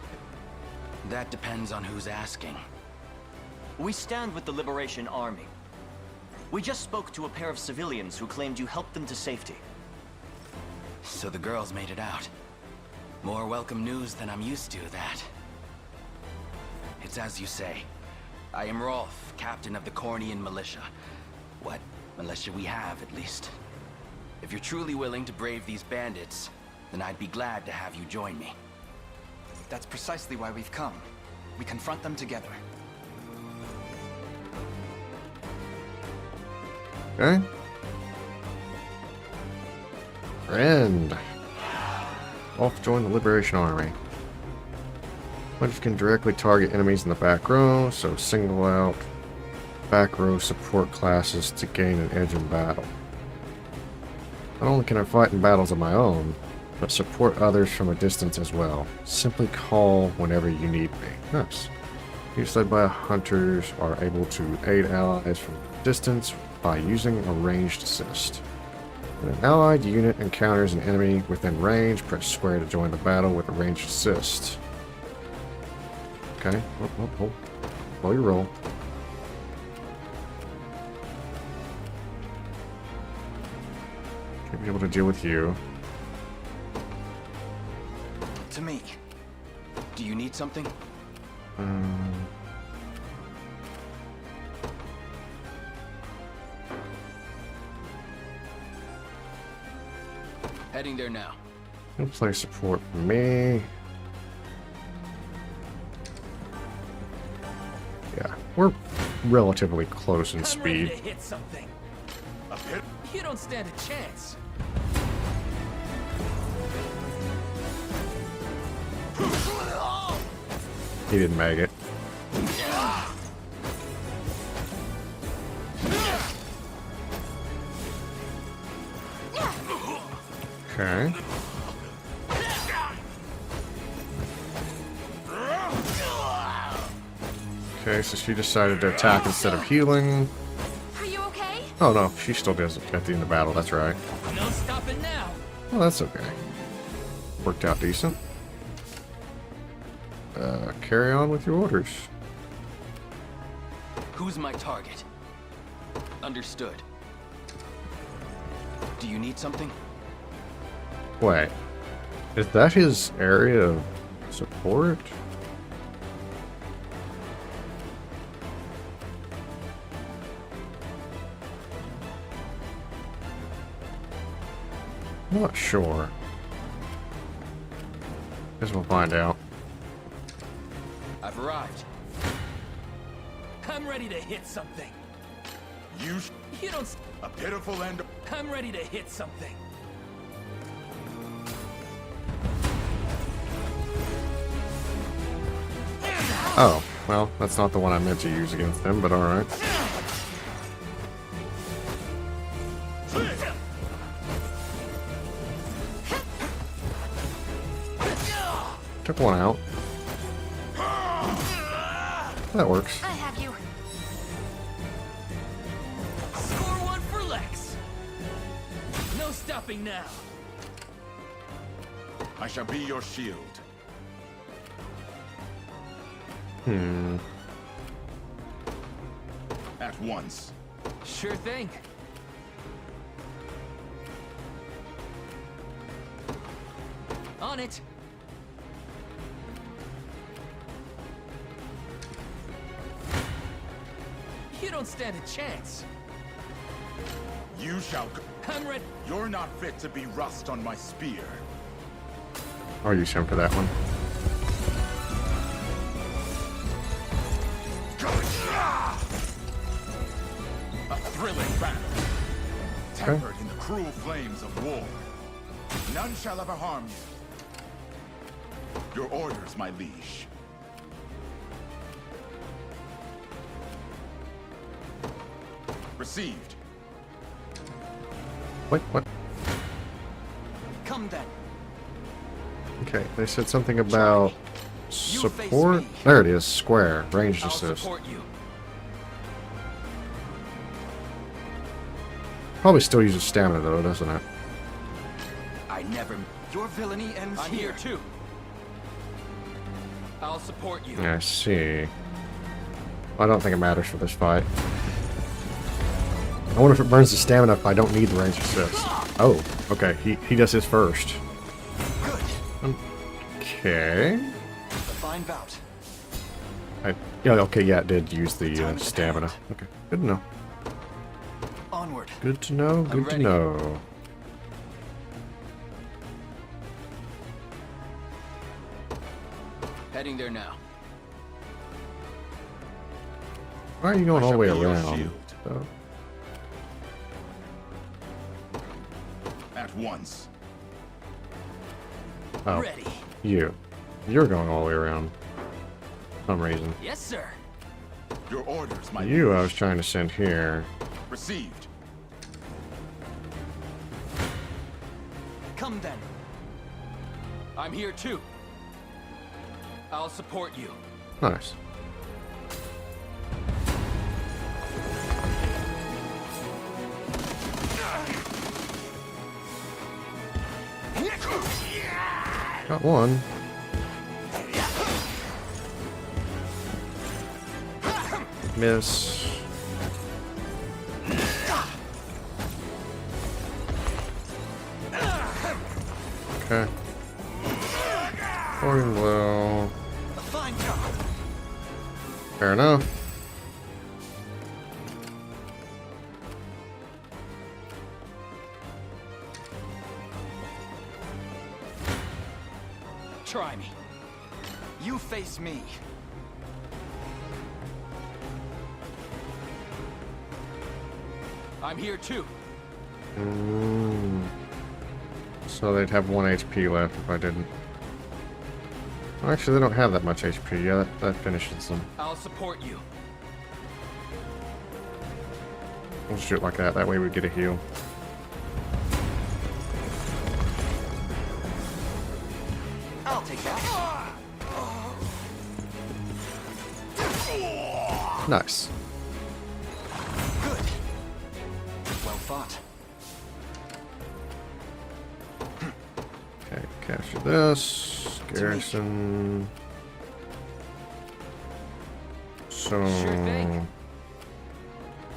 That depends on who's asking. We stand with the Liberation Army. We just spoke to a pair of civilians who claimed you helped them to safety. So the girls made it out. More welcome news than I'm used to, that. It's as you say. I am Rolf, captain of the Cornian militia. What militia we have, at least. If you're truly willing to brave these bandits, then I'd be glad to have you join me. That's precisely why we've come. We confront them together. Okay. Friend. Off join the Liberation Army. Players can directly target enemies in the back row, so single out back row support classes to gain an edge in battle. Not only can I fight in battles of my own, but support others from a distance as well. Simply call whenever you need me. Nice. Units led by hunters are able to aid allies from a distance by using a ranged assist. When an allied unit encounters an enemy within range, press square to join the battle with a ranged assist. Okay. Oh. Roll your roll. Should be able to deal with you. To me. Do you need something? Heading there now. He'll play support for me. Yeah, we're relatively close in speed. Ready to hit something. You don't stand a chance. He didn't make it. Okay. Okay, so she decided to attack instead of healing. Are you okay? Oh no, she still does it at the end of battle, that's right. No stopping now. Well, that's okay. Worked out decent. Carry on with your orders. Who's my target? Understood. Do you need something? Wait. Is that his area of support? I'm not sure. Guess we'll find out. I've arrived. I'm ready to hit something. You don't. A pitiful end. I'm ready to hit something. Oh, well, that's not the one I meant to use against him, but alright. Took one out. That works. I have you. Score one for Lex. No stopping now. I shall be your shield. At once. Sure thing. On it. You don't stand a chance. You shall go. I'm ready. You're not fit to be rust on my spear. I'll use him for that one. thrilling battle, tempered in the cruel flames of war. None shall ever harm you. Your orders, my liege. Received. What? Come then. Okay, they said something about support. There it is, square, ranged assist. Probably still uses stamina though, doesn't it? I never. Your villainy ends I'm here too. I'll support you. I see. I don't think it matters for this fight. I wonder if it burns the stamina if I don't need the range assist. Oh, okay. He does his first. Okay. Fine bout. Yeah, okay, yeah, it did use the stamina. Okay, good to know. Onward. Good to know, good to know. Heading there now. Why are you going all the way around? So, At once. oh, Ready. You're going all the way around. For some reason. Yes, sir. Your orders, my You, liege. I was trying to send here. Received. Come then. I'm here too. I'll support you. Nice. Got one. Miss. Okay. Pouring blow. A fine job. Fair enough. Try me. You face me. I'm here too. So they'd have 1 HP left if I didn't. Well, actually, they don't have that much HP. Yeah, that finishes them. I'll support you. We'll shoot like that. That way we get a heal. I'll take that. Nice. Good. Well fought. Okay, capture this. Garrison. So...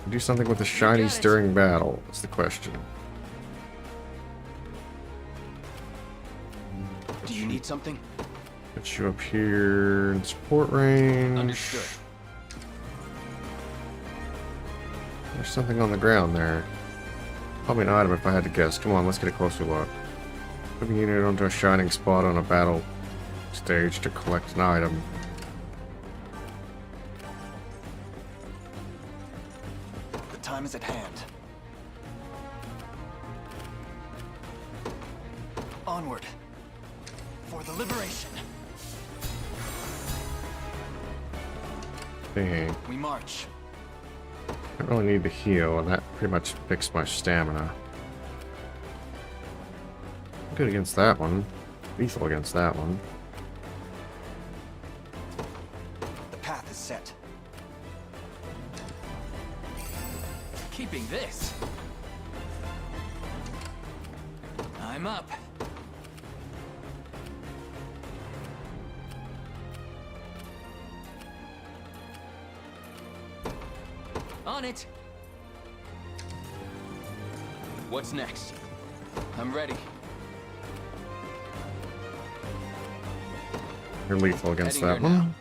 do something with the shinies during battle, is the question. Do you need something? Get you up here in support range. Understood. There's something on the ground there. Probably an item if I had to guess. Come on, let's get a closer look. Put a unit onto a shining spot on a battle stage to collect an item. The time is at hand. Onward. For the liberation. Dang. We march. I don't really need to heal, and that pretty much fixed my stamina. Good against that one. Lethal against that one. The path is set. Keeping this. I'm up. On it. What's next? I'm ready. You're lethal against Heading that there one.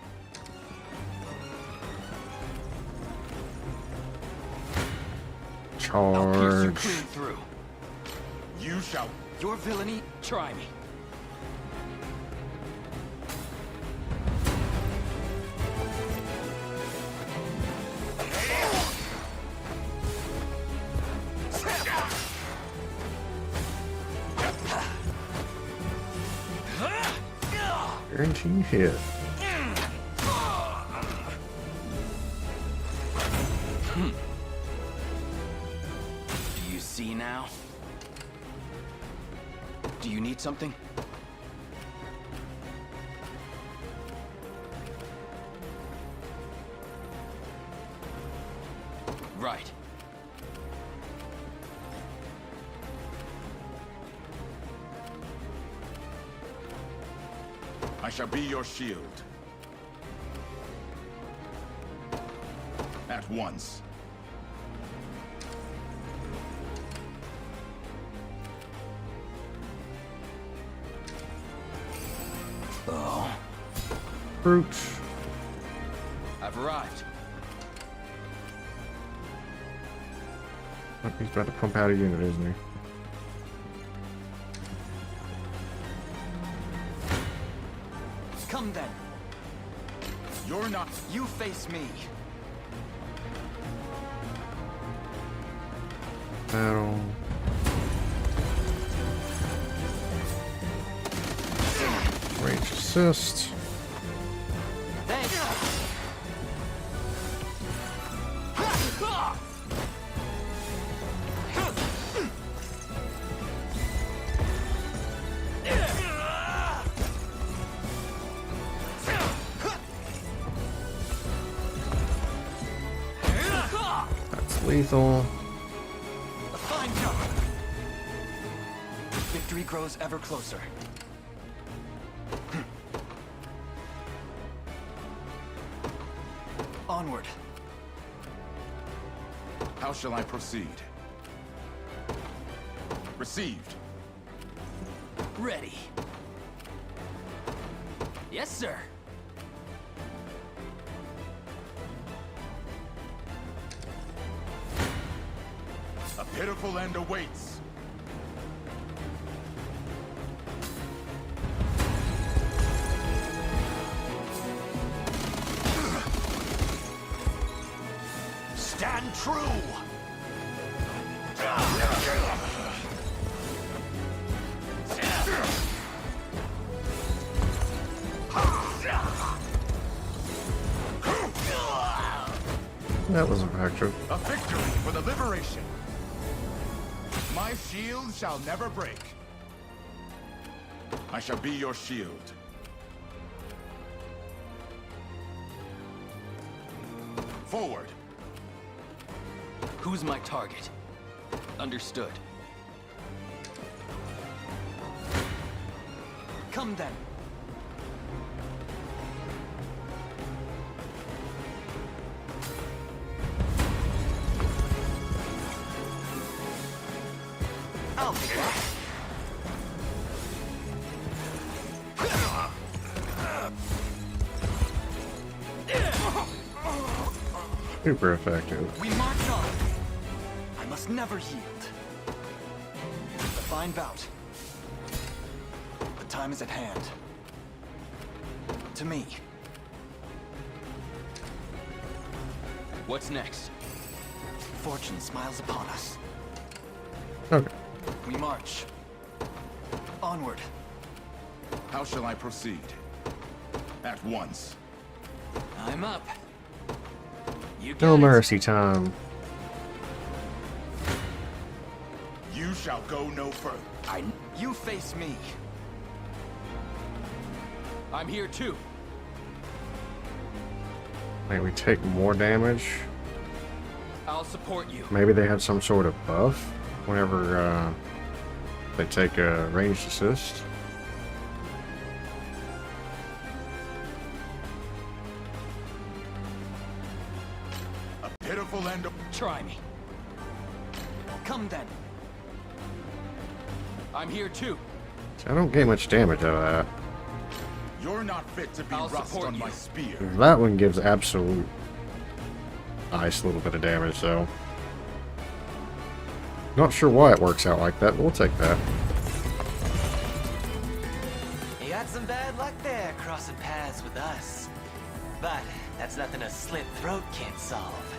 I'll pierce you Charge. clean through. You shall. Your villainy. Try me. Guarantee hit. Do you see now? Do you need something? Right. I shall be your shield. At once. Oh. Fruit. I've arrived. Oh, he's about to pump out a unit, isn't he? Come then. You're not. You face me. Battle. Range assist. Thanks. That's lethal. A fine job. Victory grows ever closer. Onward. How shall I proceed? Received. Ready. Yes, sir. A pitiful end awaits. Stand true! That was effective. A victory for the liberation. My shield shall never break. I shall be your shield. Forward. Who's my target? Understood. Come then. I'll be back. Super effective. We march on. I must never yield. A fine bout. The time is at hand. To me. What's next? Fortune smiles upon us. Okay. We march. Onward. How shall I proceed? At once. I'm up. You No got it. mercy time. You shall go no further. You face me. I'm here too. Maybe we take more damage. I'll support you. Maybe they have some sort of buff whenever they take a ranged assist. A pitiful end of... Try me. Come then. I'm here too. See, I don't get much damage out of that. You're not fit to be rust on my spear. That one gives absolute nice little bit of damage, though. Not sure why it works out like that, but we'll take that. You got some bad luck there, crossing paths with us. But that's nothing a slit throat can't solve.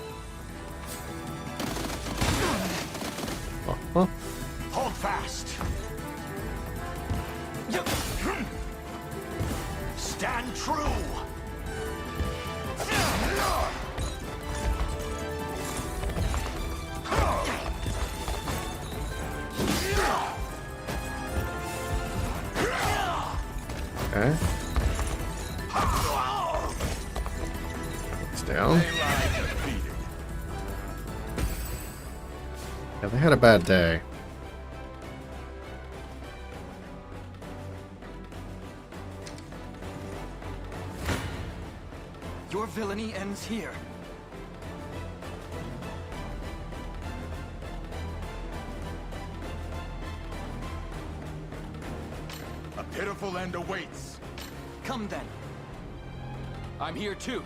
Huh? Hold fast! true! Okay. It's down. Yeah, they had a bad day. Your villainy ends here. A pitiful end awaits. Come then. I'm here too.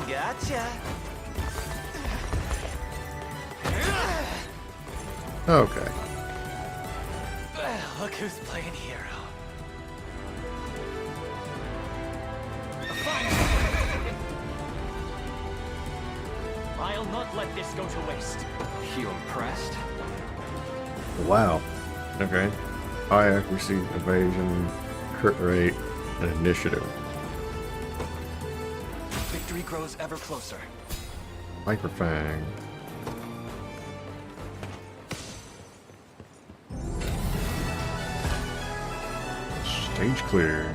Gotcha. Okay. Well, look who's playing hero. I'll not let this go to waste. You impressed? Wow. Okay. High accuracy, evasion, crit rate, and initiative. Victory grows ever closer. Hyperfang. Stage clear.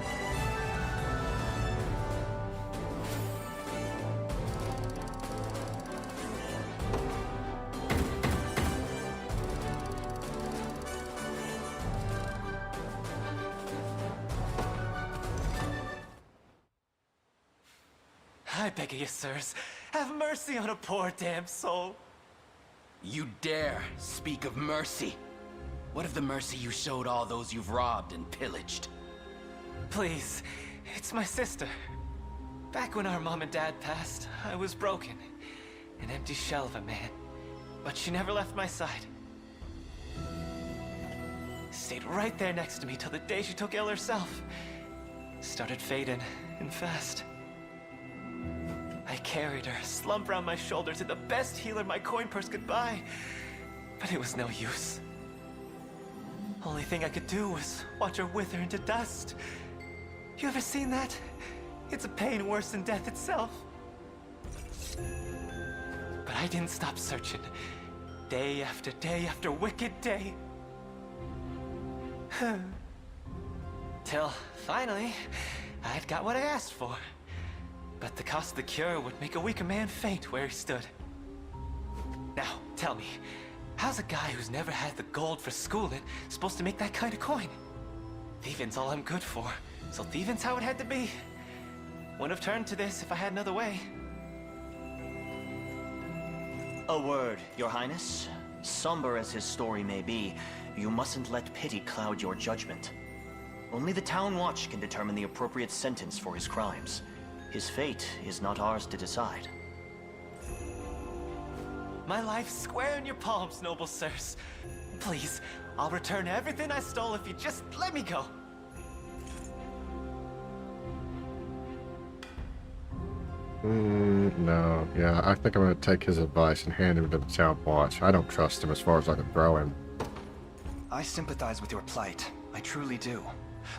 I beg of you, sirs, have mercy on a poor damn soul. You dare speak of mercy? What of the mercy you showed all those you've robbed and pillaged? Please, it's my sister. Back when our mom and dad passed, I was broken. An empty shell of a man. But she never left my side. Stayed right there next to me till the day she took ill herself. Started fading, and fast. I carried her, slumped around my shoulder to the best healer my coin purse could buy. But it was no use. Only thing I could do was watch her wither into dust. You ever seen that? It's a pain worse than death itself. But I didn't stop searching. Day after wicked day. Till, finally, I'd got what I asked for. But the cost of the cure would make a weaker man faint where he stood. Now, tell me, how's a guy who's never had the gold for schooling supposed to make that kind of coin? Thieving's all I'm good for, so thieving's how it had to be. Wouldn't have turned to this if I had another way. A word, Your Highness. Somber as his story may be, you mustn't let pity cloud your judgment. Only the Town Watch can determine the appropriate sentence for his crimes. His fate is not ours to decide. My life's square in your palms, noble sirs. Please, I'll return everything I stole if you just let me go. No. Yeah, I think I'm going to take his advice and hand him to the Town Watch. I don't trust him as far as I can throw him. I sympathize with your plight. I truly do.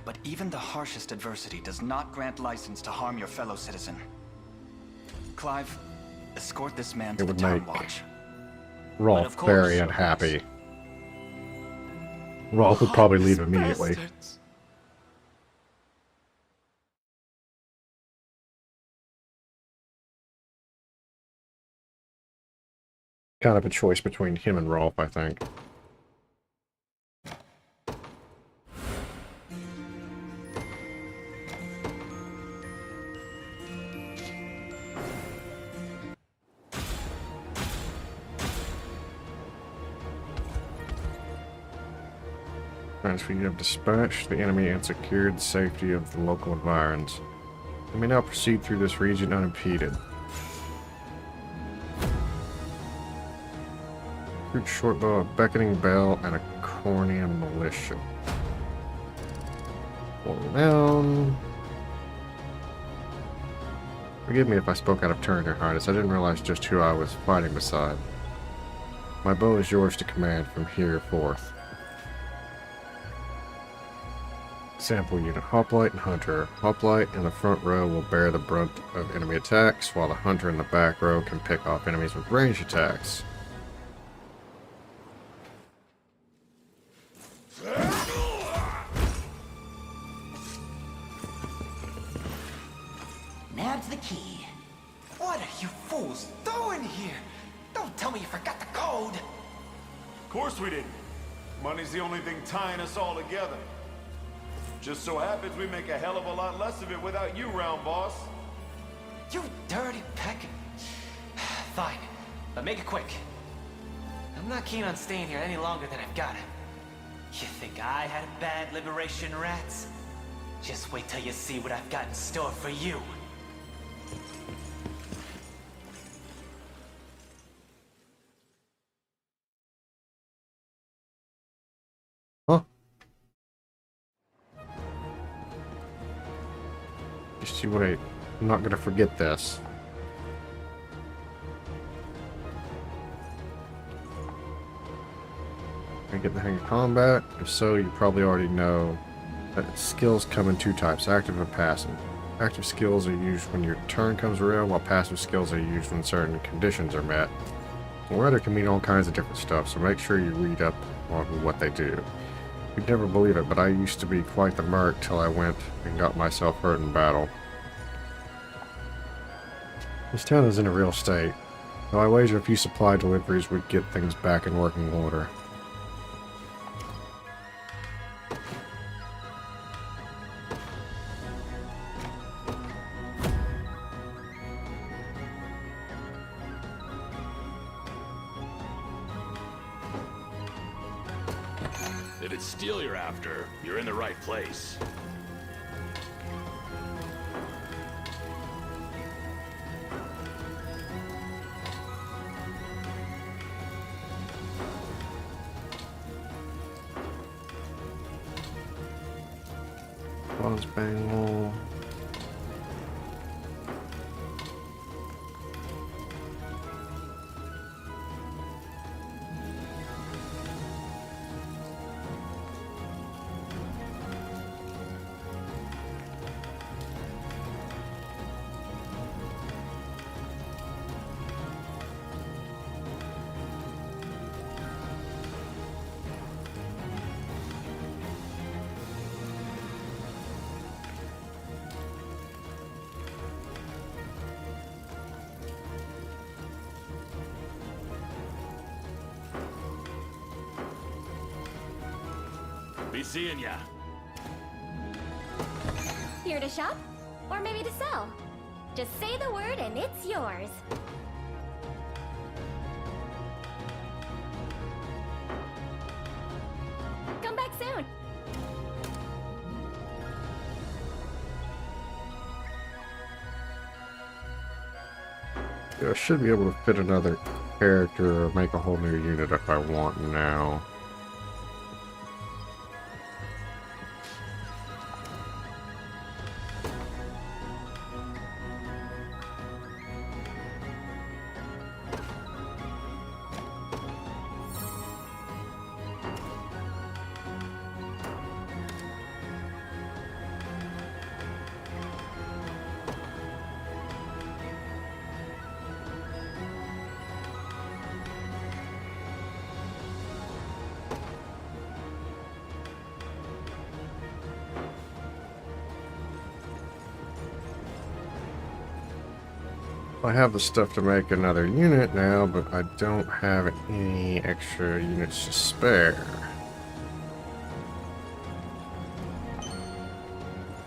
But even the harshest adversity does not grant license to harm your fellow citizen. Clive, escort this man to the Town Watch. Rolf very unhappy. Rolf would probably leave immediately. Kind of a choice between him and Rolf, I think. Transfer you have dispatched the enemy and secured the safety of the local environs. You may now proceed through this region unimpeded. Recruit shortbow, a beckoning bell, and a Cornian militia. Fall down. Forgive me if I spoke out of turn, Your Highness. I didn't realize just who I was fighting beside. My bow is yours to command from here forth. Sample unit Hoplite and Hunter. Hoplite in the front row will bear the brunt of enemy attacks, while the Hunter in the back row can pick off enemies with ranged attacks. Nab's the key. What are you fools doing here? Don't tell me you forgot the code. Of course we didn't. Money's the only thing tying us all together. Just so happens we make a hell of a lot less of it without you, round boss. You dirty peck. Fine, but make it quick. I'm not keen on staying here any longer than I've got to. You think I had a bad liberation, rats? Just wait till you see what I've got in store for you. Huh? Just you wait. I'm not gonna forget this. Can I get the hang of combat? If so, you probably already know that skills come in two types, active and passive. Active skills are used when your turn comes around, while passive skills are used when certain conditions are met. Weather can mean all kinds of different stuff, so make sure you read up on what they do. You'd never believe it, but I used to be quite the merc till I went and got myself hurt in battle. This town is in a real state, though I wager a few supply deliveries would get things back in working order. If it's steel you're after, you're in the right place. Bronze bangle. Be seeing ya. Here to shop? Or maybe to sell? Just say the word and it's yours. Come back soon. Yeah, I should be able to fit another character or make a whole new unit if I want now. I have the stuff to make another unit now, but I don't have any extra units to spare.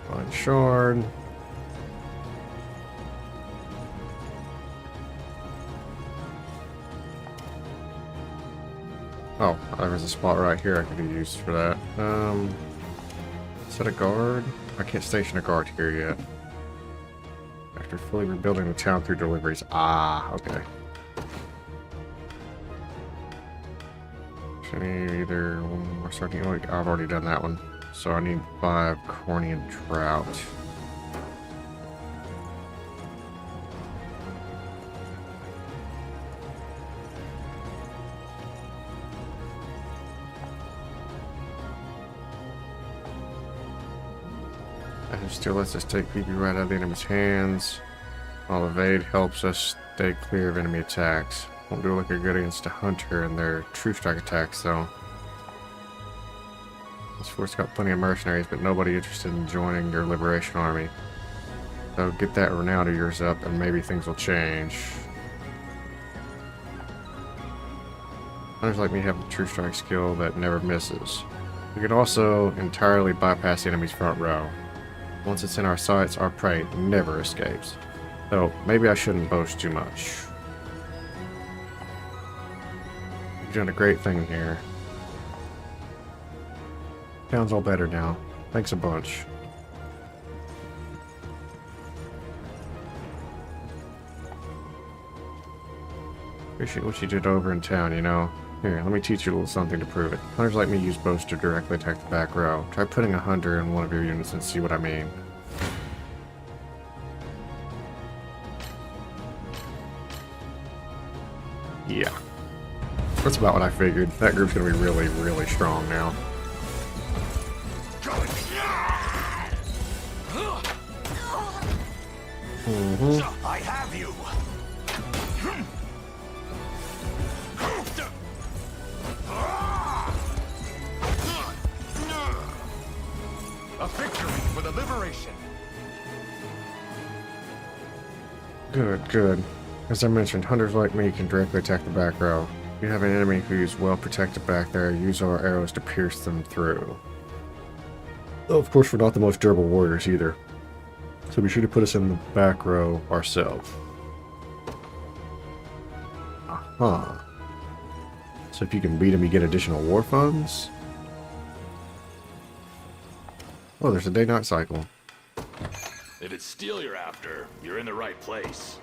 Fine shard. Oh, there was a spot right here I could have used for that. Set a guard? I can't station a guard here yet. After fully rebuilding the town through deliveries. Ah, okay. Should I need either one more starting? Oh, I've already done that one. So I need 5 Cornian trout. And still lets us take PP right out of the enemy's hands. While evade helps us stay clear of enemy attacks. Won't do looking good against a hunter and their true strike attacks though. This force got plenty of mercenaries, but nobody interested in joining their liberation army. So get that renown of yours up and maybe things will change. Hunters like me have the true strike skill that never misses. We can also entirely bypass the enemy's front row. Once it's in our sights, our prey never escapes. So maybe I shouldn't boast too much. You're doing a great thing here. Town's all better now. Thanks a bunch. Appreciate what you did over in town, you know. Here, let me teach you a little something to prove it. Hunters like me use bows to directly attack the back row. Try putting a hunter in one of your units and see what I mean. Yeah. That's about what I figured. That group's gonna be really, really strong now. I have you. A victory for the liberation. Good, good. As I mentioned, hunters like me can directly attack the back row. If you have an enemy who's well protected back there, use our arrows to pierce them through. Though, of course, we're not the most durable warriors either. So be sure to put us in the back row ourselves. Aha. So if you can beat them, you get additional war funds? Oh, there's a day-night cycle. If it's steel you're after, you're in the right place.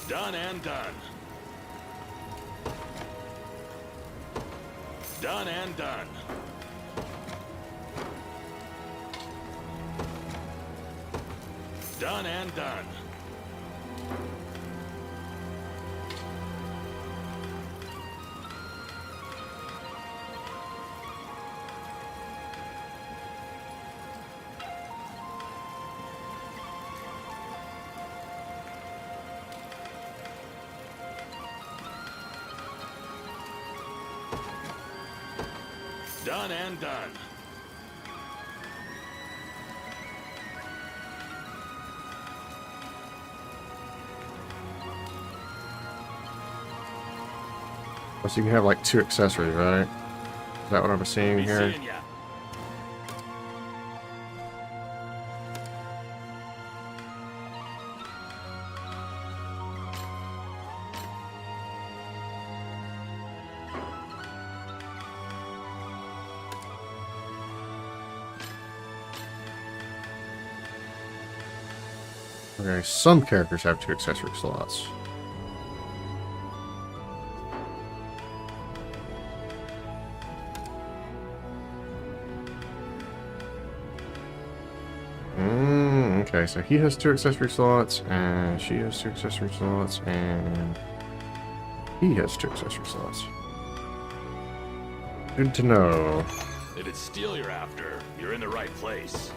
Done and done. Done and done. Done and done. Done and done. So you can have like 2 accessories, right? Is that what I'm seeing here? Okay, some characters have 2 accessory slots. Okay, so he has 2 accessory slots, and she has 2 accessory slots, and he has 2 accessory slots. Good to know. If it's steel you're after, you're in the right place.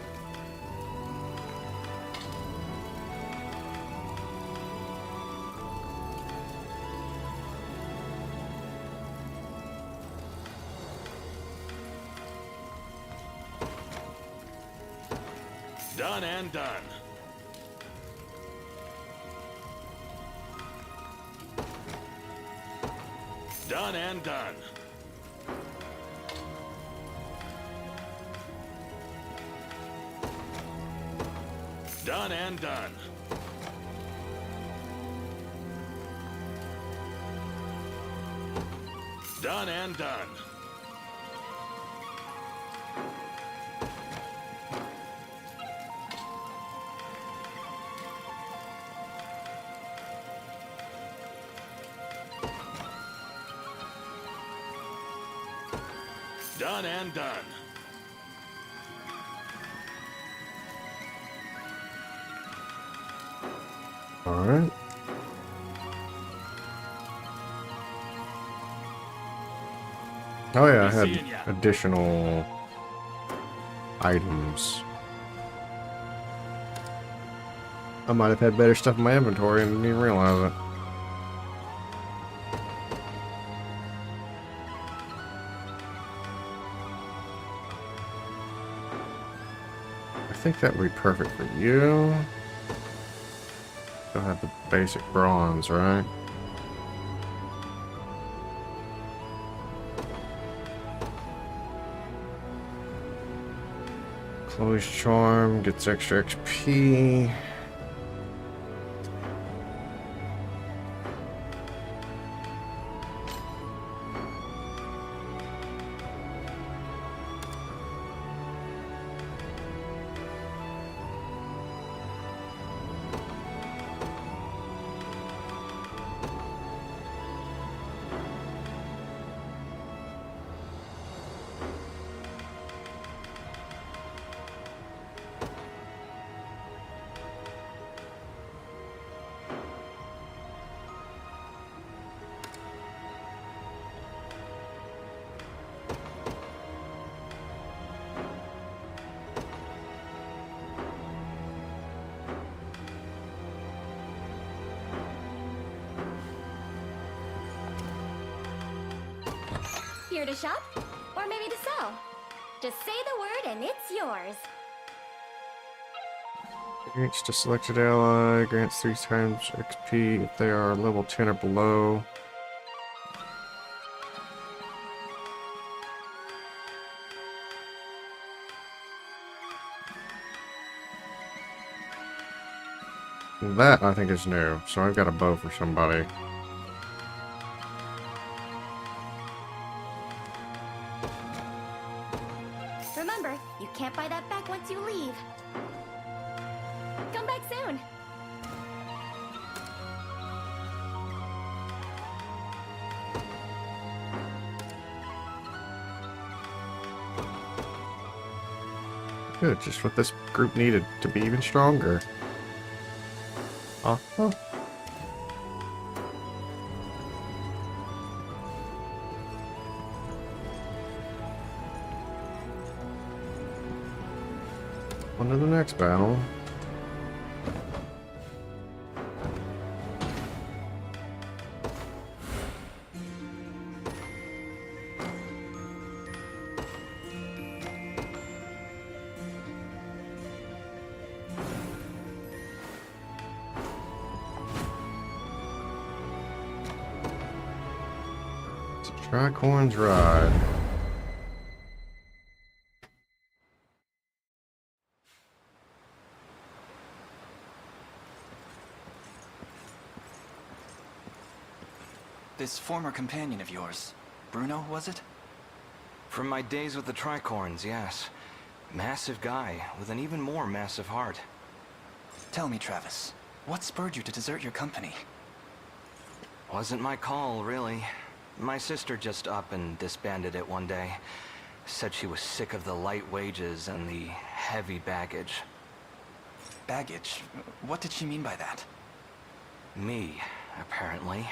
Done and done. Done and done. Done and done. Done and done. Done and done. Alright. Oh yeah, I had additional items. I might have had better stuff in my inventory and didn't even realize it. I think that would be perfect for you. Still have the basic bronze, right? Chloe's charm gets extra XP. Here to shop? Or maybe to sell? Just say the word and it's yours. Grants to selected ally, grants 3 times XP if they are level 10 or below. That, I think, is new, so I've got a bow for somebody. Remember, you can't buy that back once you leave. Come back soon. Good, just what this group needed to be even stronger. Uh-huh. On to the next battle. Tricorn's Ride. This former companion of yours, Bruno, was it? From my days with the Tricorns, yes. Massive guy, with an even more massive heart. Tell me, Travis, what spurred you to desert your company? Wasn't my call, really. My sister just up and disbanded it one day. Said she was sick of the light wages and the heavy baggage. Baggage? What did she mean by that? Me, apparently.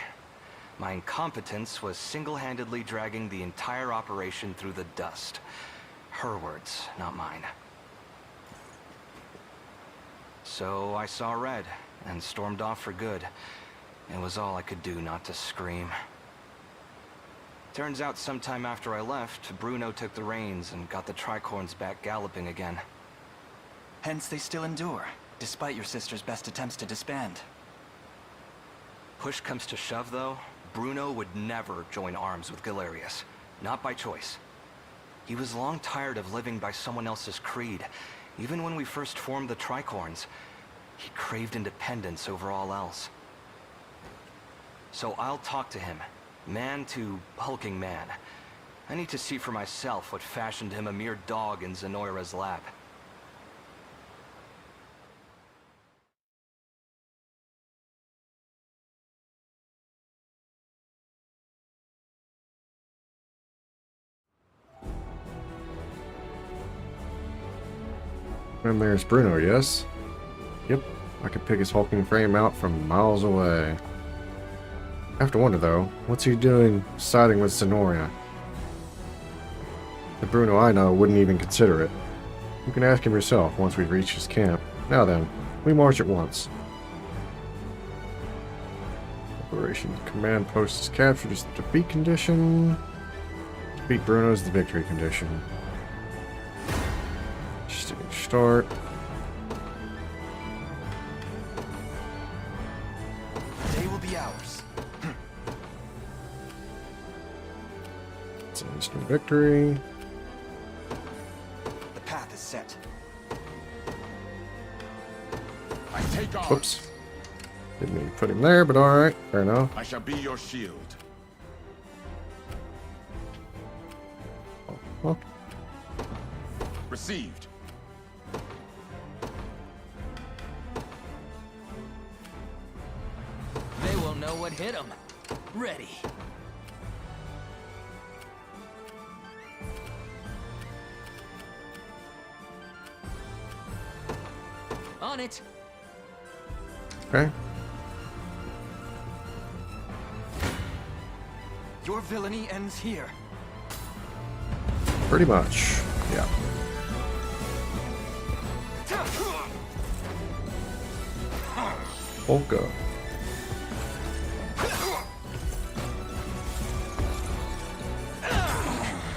My incompetence was single-handedly dragging the entire operation through the dust. Her words, not mine. So I saw red and stormed off for good. It was all I could do not to scream. Turns out sometime after I left, Bruno took the reins and got the Tricorns back galloping again. Hence they still endure, despite your sister's best attempts to disband. Push comes to shove, though, Bruno would never join arms with Galerius. Not by choice. He was long tired of living by someone else's creed. Even when we first formed the Tricorns, he craved independence over all else. So I'll talk to him. Man to hulking man. I need to see for myself what fashioned him a mere dog in Zenoira's lap. And there's Bruno, yes? Yep, I could pick his hulking frame out from miles away. I have to wonder, though, what's he doing siding with Sonoria? The Bruno I know wouldn't even consider it. You can ask him yourself once we reach his camp. Now then, we march at once. Operation Command Post is captured as the defeat condition. Defeat Bruno is the victory condition. Stage start. They will be ours. It's an instant victory. The path is set. I take arms. Whoops. Didn't mean to put him there, but alright. Fair enough. I shall be your shield. Well, Received. They will know what hit them. Ready. On it. okay. Your villainy ends here. Pretty much. Yeah. Polka.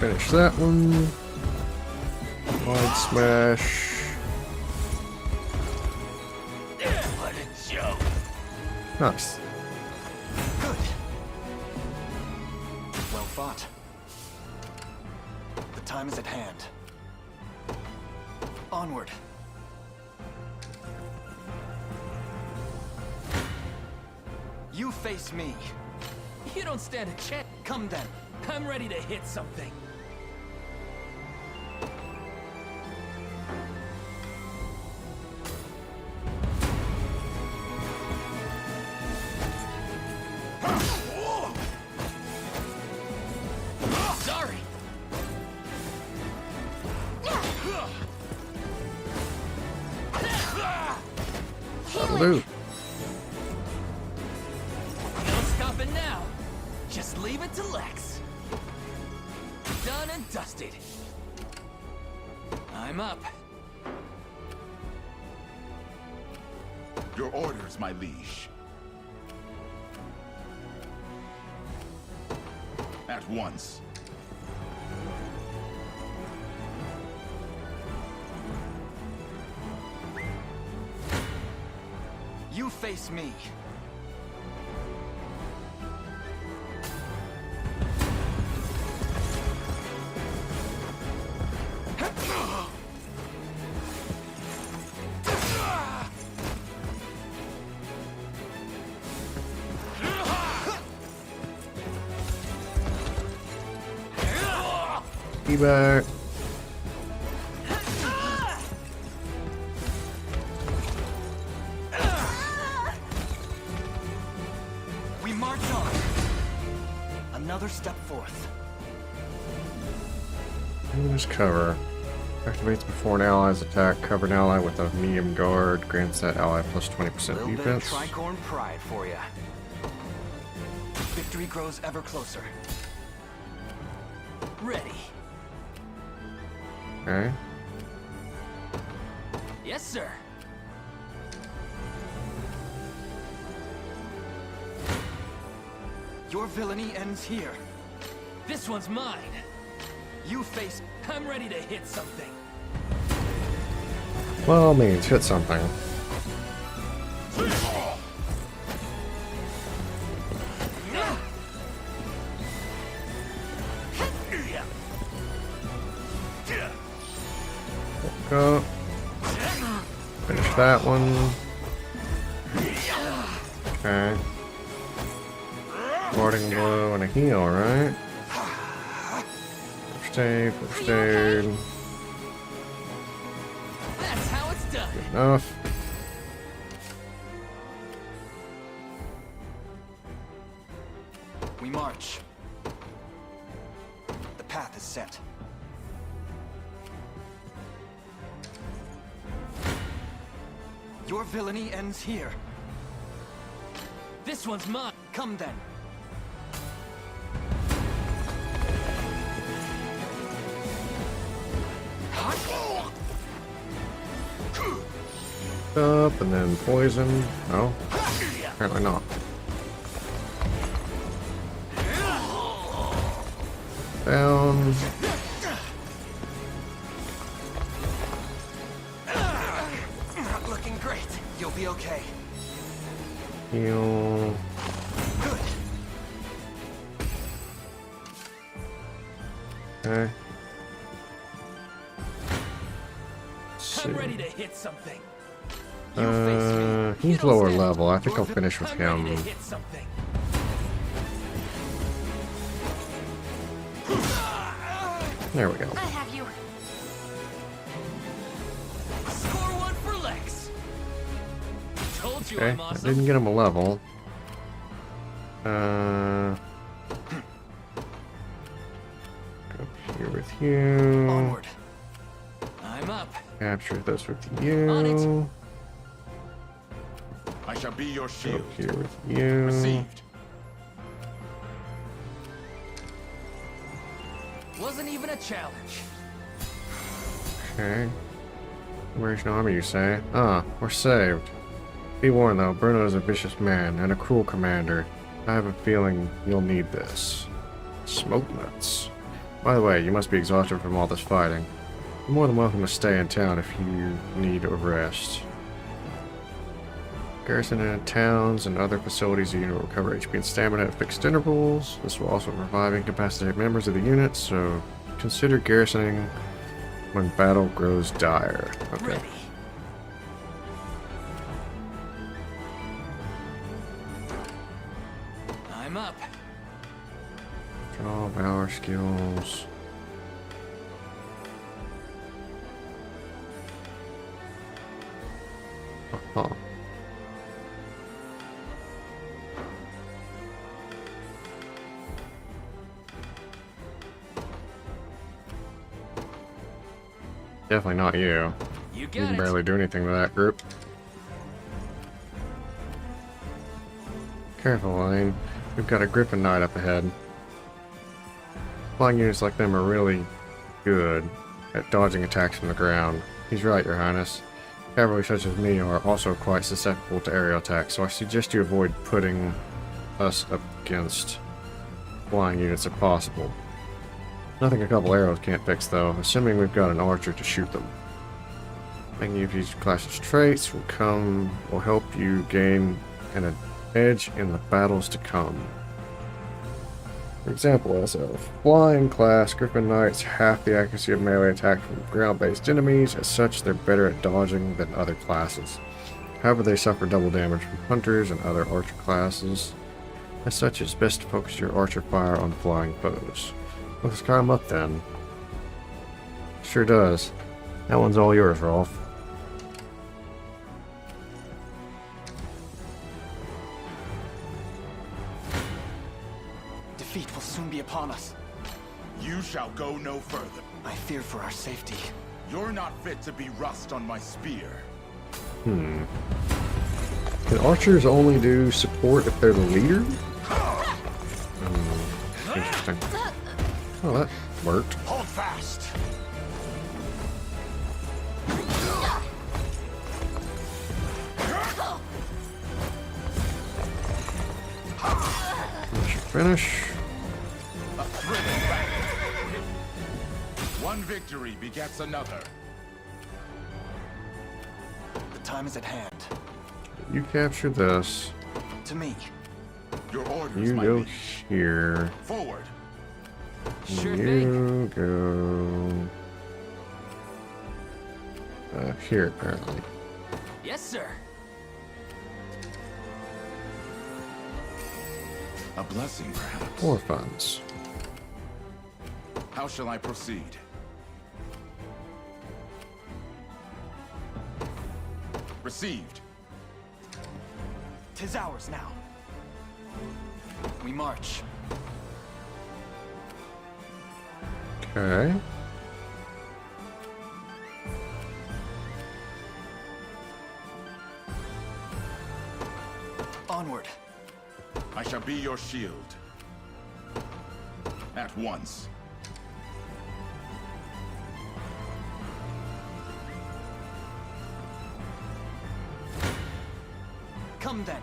Finish that one. Wide smash. What a joke. Nice. Good. Well fought. The time is at hand. Onward. You face me. You don't stand a chance. Come then. I'm ready to hit something. Sorry. That'll do. No stopping now. Just leave it to Lex. Done and dusted. I'm up. Your orders, my liege. At once. You face me. Be back. We march on. Another step forth. Use cover. Activates before an ally's attack. Cover an ally with a medium guard. Grants that ally plus 20% Little bit of defense. tricorn pride for you. Victory grows ever closer. Ready. Okay. Yes, sir. Your villainy ends here. This one's mine. You face... I'm ready to hit something. Well, means hit something. Go. Finish that one. Okay. Warding blow and a heal, right? First aid, first aid. That's how it's done. Good enough. We march. The path is set. Your villainy ends here. This one's mine. Come then. Up and then poison. No, apparently not. Down. Not looking great. You'll be okay. Heal. Good. Okay. I'm ready to hit something. He's lower level. I think I'll finish with him. Hit something. There we go. I have you. Score one for Lex. Told you Okay, I'm I awesome. didn't get him a level. Go here with you. Onward. I'm up. Capture this with you. I shall be your Go shield. here with you. Received. Wasn't even a challenge. Okay. Liberation Army, you say? Ah, we're saved. Be warned though, Bruno is a vicious man and a cruel commander. I have a feeling you'll need this. Smoke nuts. By the way, you must be exhausted from all this fighting. You're more than welcome to stay in town if you need a rest. Garrison in towns and other facilities, the unit will recover HP and stamina at fixed intervals. This will also revive incapacitated members of the unit, so consider garrisoning when battle grows dire. Okay. Ready. I'm up. Draw, valor, skills. Uh-huh. Definitely not you. You can got it. barely do anything to that group. Careful, Lane. We've got a Griffin Knight up ahead. Flying units like them are really good at dodging attacks from the ground. He's right, Your Highness. Cavalry such as me are also quite susceptible to aerial attacks, so I suggest you avoid putting us up against flying units if possible. Nothing a couple arrows can't fix, though, assuming we've got an archer to shoot them. Making use of each class's traits will help you gain an edge in the battles to come. For example, as a flying class, Griffin Knights half the accuracy of melee attack from ground-based enemies. As such, they're better at dodging than other classes. However, they suffer double damage from hunters and other archer classes. As such, it's best to focus your archer fire on flying foes. Let's climb him up then. Sure does. That one's all yours, Rolf. Defeat will soon be upon us. You shall go no further. I fear for our safety. You're not fit to be rust on my spear. Can archers only do support if they're the leader? Interesting. Oh, that worked. Hold fast. Finish. A thrilling battle. One victory begets another. The time is at hand. You capture this. To me. Your orders, You my go liege. here. Forward. Sure You go here, apparently. Yes, sir. A blessing, perhaps. More funds. How shall I proceed? Received. 'Tis ours now. We march. Okay. Onward. I shall be your shield. At once. Come then.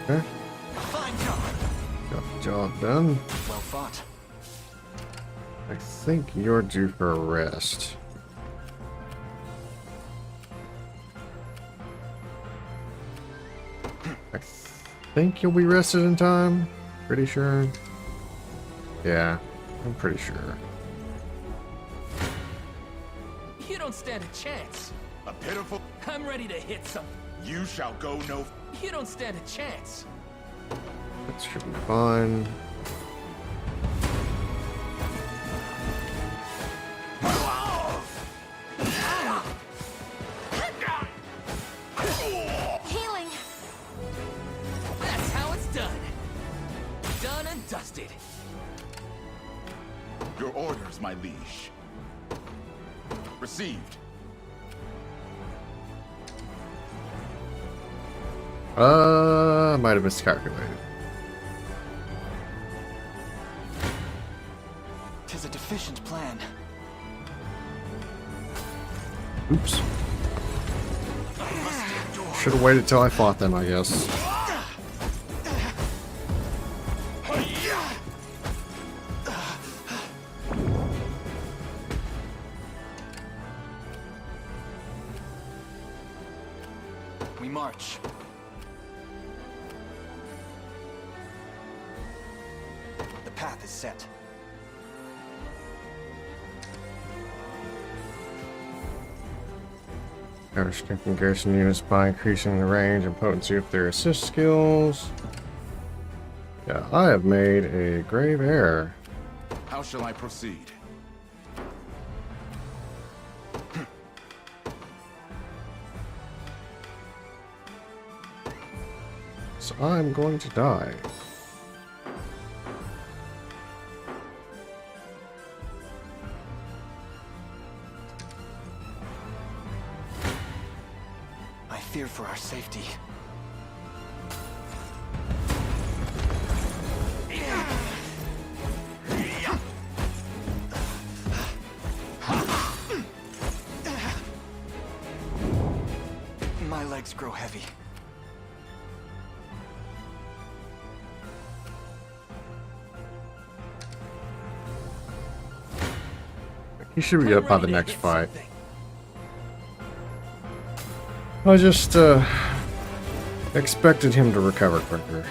Okay. Fine job. Got the job done. Well fought. I think you're due for a rest. I think you'll be rested in time. Pretty sure. Yeah, I'm pretty sure. You don't stand a chance. A pitiful... I'm ready to hit some. You shall go no... You don't stand a chance. That should be fine. Healing. That's how it's done. Done and dusted. Your orders, my liege. Received. Might have miscalculated. 'Tis a deficient plan. Oops. Should have waited till I fought them, I guess. We march. The path is set. Counter strengthen garrison units by increasing the range and potency of their assist skills. Yeah, I have made a grave error. How shall I proceed? So I'm going to die. I fear for our safety. My legs grow heavy. He should be up by the next fight. I just expected him to recover quicker.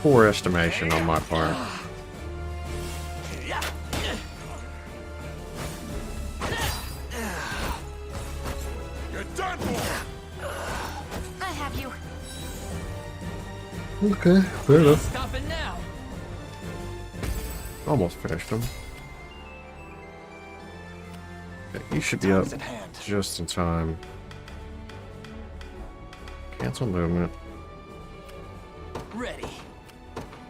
Poor estimation on my part. You're done for! I have you. Okay, fair enough. Stop it now. Almost finished him. Okay, he should be up just in time. Cancel movement. Ready.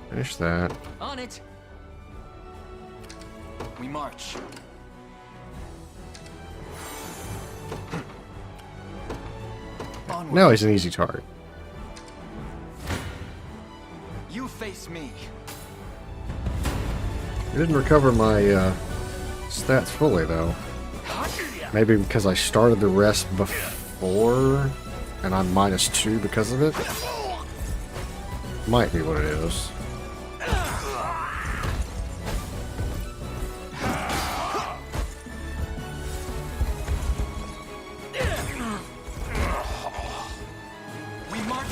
Finish that. On it. We march. Now he's an easy target. You face me. I didn't recover my stats fully though. Maybe because I started the rest before and I'm -2 because of it. Might be what it is. We march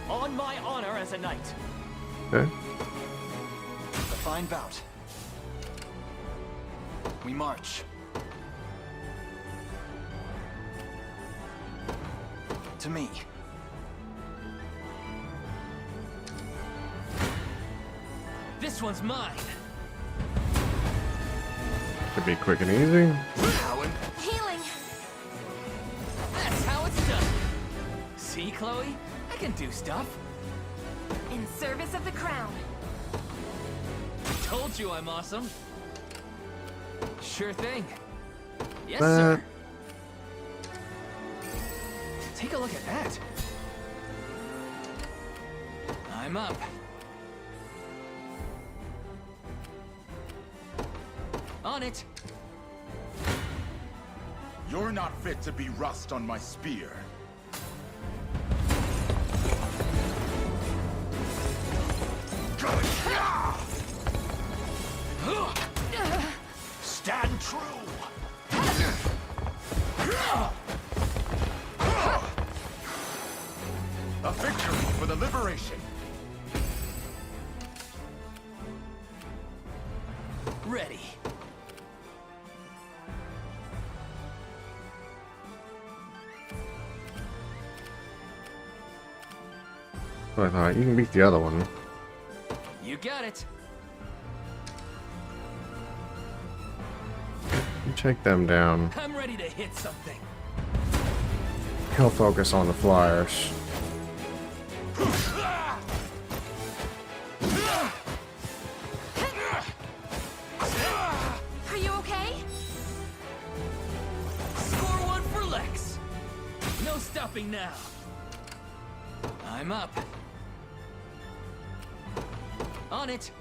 on my honor as a knight. Okay. A fine bout. We march. To me. This one's mine. Could be quick and easy. Healing! That's how it's done. See, Chloe? I can do stuff. In service of the crown. Told you I'm awesome. Sure thing. Yes, Uh. sir. Take a look at that. I'm up. On it. You're not fit to be rust on my spear. Stand true! A victory for the liberation! Ready. So I thought you can beat the other one. You got it. You take them down. I'm ready to hit something. He'll focus on the flyers. Are you okay? Score one for Lex. No stopping now. I'm up. On it.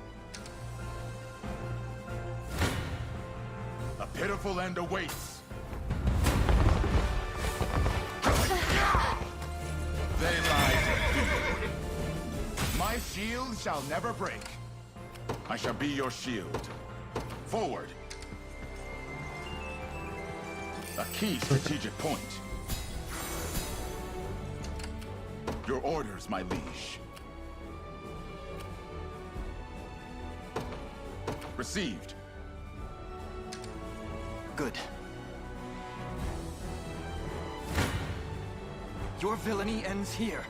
A pitiful end awaits. They lie defeated. My shield shall never break. I shall be your shield. Forward. A key strategic point. Your orders, my liege. Received. Good. Your villainy ends here.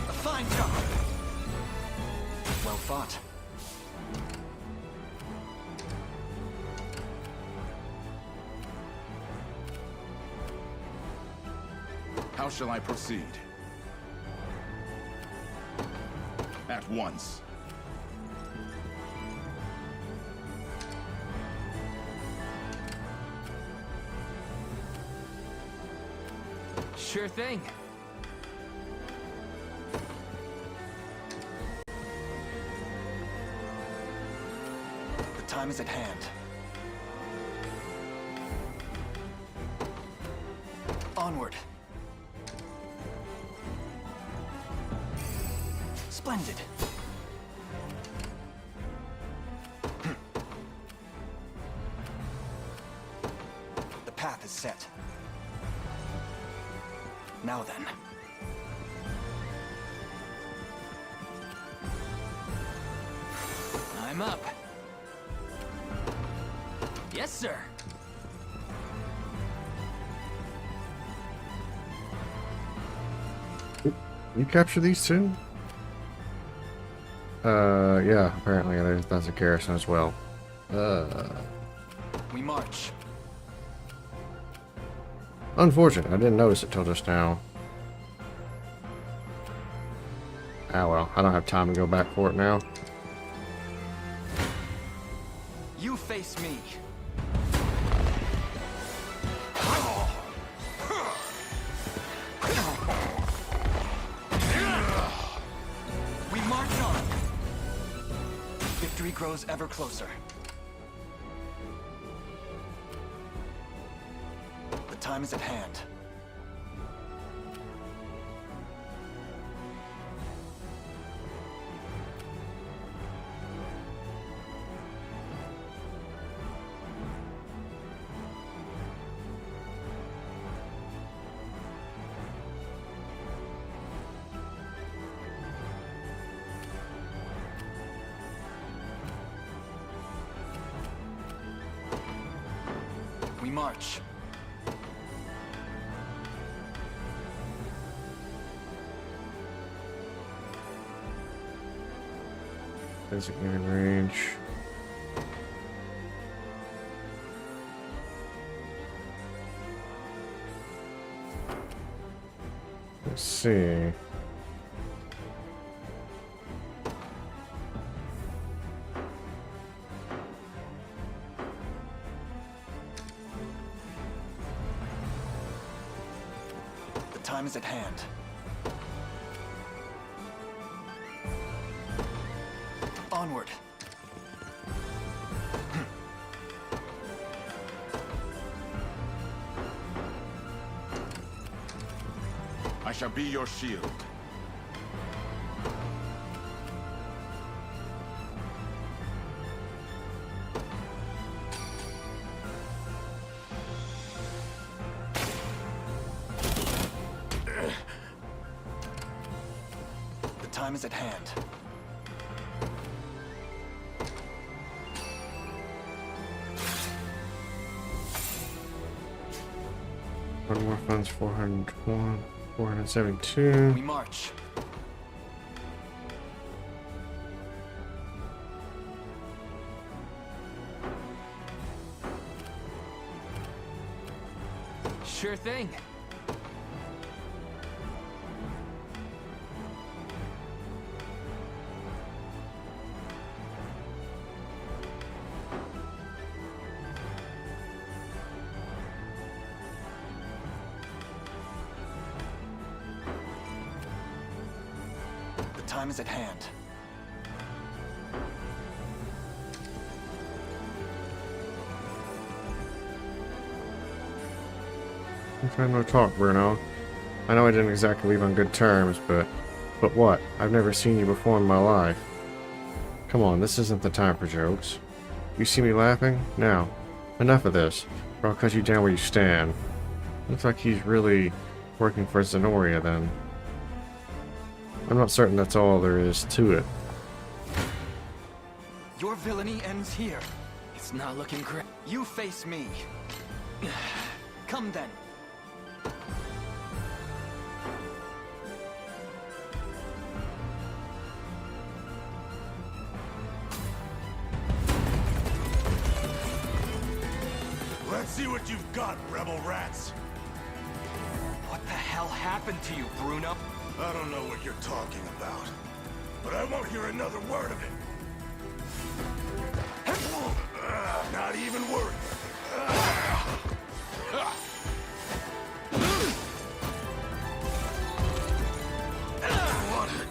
A fine job. Well fought. How shall I proceed? At once. Sure thing. The time is at hand. Onward. Splendid. The path is set. Now then. I'm up. Yes, sir. You capture these two? Yeah, apparently that's a garrison as well. We march. Unfortunate, I didn't notice it till just now. Ah well, I don't have time to go back for it now. You face me. We march on. Victory grows ever closer. The time is at hand. march. Designated range. Let's see. The time is at hand. Onward. I shall be your shield. The time is at hand. One more funds, 401, 472. We march. Sure thing. The time is at hand. I'm trying to talk, Bruno. I know I didn't exactly leave on good terms, but what? I've never seen you before in my life. Come on, this isn't the time for jokes. You see me laughing? Now, enough of this, or I'll cut you down where you stand. Looks like he's really working for Zenoria, then. I'm not certain that's all there is to it. Your villainy ends here. It's not looking great. You face me. Come then. Let's see what you've got, rebel rats. What the hell happened to you, Bruno? I don't know what you're talking about, but I won't hear another word of it. Not even worried. What a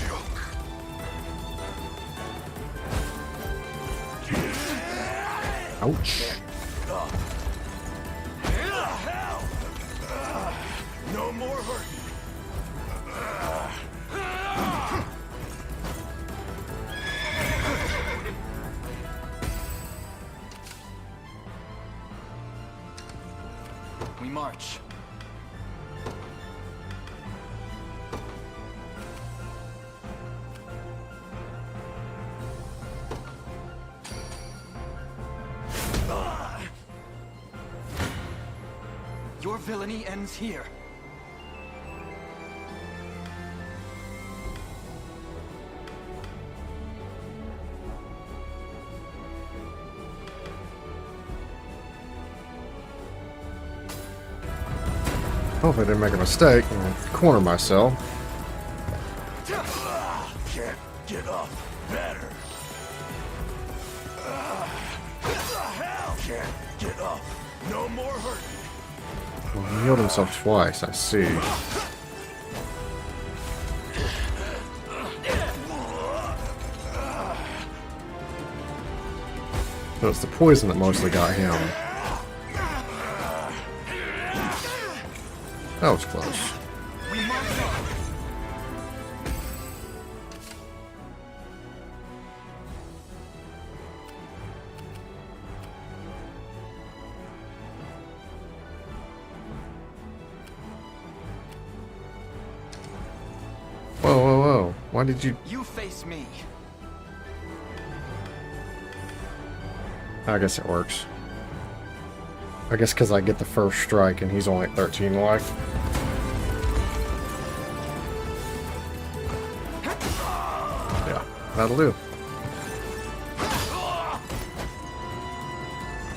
joke. Ouch. Hell! No more hurting. We march. Your villainy ends here. Hopefully I didn't make a mistake and corner myself. Can't get up better. Hell! Can't get up. No more hurting. Well, he healed himself twice, I see. So it's the poison that mostly got him. That was close. Whoa, whoa, whoa. Why did you... You face me. I guess it works. I guess because I get the first strike and he's only at 13 life. Yeah, that'll do. A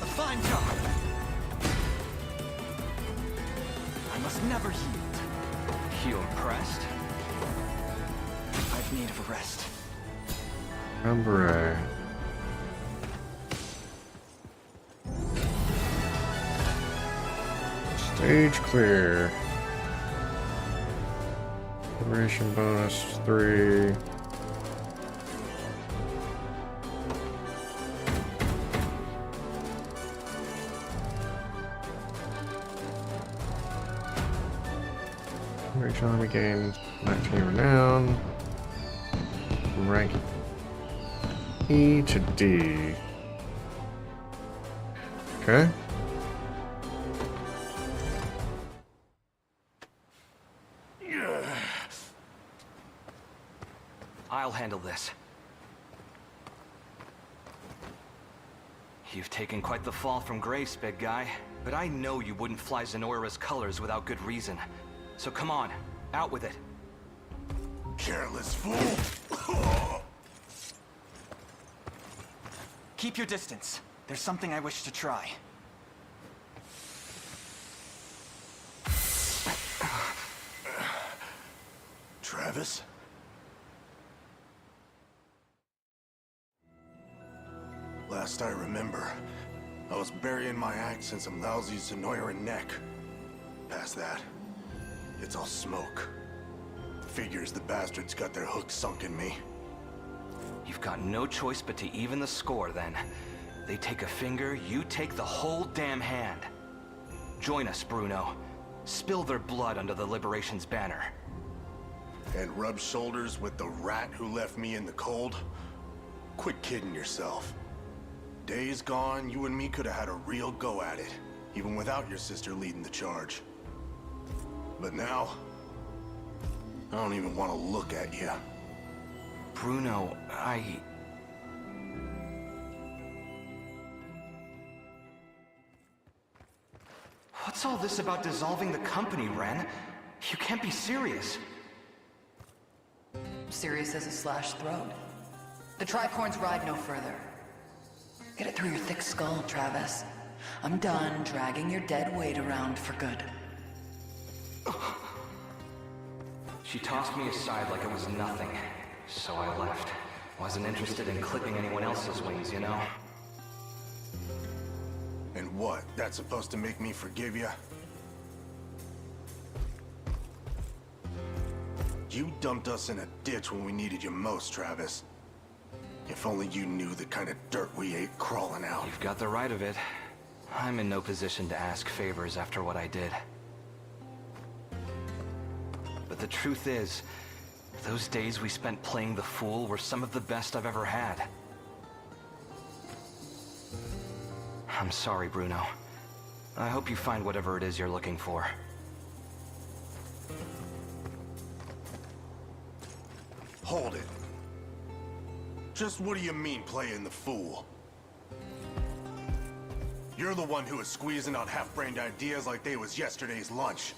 fine job. I must never yield. You impressed? I've need of a rest. Number Stage clear. Liberation bonus 3. Liberation army gained 19 renown. From rank E to D. Okay. I'll handle this. You've taken quite the fall from grace, big guy. But I know you wouldn't fly Zenoira's colors without good reason. So come on, out with it. Careless fool! Keep your distance. There's something I wish to try. Travis? Last I remember, I was burying my axe in some lousy Zenoira neck. Past that, it's all smoke. Figures the bastards got their hooks sunk in me. You've got no choice but to even the score, then. They take a finger, you take the whole damn hand. Join us, Bruno. Spill their blood under the Liberation's banner. And rub shoulders with the rat who left me in the cold? Quit kidding yourself. Days gone, you and me could have had a real go at it, even without your sister leading the charge. But now, I don't even want to look at you. Bruno, What's all this about dissolving the company, Ren? You can't be serious. Serious as a slashed throat. The tricorns ride no further. Get it through your thick skull, Travis. I'm done dragging your dead weight around for good. She tossed me aside like it was nothing, so I left. Wasn't interested in clipping anyone else's wings, you know? And what? That's supposed to make me forgive you? You dumped us in a ditch when we needed you most, Travis. If only you knew the kind of dirt we ate crawling out. You've got the right of it. I'm in no position to ask favors after what I did. But the truth is, those days we spent playing the fool were some of the best I've ever had. I'm sorry, Bruno. I hope you find whatever it is you're looking for. Hold it. Just what do you mean, playing the fool? You're the one who was squeezing out half-brained ideas like they was yesterday's lunch.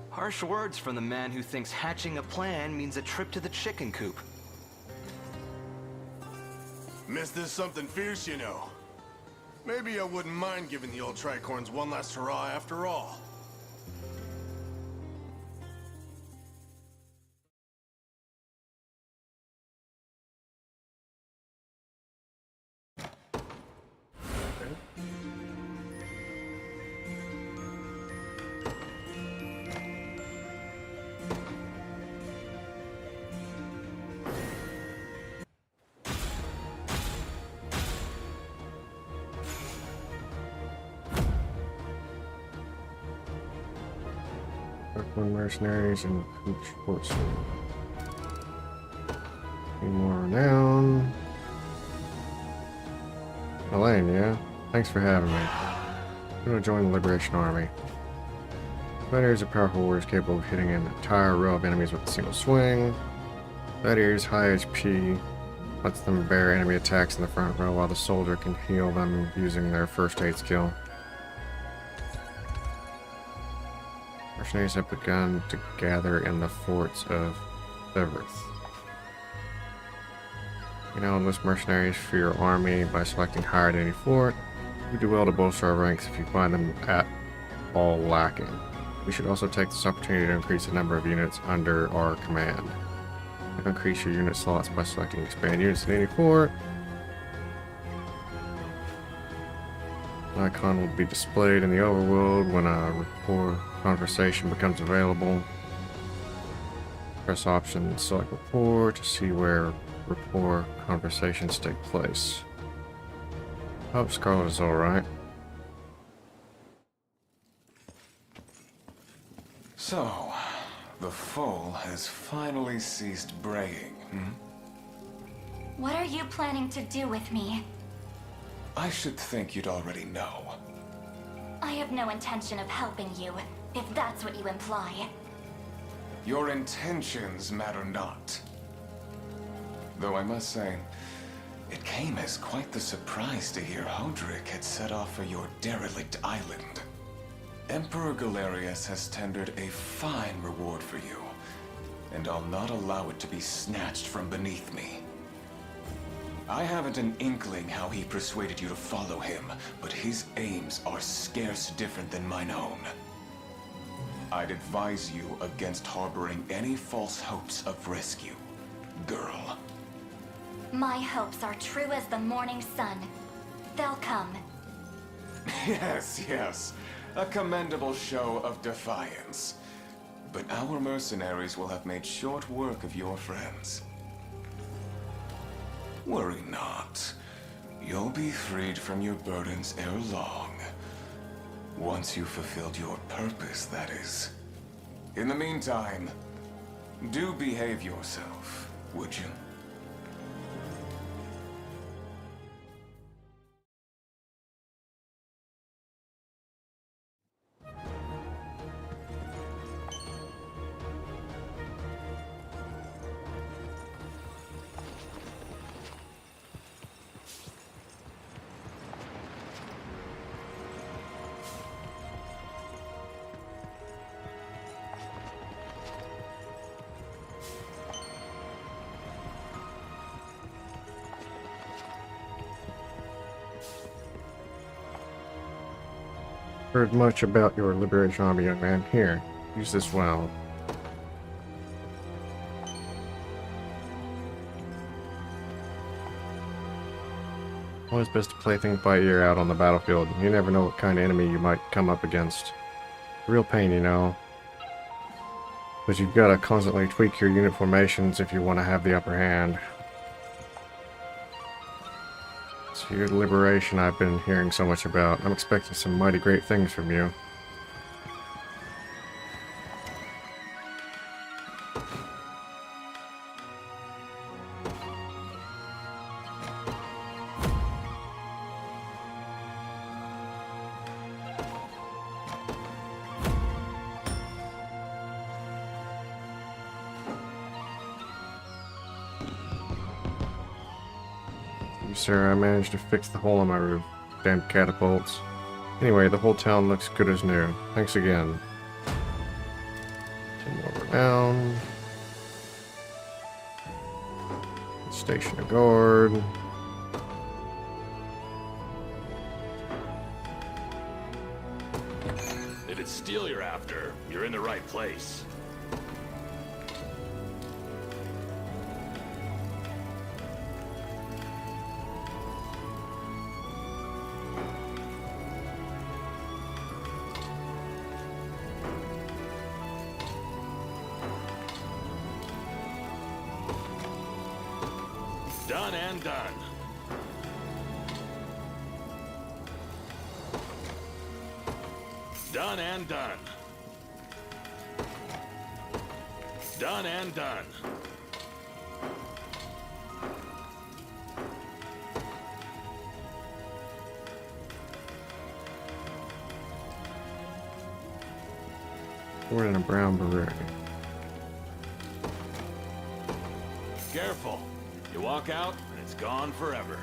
Harsh words from the man who thinks hatching a plan means a trip to the chicken coop. Missed this something fierce, you know. Maybe I wouldn't mind giving the old tricorns one last hurrah after all. Mercenaries and sportsmen. Need more renown. Elaine, yeah? Thanks for having me. I'm gonna join the Liberation Army. Gladiators are powerful warriors capable of hitting an entire row of enemies with a single swing. Gladiators high HP lets them bear enemy attacks in the front row while the soldier can heal them using their first aid skill. Mercenaries have begun to gather in the forts of Everth. You now enlist mercenaries for your army by selecting hire at any fort. We do well to bolster our ranks if you find them at all lacking. We should also take this opportunity to increase the number of units under our command. You can increase your unit slots by selecting expand units at any fort. An icon will be displayed in the overworld when a rapport conversation becomes available. Press option and select rapport to see where rapport conversations take place. Hope Scarlet is alright. So, the foal has finally ceased braying, What are you planning to do with me? I should think you'd already know. I have no intention of helping you, if that's what you imply. Your intentions matter not. Though I must say, it came as quite the surprise to hear Hodrick had set off for your derelict island. Emperor Galerius has tendered a fine reward for you, and I'll not allow it to be snatched from beneath me. I haven't an inkling how he persuaded you to follow him, but his aims are scarce different than mine own. I'd advise you against harboring any false hopes of rescue, girl. My hopes are true as the morning sun. They'll come. Yes, yes. A commendable show of defiance. But our mercenaries will have made short work of your friends. Worry not. You'll be freed from your burdens ere long. Once you've fulfilled your purpose, that is. In the meantime, do behave yourself, would you? Heard much about your liberation army, young man. Here, use this well. Always best to play things by ear out on the battlefield. You never know what kind of enemy you might come up against. Real pain, you know. But you've got to constantly tweak your unit formations if you want to have the upper hand. So your liberation I've been hearing so much about. I'm expecting some mighty great things from you. Sir, I managed to fix the hole in my roof. Damn catapults. Anyway, the whole town looks good as new. Thanks again. 10 more down. Station a guard. If it's steel you're after, you're in the right place. Done and done. Done and done. Done and done. We're in a brown beret. Careful. You walk out, and it's gone forever.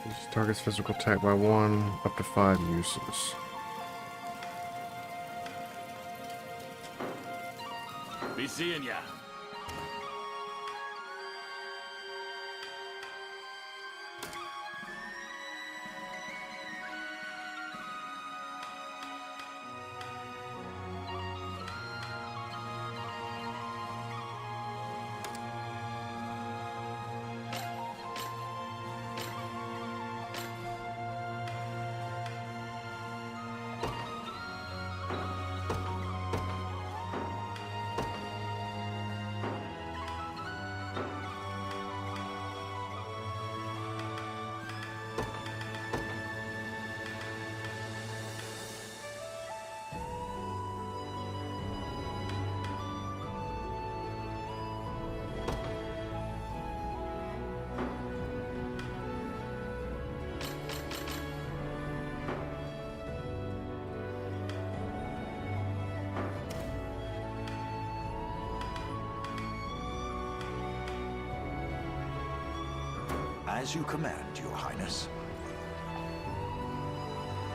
This targets physical attack by 1, up to 5 uses. Be seeing ya. As you command, Your Highness.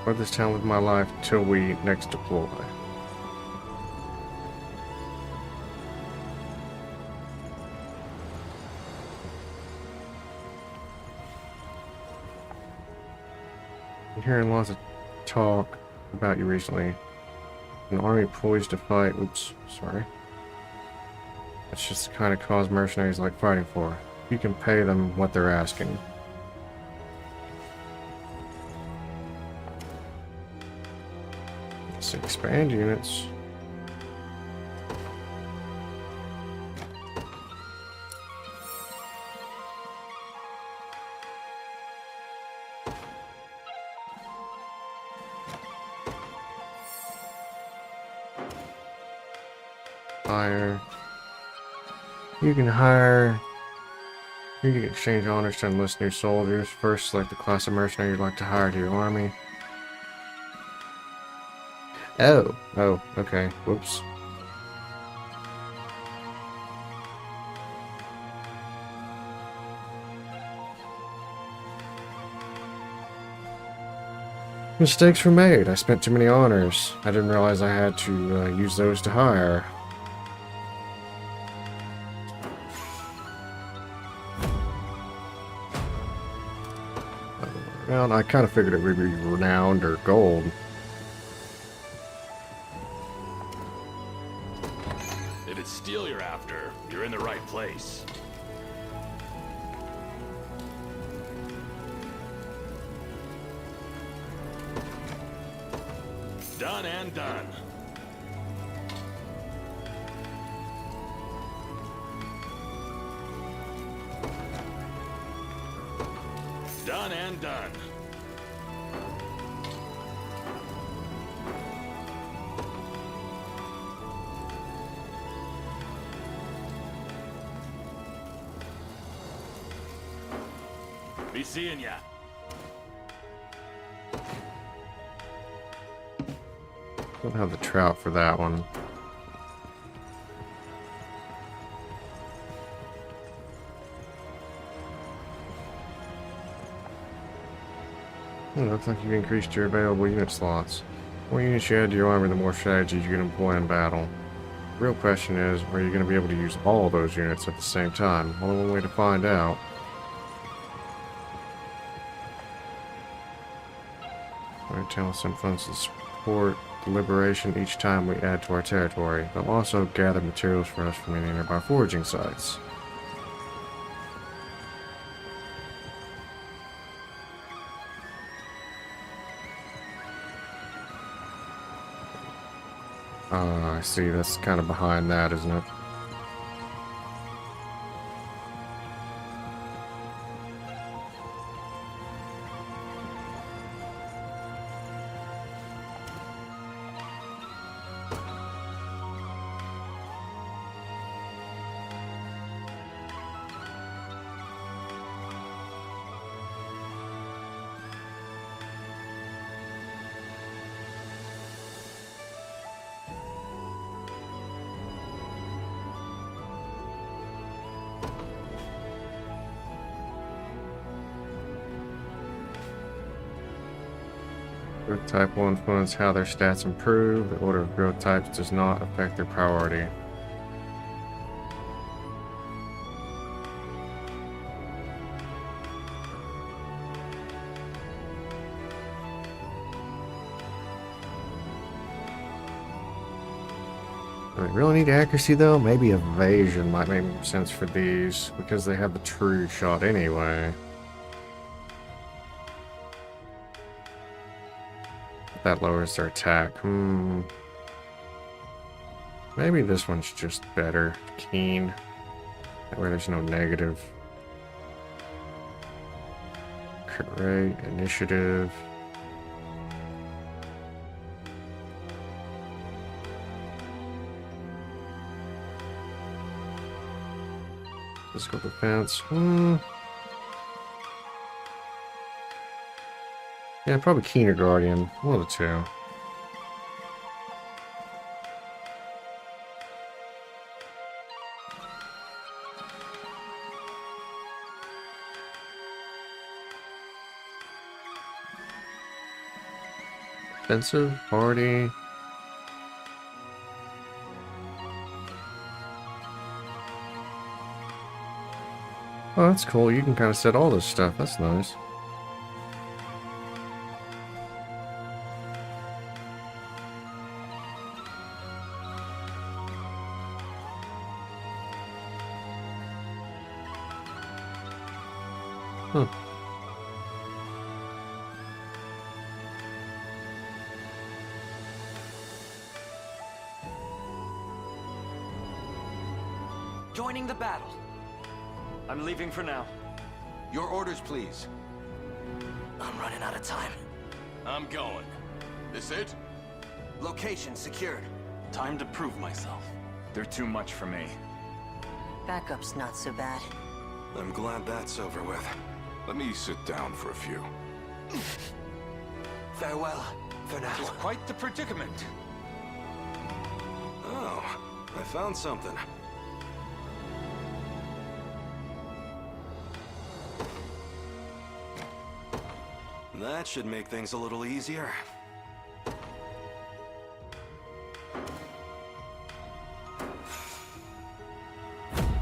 Guard this town with my life till we next deploy. I'm hearing lots of talk about you recently. An army poised to fight. Oops, sorry. That's just the kind of cause mercenaries like fighting for. You can pay them what they're asking. Let's expand units. Hire. You can hire. You can exchange honors to enlist new soldiers. First, select the class of mercenary you'd like to hire to your army. Oh, okay. Whoops. Mistakes were made. I spent too many honors. I didn't realize I had to use those to hire. Well, I kind of figured it would be renowned or gold. If it's steel you're after, you're in the right place. Done and done. Done and done. Be seeing ya. Don't have the trout for that one. It looks like you've increased your available unit slots. The more units you add to your army, the more strategies you can employ in battle. The real question is, are you going to be able to use all those units at the same time? Only one way to find out. Our town will send funds to support liberation each time we add to our territory. They'll also gather materials for us from any nearby foraging sites. I see. That's kind of behind that, isn't it? Growth type will influence how their stats improve. The order of growth types does not affect their priority. Do we really need accuracy though? Maybe evasion might make more sense for these because they have the true shot anyway. That lowers their attack. Maybe this one's just better. Keen. That way there's no negative. Crit rate, initiative. Physical defense. Yeah, probably Keen or Guardian. One of the two. Defensive, party. Oh, that's cool. You can kind of set all this stuff. That's nice. Huh. Joining the battle. I'm leaving for now. Your orders, please. I'm running out of time. I'm going. This it? Location secured. Time to prove myself. They're too much for me. Backup's not so bad. I'm glad that's over with. Let me sit down for a few. Farewell, for now. It's quite the predicament. Oh, I found something. That should make things a little easier.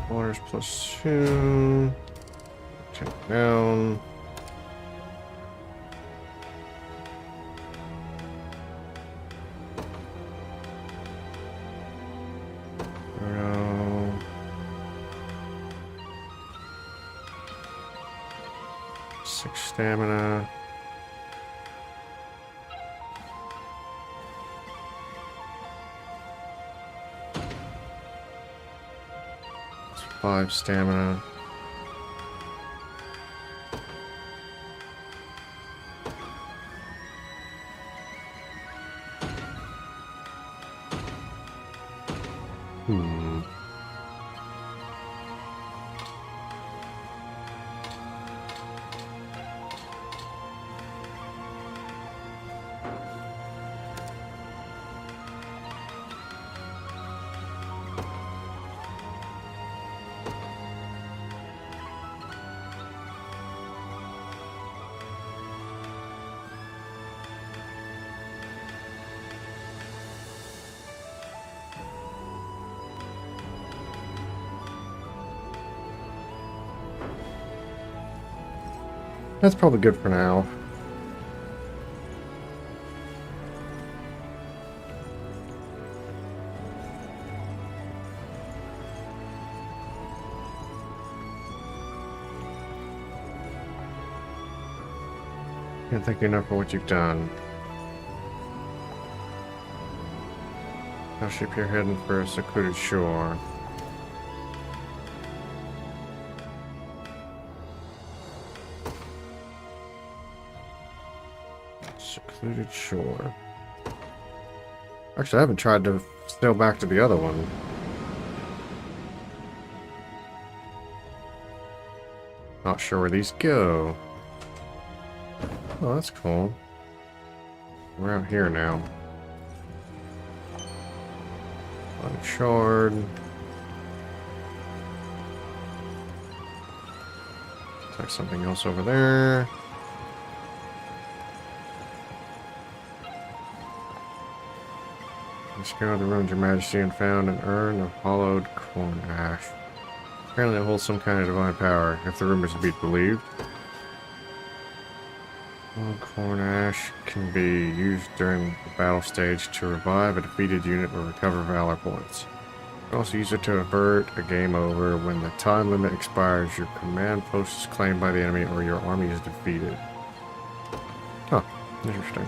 Orders +2. Check down. No. 6 stamina. 5 stamina. That's probably good for now. Can't thank you enough for what you've done. Now ship you're heading for a secluded shore. Secluded shore. Actually, I haven't tried to sail back to the other one. Not sure where these go. Oh, that's cool. We're out here now. One shard. There's something else over there. Scoured the ruins, Your Majesty, and found an urn of hollowed corn ash. Apparently it holds some kind of divine power, if the rumors be believed. Hollowed corn ash can be used during the battle stage to revive a defeated unit or recover valor points. You can also use it to avert a game over. When the time limit expires, your command post is claimed by the enemy or your army is defeated. Huh, interesting.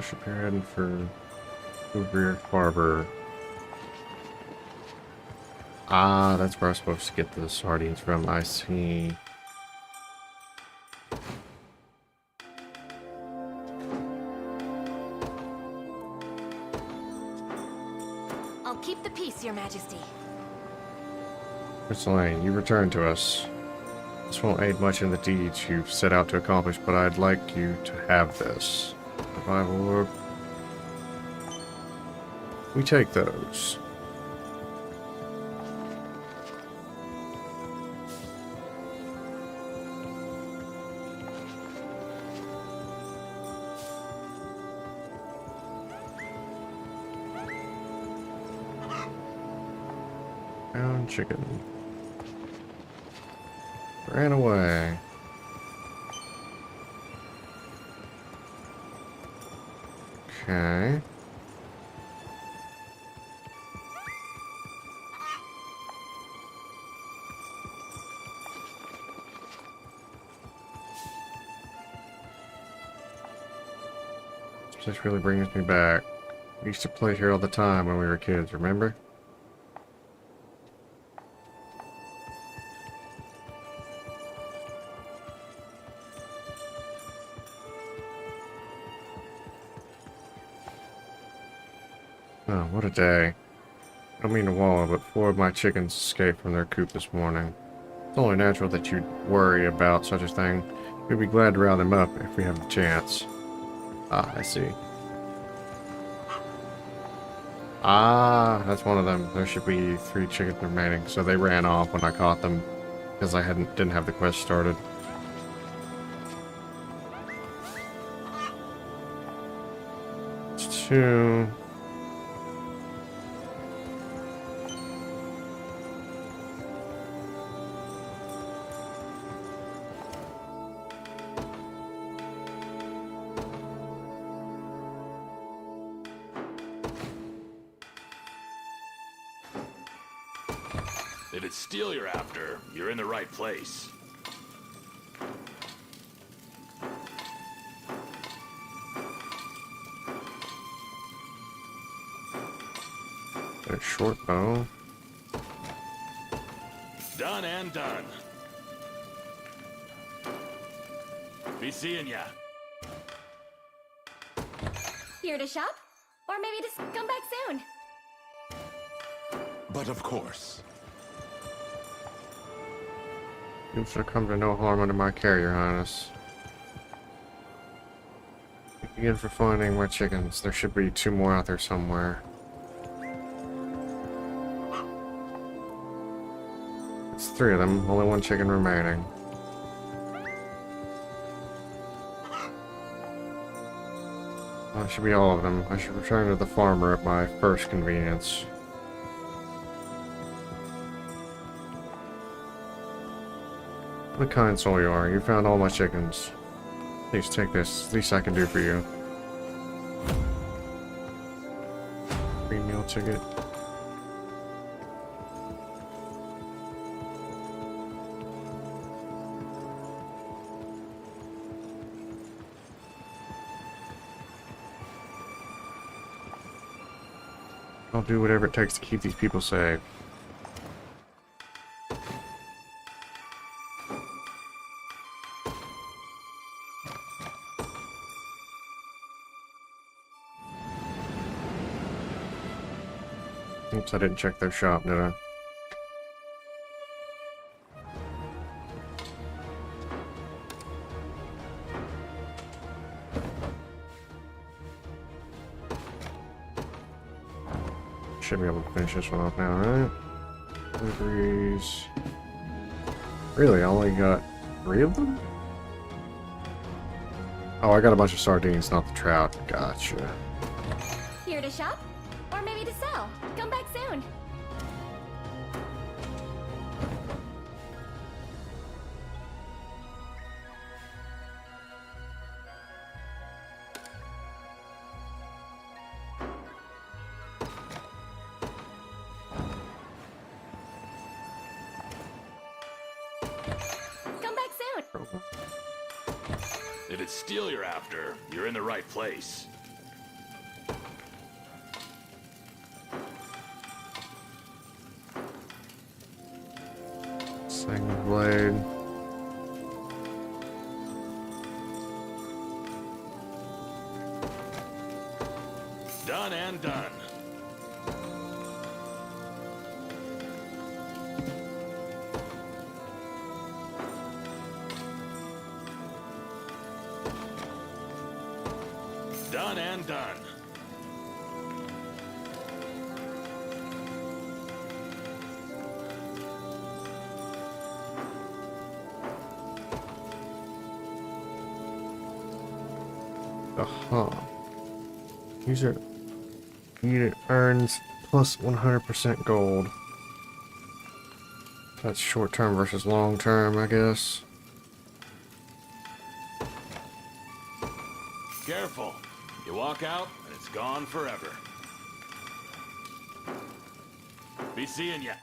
Ship you're heading for Uber Harbor. Ah, that's where I'm supposed to get the sardines from. I see. I'll keep the peace, Your Majesty. Miss Lane, you returned to us. This won't aid much in the deeds you've set out to accomplish, but I'd like you to have this. Revival orb. We take those. Brown chicken. Ran away. Okay. This place really brings me back. We used to play here all the time when we were kids, remember? Oh, what a day. I don't mean to wallow, but 4 of my chickens escaped from their coop this morning. It's only natural that you'd worry about such a thing. We'd be glad to round them up if we have the chance. Ah, I see. Ah, that's one of them. There should be 3 chickens remaining, so they ran off when I caught them because I didn't have the quest started. It's 2. If it's steel you're after, you're in the right place. A short bow. Done and done. Be seeing ya. Here to shop? Or maybe just come back soon. But of course. You shall come to no harm under my care, Your Highness. Thank you again for finding my chickens. There should be 2 more out there somewhere. It's 3 of them, only 1 chicken remaining. That should be all of them. I should return to the farmer at my first convenience. What a kind soul you are. You found all my chickens. Please take this. It's the least I can do for you. Free meal ticket. I'll do whatever it takes to keep these people safe. Oops, I didn't check their shop, did I? Should be able to finish this one off now, right? Deliveries. Really, I only got 3 of them? Oh, I got a bunch of sardines, not the trout. Gotcha. Here to shop? Or maybe to sell? Come back soon. Come back soon. If it's steel you're after, you're in the right place. Segment blade. Done and done. Done and done. User unit earns plus 100% gold. That's short term versus long term, I guess. Careful. You walk out, and it's gone forever. Be seeing ya.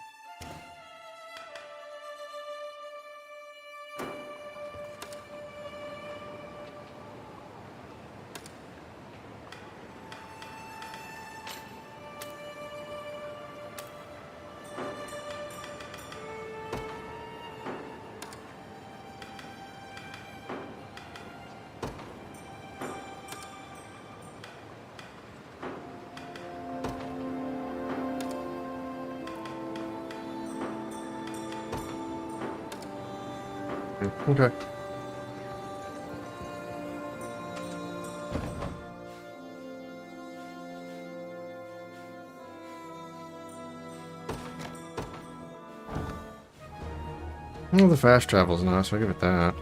Okay. Well, the fast travel's nice, I'll give it that.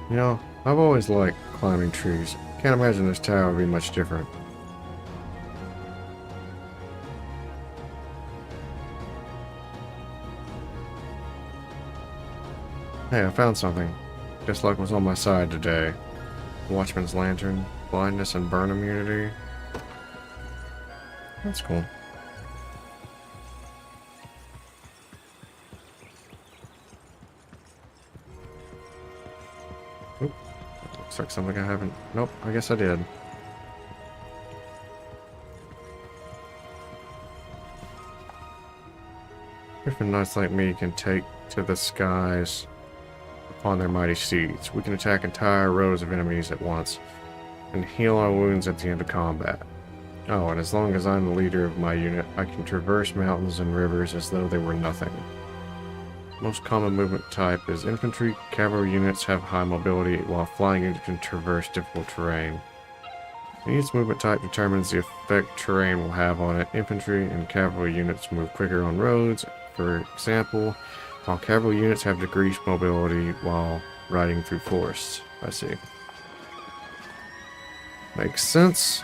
You know, I've always liked climbing trees. Can't imagine this tower would be much different. Hey, I found something. Just luck was on my side today. Watchman's Lantern, blindness and burn immunity. That's cool. Oop. Looks like something I haven't... Nope, I guess I did. Griffin Knights like me can take to the skies upon their mighty steeds. We can attack entire rows of enemies at once and heal our wounds at the end of combat. Oh, and as long as I'm the leader of my unit, I can traverse mountains and rivers as though they were nothing. Most common movement type is infantry. Cavalry units have high mobility, while flying units can traverse difficult terrain. Each movement type determines the effect terrain will have on it. Infantry and cavalry units move quicker on roads, for example, while cavalry units have decreased mobility while riding through forests. I see. Makes sense.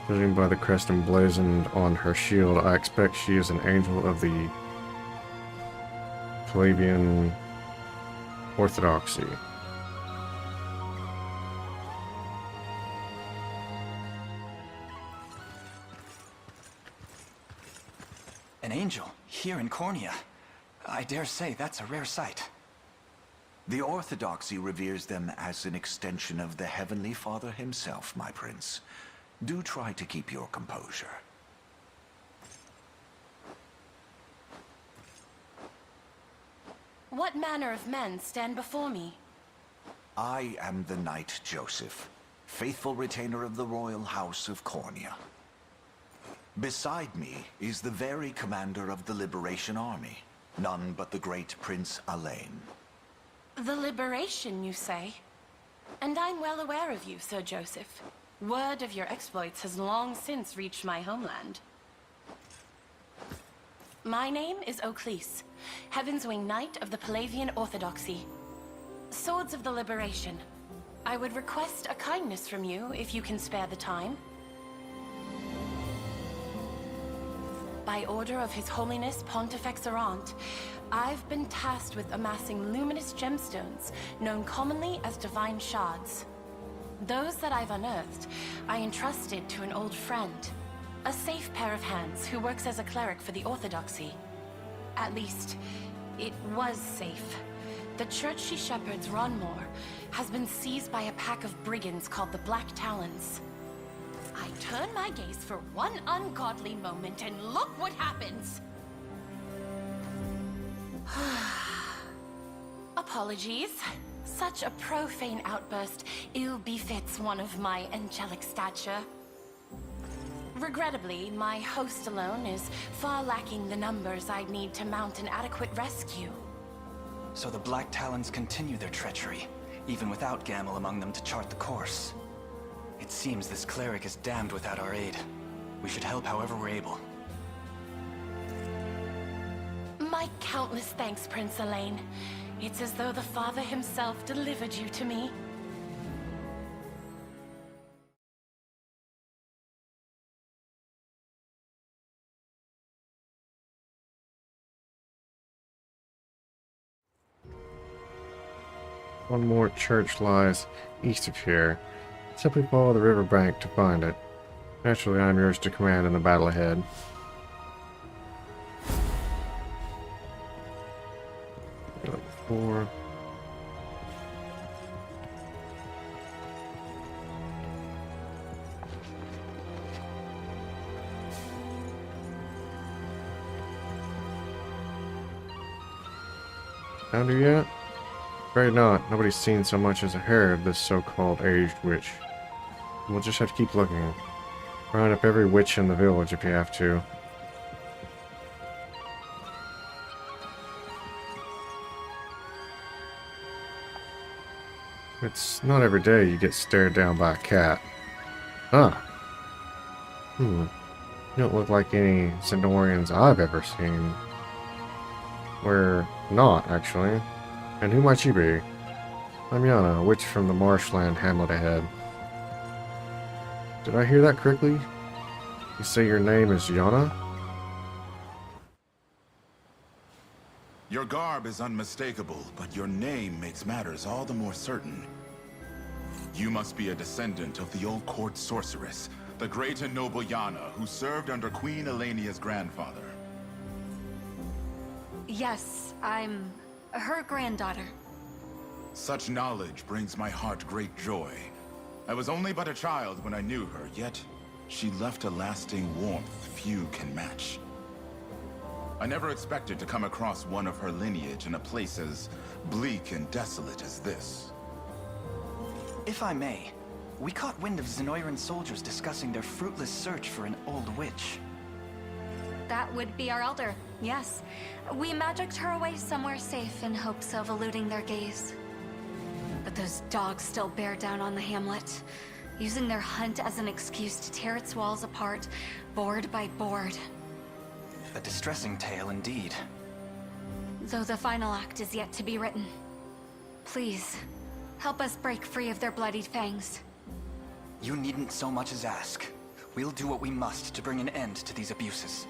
Judging by the crest emblazoned on her shield, I expect she is an angel of the Flavian Orthodoxy. An angel, here in Cornea. I dare say that's a rare sight. The Orthodoxy reveres them as an extension of the Heavenly Father himself, my prince. Do try to keep your composure. What manner of men stand before me? I am the Knight Joseph, faithful retainer of the royal house of Cornia. Beside me is the very commander of the Liberation Army, none but the great Prince Alain. The Liberation, you say? And I'm well aware of you, Sir Joseph. Word of your exploits has long since reached my homeland. My name is Oclese, Heaven's Wing Knight of the Palavian Orthodoxy. Swords of the Liberation. I would request a kindness from you if you can spare the time. By order of His Holiness Pontifex Errant, I've been tasked with amassing luminous gemstones, known commonly as divine shards. Those that I've unearthed, I entrusted to an old friend, a safe pair of hands who works as a cleric for the Orthodoxy. At least, it was safe. The church she shepherds, Ronmore, has been seized by a pack of brigands called the Black Talons. I turn my gaze for one ungodly moment, and look what happens! Apologies. Such a profane outburst ill befits one of my angelic stature. Regrettably, my host alone is far lacking the numbers I'd need to mount an adequate rescue. So the Black Talons continue their treachery, even without Gamel among them to chart the course. It seems this cleric is damned without our aid. We should help however we're able. My countless thanks, Prince Alain. It's as though the Father himself delivered you to me. One more church lies east of here. Simply follow the riverbank to find it. Naturally, I'm yours to command in the battle ahead. Level 4. Found her yet? Afraid not. Nobody's seen so much as a hair of this so-called aged witch. We'll just have to keep looking. Round up every witch in the village if you have to. It's not every day you get stared down by a cat. Ah. You don't look like any Zenorians I've ever seen. We're not, actually. And who might she be? I'm Yana, a witch from the marshland hamlet ahead. Did I hear that correctly? You say your name is Yana? Your garb is unmistakable, but your name makes matters all the more certain. You must be a descendant of the old court sorceress, the great and noble Yana, who served under Queen Elenia's grandfather. Yes, I'm her granddaughter. Such knowledge brings my heart great joy. I was only but a child when I knew her, yet she left a lasting warmth few can match. I never expected to come across one of her lineage in a place as bleak and desolate as this. If I may, we caught wind of Zenoiran soldiers discussing their fruitless search for an old witch. That would be our elder, yes. We magicked her away somewhere safe in hopes of eluding their gaze. But those dogs still bear down on the hamlet, using their hunt as an excuse to tear its walls apart, board by board. A distressing tale indeed. Though the final act is yet to be written. Please, help us break free of their bloodied fangs. You needn't so much as ask. We'll do what we must to bring an end to these abuses.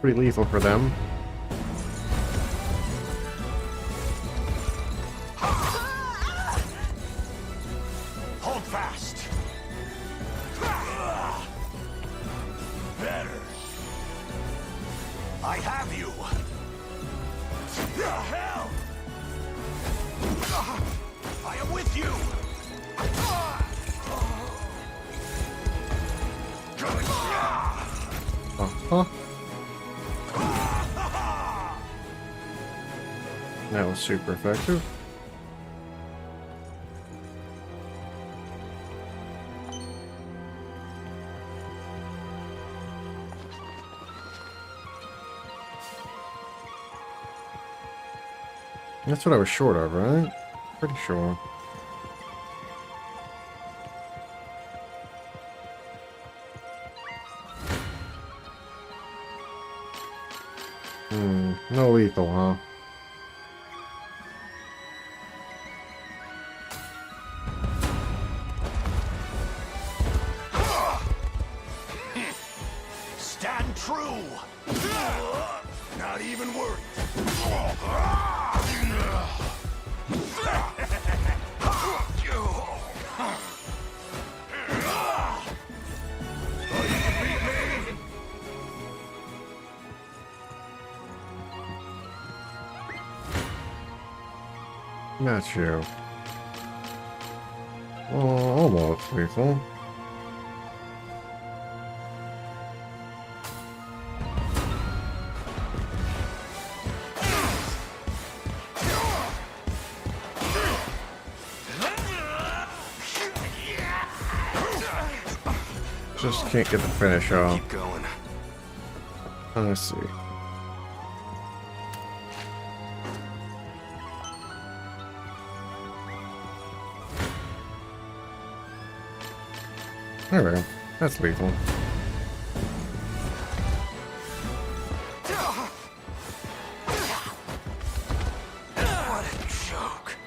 pretty lethal for them. Hold fast. Better. I have you. Hell! I am with you. Uh-huh. That was super effective. That's what I was short of, right? Pretty sure. No lethal, huh? Stand true. Not even worried. Not you. Oh, almost lethal. Just can't get the finish off. Keep going. Let's see. Alright, that's lethal. What a joke.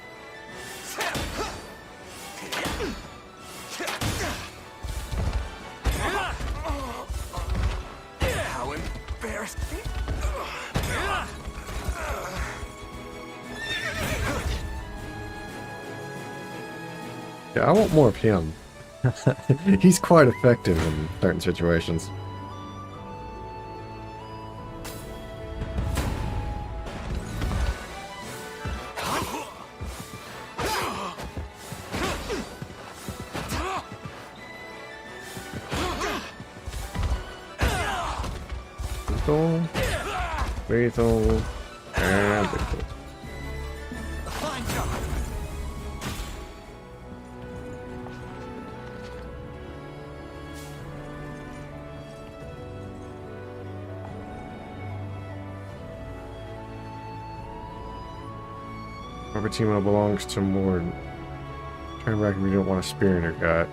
How embarrassing. Yeah, I want more of him. He's quite effective in certain situations. Lethal, lethal, and lethal. Fine job. Robertino belongs to Mord. Turn back if you don't want a spear in your gut.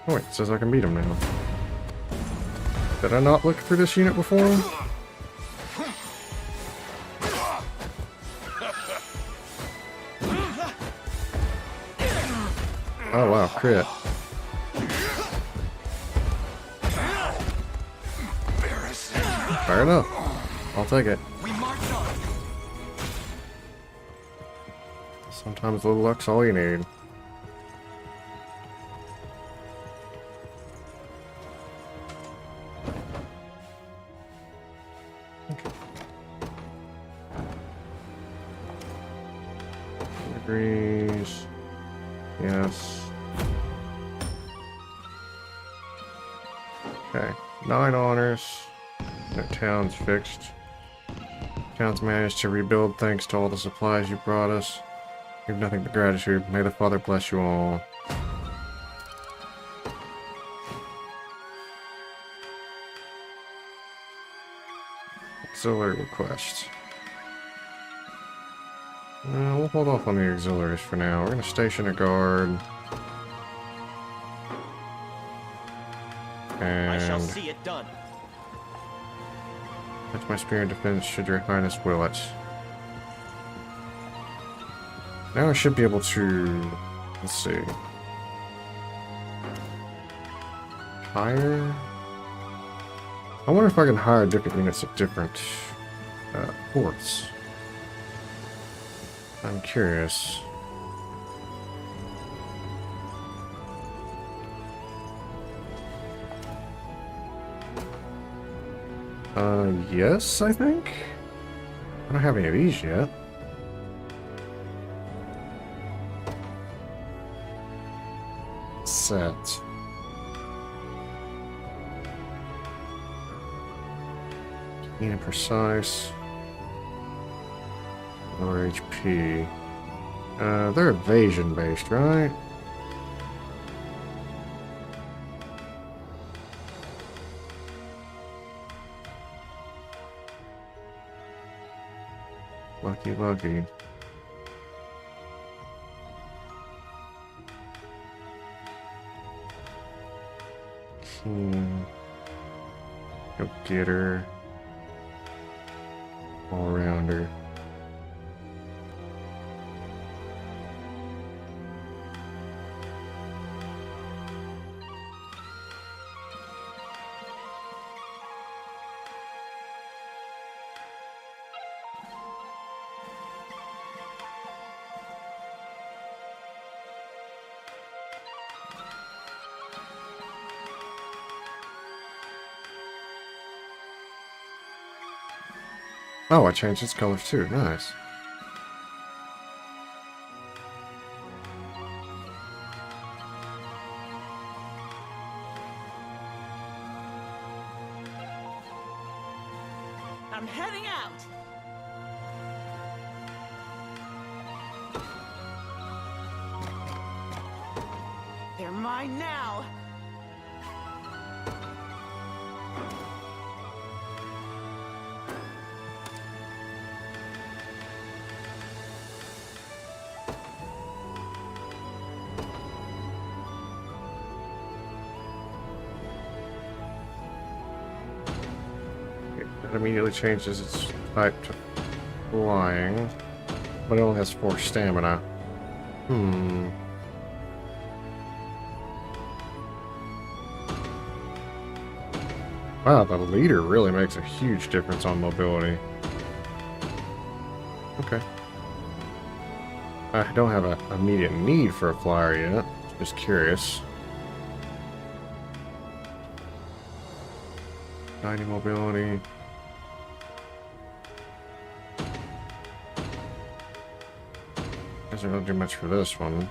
Oh wait, it says I can beat him now. Did I not look through this unit before? Oh wow, crit. Fair enough. I'll take it. Sometimes a little luck's all you need. Degrees. Yes. Okay. 9 honors. That town's fixed. Town's managed to rebuild thanks to all the supplies you brought us. We have nothing but gratitude. May the Father bless you all. Auxiliary request. We'll hold off on the auxiliaries for now. We're going to station a guard. I shall And see it done. That's my spear in defense, should your highness will it. Now I should be able to... Let's see. Hire? I wonder if I can hire different units at different ports. I'm curious. Yes, I think? I don't have any of these yet. Set. Keen and precise. Lower HP. They're evasion based, right? Lucky, lucky. Go get her. All rounder. Oh, I changed its colors too. Nice. I'm heading out. They're mine now. It immediately changes its type to flying, but it only has 4 stamina. Wow, the leader really makes a huge difference on mobility. Okay. I don't have an immediate need for a flyer yet. Just curious. 90 mobility. Doesn't really do much for this one.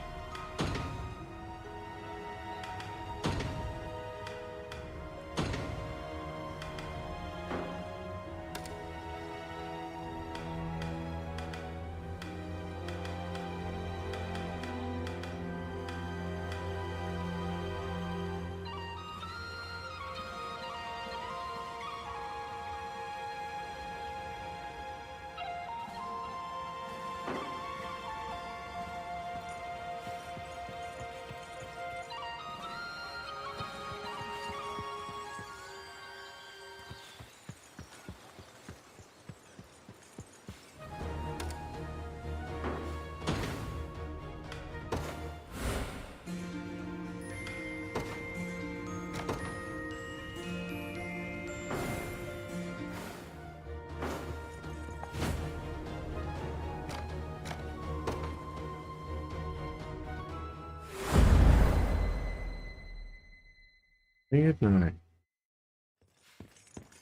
Good night.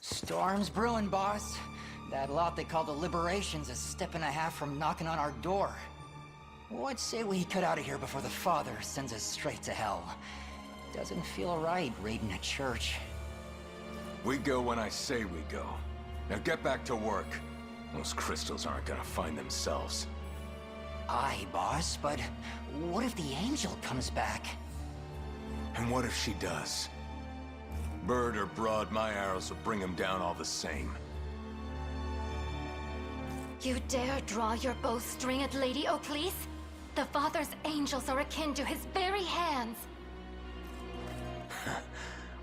Storm's brewing, boss. That lot they call the Liberation's a step and a half from knocking on our door. What say we cut out of here before the Father sends us straight to hell? Doesn't feel right raiding a church. We go when I say we go. Now get back to work. Those crystals aren't gonna find themselves. Aye, boss, but what if the angel comes back? And what if she does? Bird or broad, my arrows will bring him down all the same. You dare draw your bowstring at Lady Oakleaf? The Father's angels are akin to his very hands.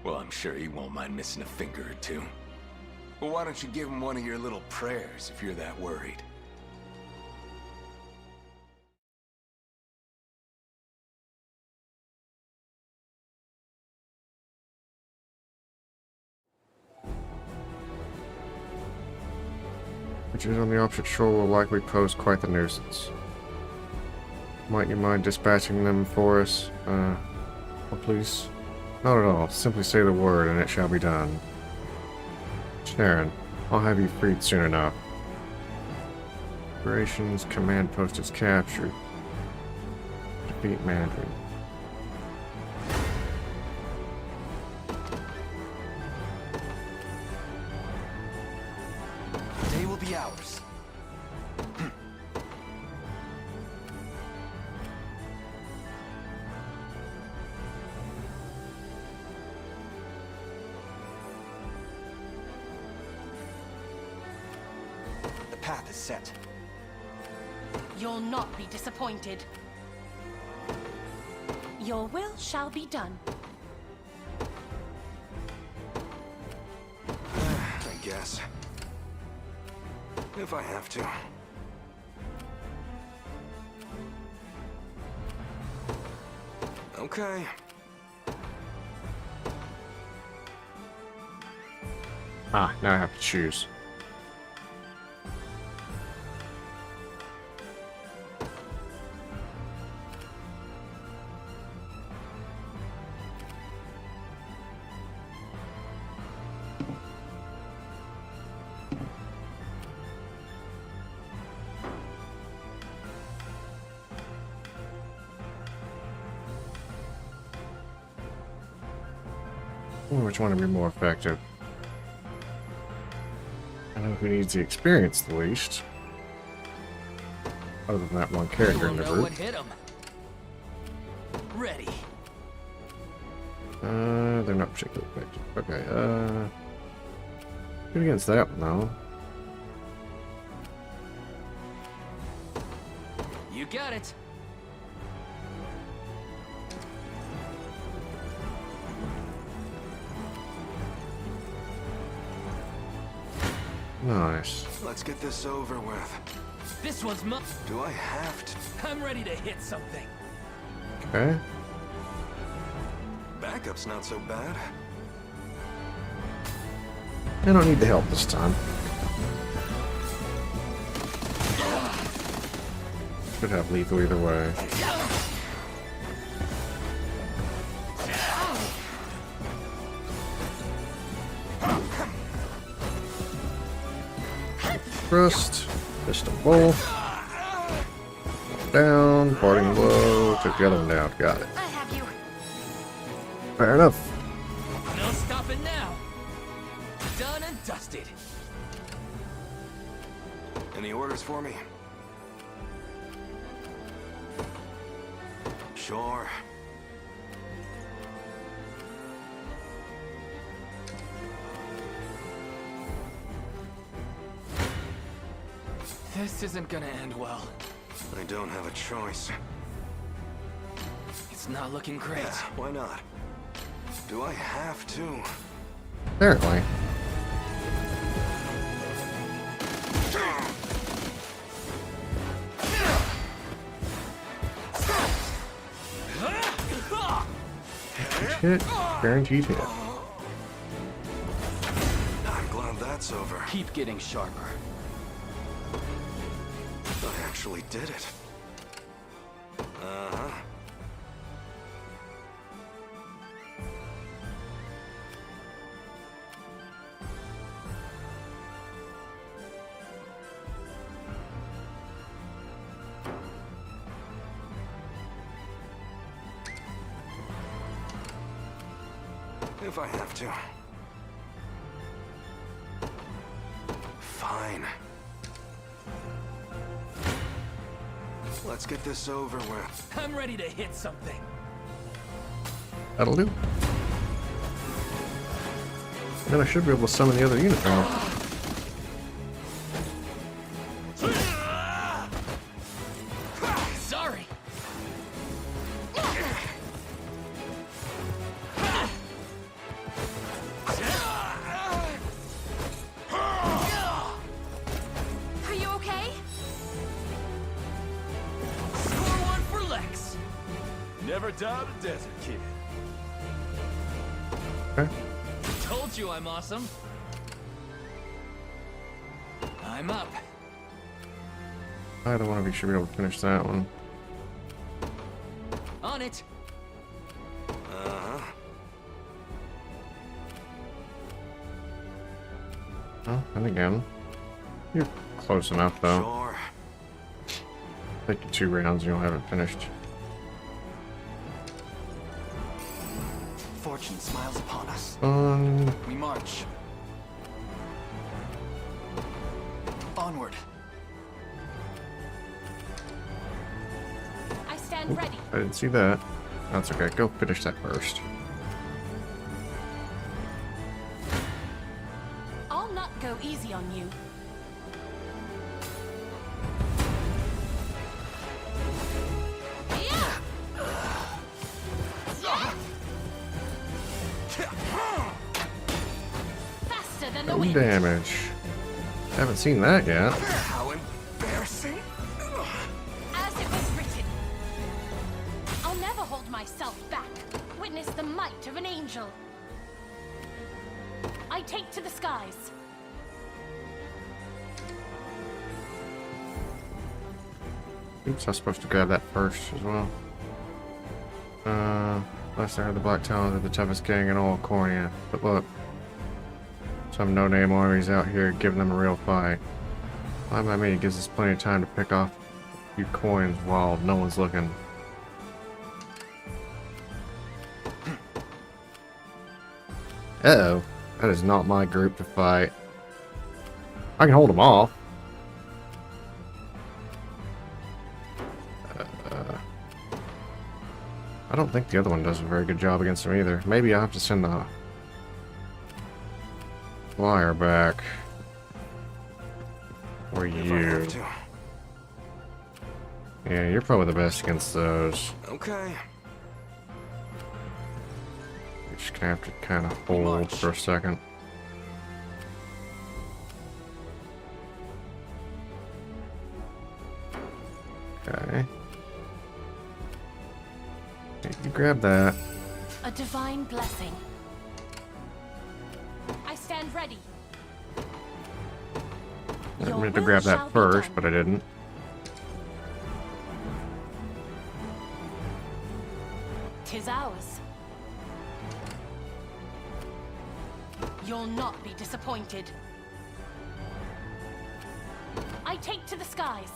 Well, I'm sure he won't mind missing a finger or two. Well, why don't you give him one of your little prayers if you're that worried? Creatures on the opposite shore will likely pose quite the nuisance. Might you mind dispatching them for us? Oh, please? Not at all. Simply say the word and it shall be done. Sharon, I'll have you freed soon enough. Operations command post is captured. Defeat Mandarin. The day will be ours. The path is set. You'll not be disappointed. Your will shall be done. I guess. If I have to. Okay. Ah, now I have to choose. Which one would be more effective? I know who needs the experience the least. Other than that one character in the group. Hit him. Ready. They're not particularly effective. Okay, good against that one though. You got it. Nice. Let's get this over with. This one's my... Do I have to? I'm ready to hit something. Okay. Backup's not so bad. I don't need the help this time. Could have lethal either way. Thrust, pistol bowl, down, parting blow, took the other one down, got it. I have you. Fair enough. No stopping now. Done and dusted. Any orders for me? Sure. This isn't gonna end well. I don't have a choice. It's not looking great. Yeah, why not? Do I have to? Apparently. Hit. Guaranteed hit. I'm glad that's over. Keep getting sharper. I actually did it. Uh-huh. If I have to. Fine. Let's get this over with. I'm ready to hit something. That'll do. Then I should be able to summon the other unit now. Sorry. Never doubt a desert kid. Okay. Told you I'm awesome. I'm up. Either one of you should be able to finish that one. On it. Oh, and again. You're close enough, though. Sure. Take you 2 rounds and you'll have it finished. Fortune smiles upon us. We march. Onward. I stand ready. I didn't see that. That's okay. Go finish that first. I'll not go easy on you. Faster than the No wind. damage. Haven't seen that yet. How embarrassing. As it was written. I'll never hold myself back. Witness the might of an angel. I take to the skies. Oops, I was supposed to grab that first as well. Last I heard, the Black Talons are the toughest gang in all of Cornea. But look, some no-name armies out here giving them a real fight. Why by me? It gives us plenty of time to pick off a few coins while no one's looking. Uh-oh. That is not my group to fight. I can hold them off. I don't think the other one does a very good job against them either. Maybe I'll have to send the flyer back. Or you. Yeah, you're probably the best against those. Okay. You're just gonna have to kind of hold for a second. Okay. You grab that. A divine blessing. I stand ready. I meant to grab that first, but I didn't. Tis ours. You'll not be disappointed. I take to the skies.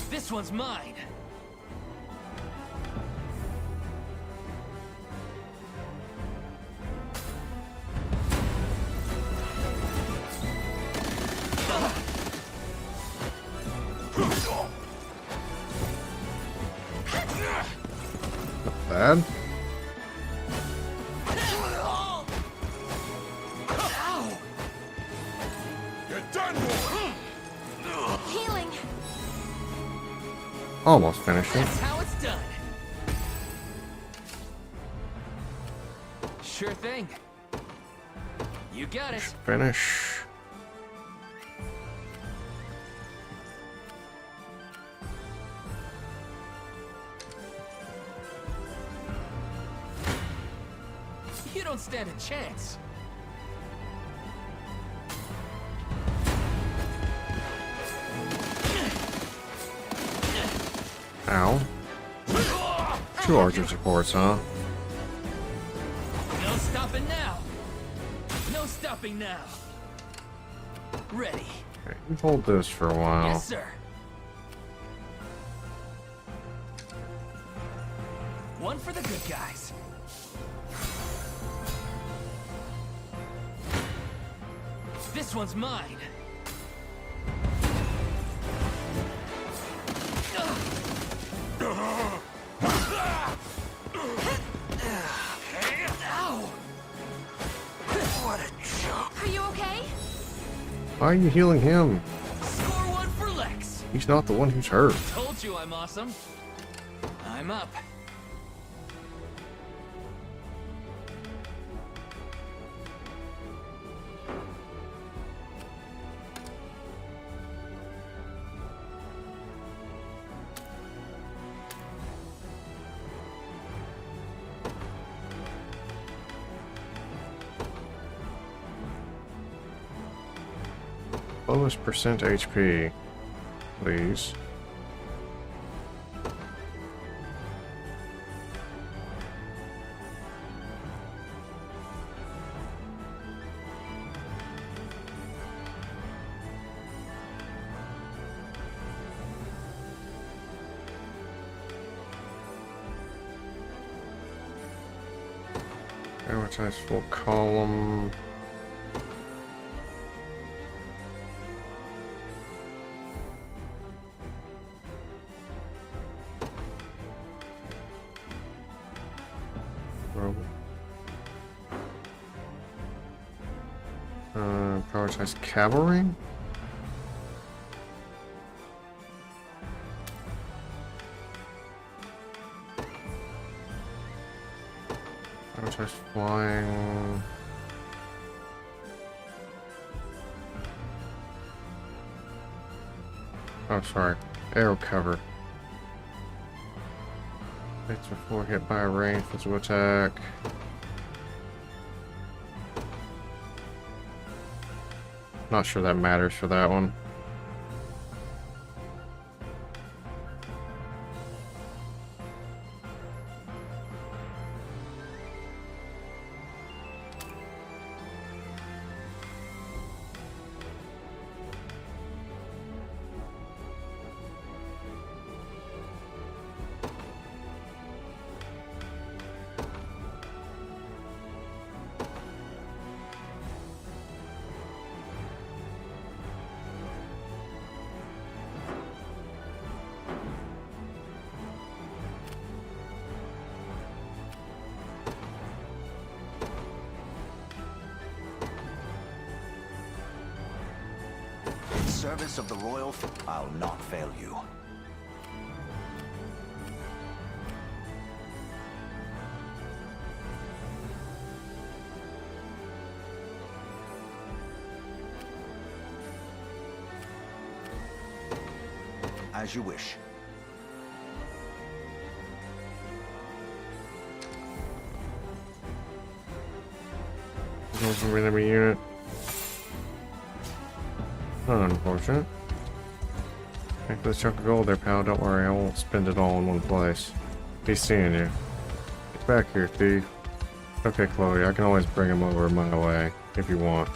This one's mine. Not bad. You're done for. Healing. Almost finished it. That's how it's done. Sure thing. You got it. Finish. You don't stand a chance. Ow. 2 archer supports, huh? No stopping now. No stopping now. Ready. Okay, you hold this for a while. Yes, sir. One for the good guys. This one's mine. Are you okay? Why are you healing him? Score one for Lex. He's not the one who's hurt. Told you I'm awesome. I'm up. Lowest percent HP, please. Advertise full column. Prioritize cavalry. Prioritize flying. Oh, sorry. Arrow cover. Hits before hit by a ranged physical attack. Not sure that matters for that one. Service of the royal. I'll not fail you. As you wish. Going from enemy unit. Unfortunate. Take this chunk of gold there, pal. Don't worry, I won't spend it all in one place. He's seeing you. Get back here, thief. Okay, Chloe, I can always bring him over my way, if you want.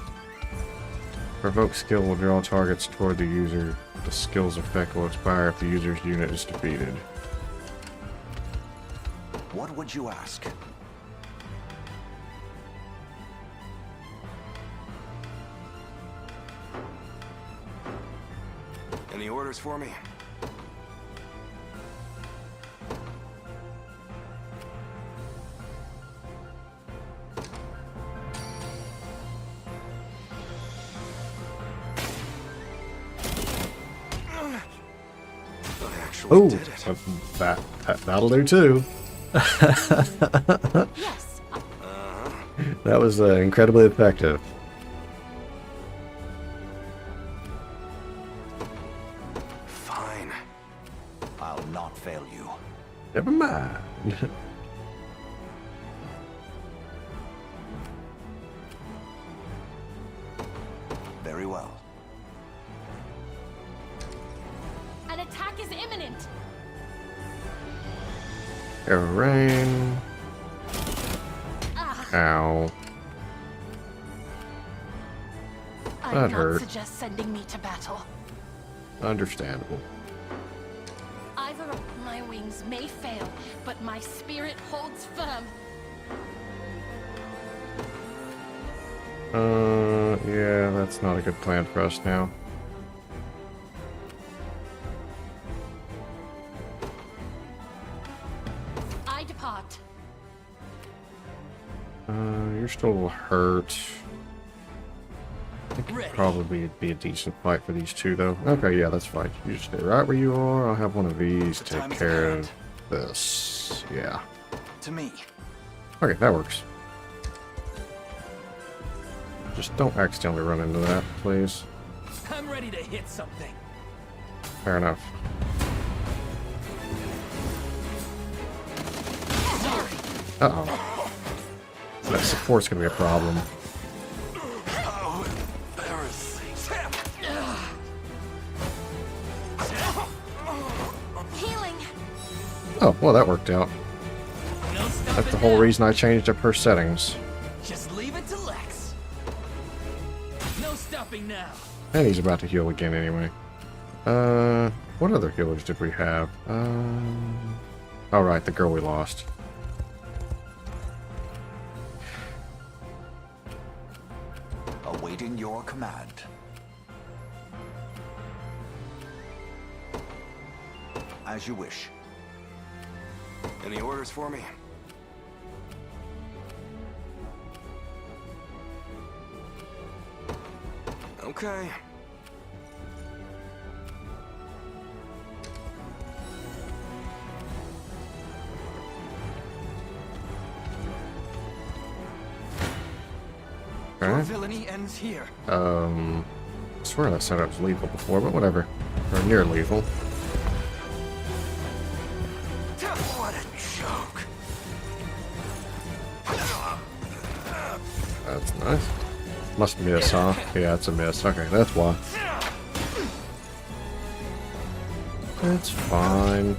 Provoke skill will draw targets toward the user. The skill's effect will expire if the user's unit is defeated. What would you ask? Any orders for me? Oh, that'll do too. Yes. That was incredibly effective. Fine. I'll not fail you. Never mind. Very well. An attack is imminent. Arrow rain. Ow. I'd That not hurt. suggest sending me to battle. Understandable. Either of my wings may fail, but my spirit holds firm. Yeah, that's not a good plan for us now. I depart. You're still hurt. I think it'd probably be a decent fight for these two, though. Okay, yeah, that's fine. You just stay right where you are. I'll have one of these take care of this. Yeah. To me. Okay, that works. Just don't accidentally run into that, please. I'm ready to hit something. Fair enough. Uh-oh. That support's gonna be a problem. Healing. Oh, well, that worked out. That's the whole reason I changed up her settings. Just leave it to Lex. No stopping now. And he's about to heal again anyway. What other healers did we have? Alright, the girl we lost. Awaiting your command. As you wish. Any orders for me? Okay. Your villainy ends here. I swear that setup was lethal before, but whatever. Or near lethal. What a joke. That's nice. Must miss, huh? Yeah, it's a miss. Okay, that's why. It's fine.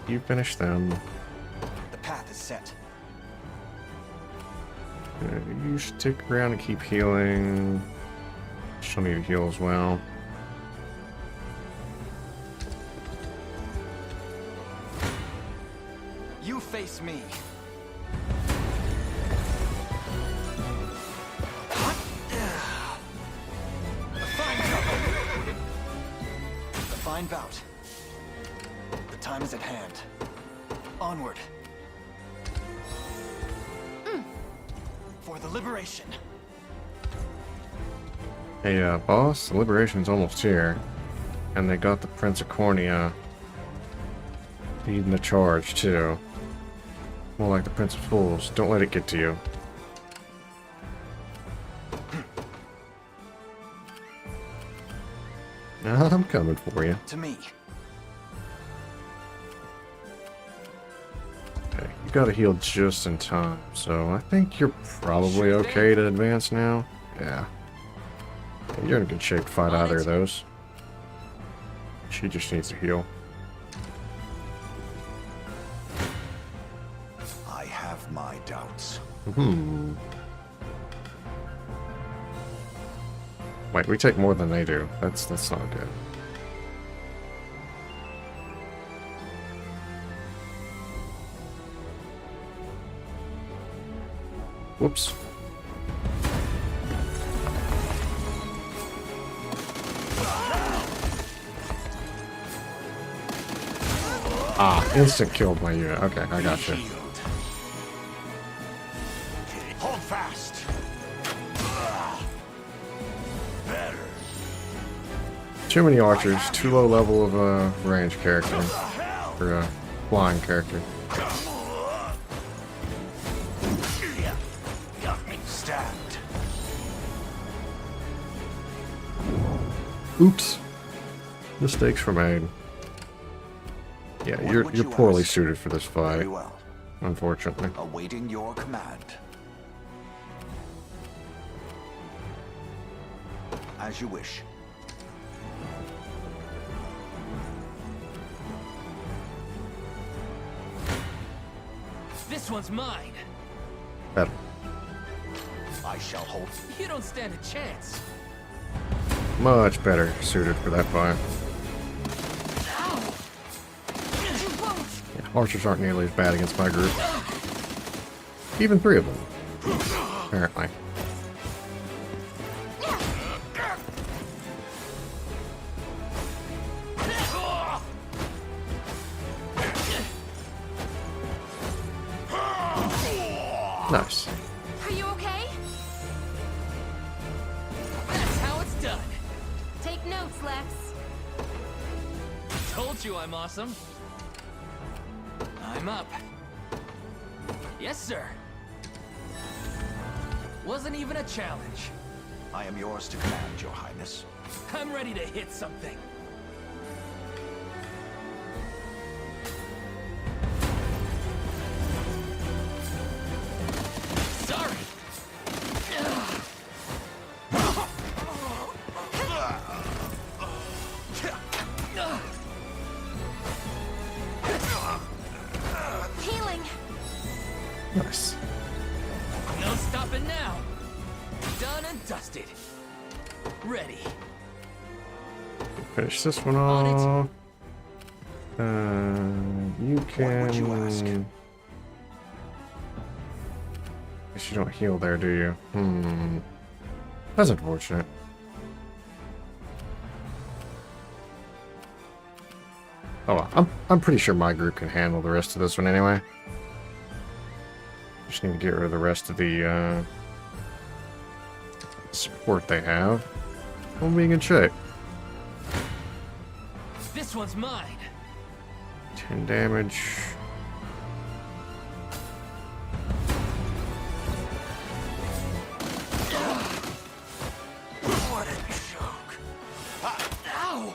You finish them. The path is set. You should stick around and keep healing. She'll need to heal as well. You face me. A fine bout. The time is at hand. Onward. For the liberation. Hey, boss, the liberation's almost here. And they got the Prince of Cornea leading the charge, too. More like the Prince of Fools. Don't let it get to you. I'm coming for you. To me. Okay, you gotta heal just in time, so I think you're probably okay to advance now. Yeah. You're in good shape to fight either of those. She just needs to heal. I have my doubts. Wait, we take more than they do. That's not good. Whoops. Instant killed my unit. Okay, I got you. Hold fast. Better. Too many archers, too low level of range character. Or flying character. Got me stabbed. Oops. Mistakes were made. Yeah, you're poorly suited for this fight. Very well. Unfortunately. Awaiting your command. As you wish. This one's mine. Better. I shall hold. You don't stand a chance. Much better suited for that fight. Yeah, archers aren't nearly as bad against my group. Even three of them. Apparently. Nice. Are you okay? That's how it's done. Take notes, Lex. Told you I'm awesome. I'm up. Yes, sir. Wasn't even a challenge. I am yours to command, Your Highness. I'm ready to hit something. Sorry. Healing. Nice. No stopping now. Done and dusted. Ready. Finish this one off. You can. What would you ask? Guess you don't heal there, do you? That's unfortunate. Oh well, I'm pretty sure my group can handle the rest of this one anyway. Just need to get rid of the rest of the support they have. We'll be in good shape. This one's mine. 10 damage. What a joke. Ow!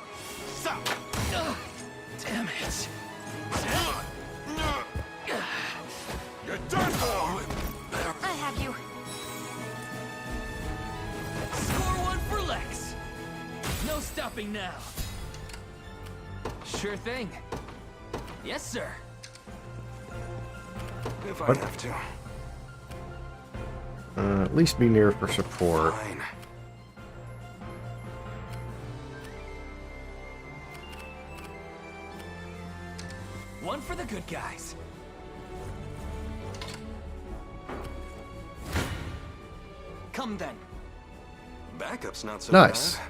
Stop! Damn it. You're done for! I have you. Score one for Lex. No stopping now. Sure thing. Yes, sir. If I What? have to. At least be near for support. Fine. One for the good guys. Come then. Backup's not so Nice. bad.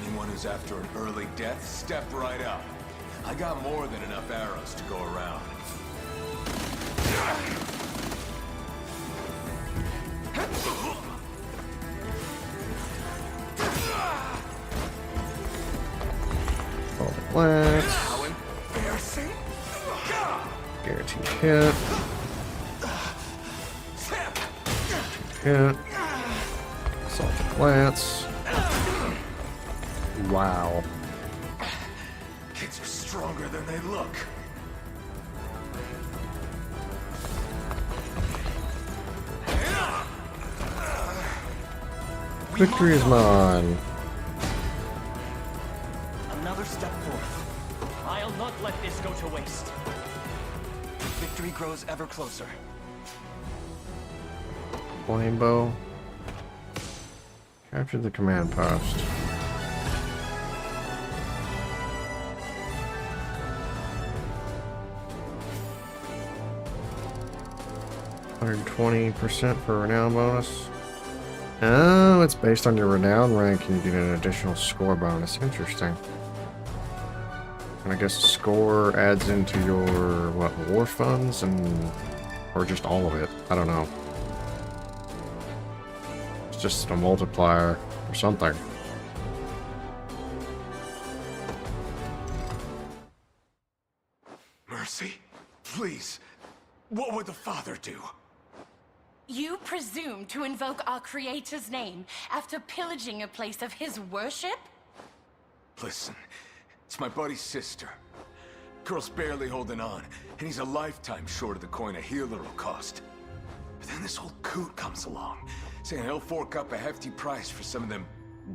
Anyone who's after an early death, step right up. I got more than enough arrows to go around. All the blacks. How embarrassing. Guaranteed hit. Hit. Assault the plants. Wow. Kids are stronger than they look. Victory is mine. Another step forth. I'll not let this go to waste. Victory grows ever closer. Flamebow. Capture the command post. %20% for renown bonus. Oh, it's based on your renown rank and you get an additional score bonus. Interesting. And I guess score adds into your, what, war funds and... or just all of it. I don't know. It's just a multiplier or something. Mercy, please. What would the Father do? You presume to invoke our Creator's name after pillaging a place of his worship? Listen, it's my buddy's sister. Girl's barely holding on, and he's a lifetime short of the coin a healer will cost. But then this old coot comes along, saying he'll fork up a hefty price for some of them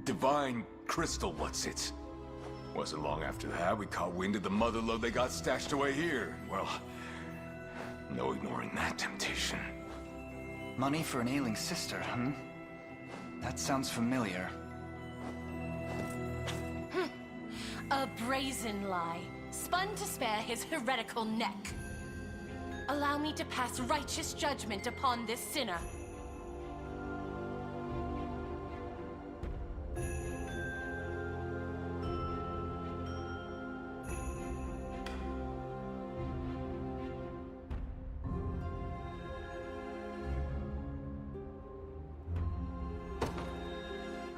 divine crystal what's-its. Wasn't long after that, we caught wind of the motherlode they got stashed away here. Well, no ignoring that temptation. Money for an ailing sister, hmm? That sounds familiar. A brazen lie, spun to spare his heretical neck. Allow me to pass righteous judgment upon this sinner.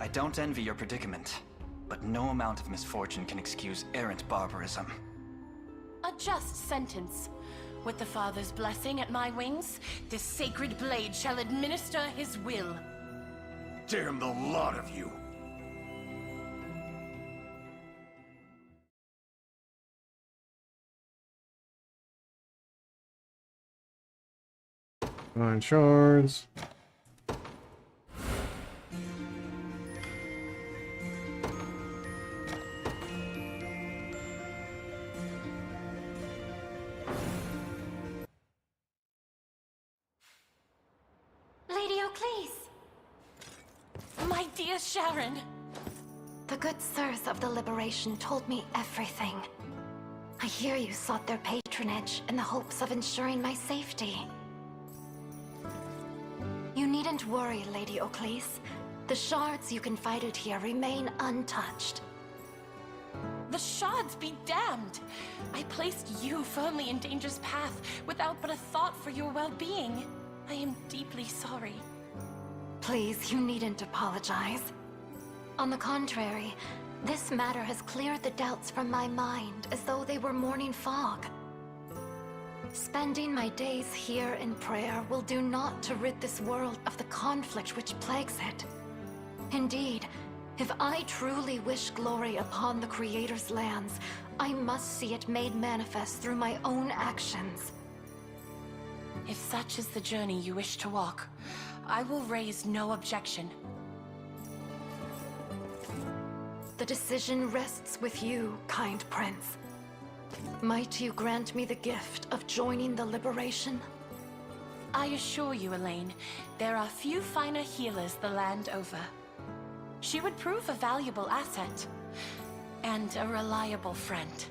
I don't envy your predicament, but no amount of misfortune can excuse errant barbarism. A just sentence. With the Father's blessing at my wings, this sacred blade shall administer his will. Damn the lot of you! Nine shards. Lady O'Cleese! My dear Sharon! The good sirs of the Liberation told me everything. I hear you sought their patronage in the hopes of ensuring my safety. You needn't worry, Lady O'Cleese. The shards you confided here remain untouched. The shards be damned! I placed you firmly in danger's path without but a thought for your well-being. I am deeply sorry. Please, you needn't apologize. On the contrary, this matter has cleared the doubts from my mind as though they were morning fog. Spending my days here in prayer will do naught to rid this world of the conflict which plagues it. Indeed, if I truly wish glory upon the Creator's lands, I must see it made manifest through my own actions. If such is the journey you wish to walk, I will raise no objection. The decision rests with you, kind prince. Might you grant me the gift of joining the Liberation? I assure you, Elaine, there are few finer healers the land over. She would prove a valuable asset, and a reliable friend.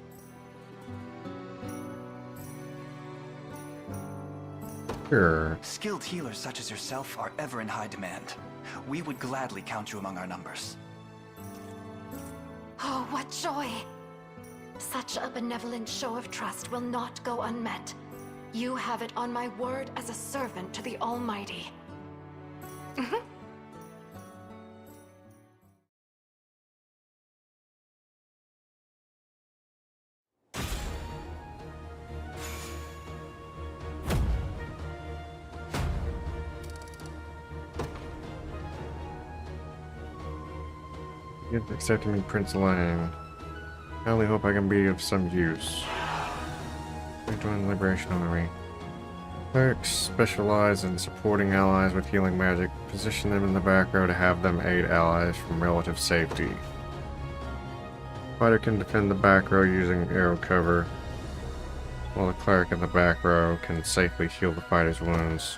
Sure. Skilled healers such as yourself are ever in high demand. We would gladly count you among our numbers. Oh, what joy! Such a benevolent show of trust will not go unmet. You have it on my word as a servant to the Almighty. Thank you for accepting me, Prince Lang. I only hope I can be of some use. I join the Liberation Army. Clerics specialize in supporting allies with healing magic. Position them in the back row to have them aid allies from relative safety. Fighter can defend the back row using arrow cover, while the cleric in the back row can safely heal the fighter's wounds.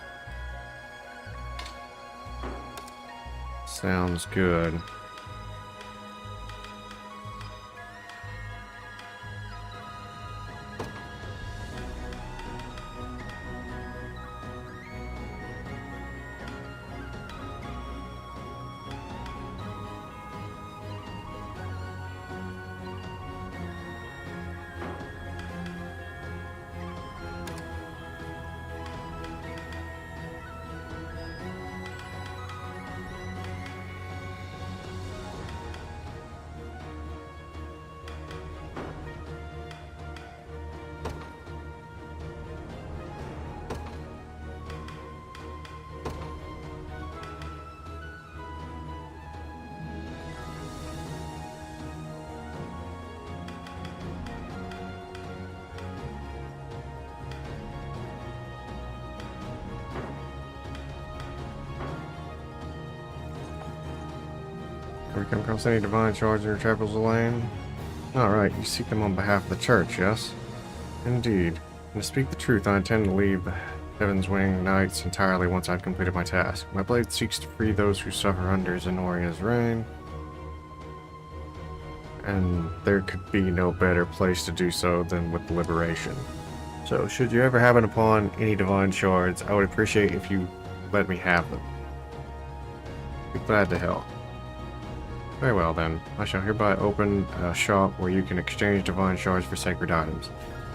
Sounds good. Have you come across any divine shards in your travels, Elaine? Alright, you seek them on behalf of the church, yes? Indeed. And to speak the truth, I intend to leave the Heaven's Wing Knights entirely once I've completed my task. My blade seeks to free those who suffer under Zenoria's reign, and there could be no better place to do so than with Liberation. So, should you ever happen upon any divine shards, I would appreciate if you let me have them. Be glad to help. Very well then, I shall hereby open a shop where you can exchange divine shards for sacred items.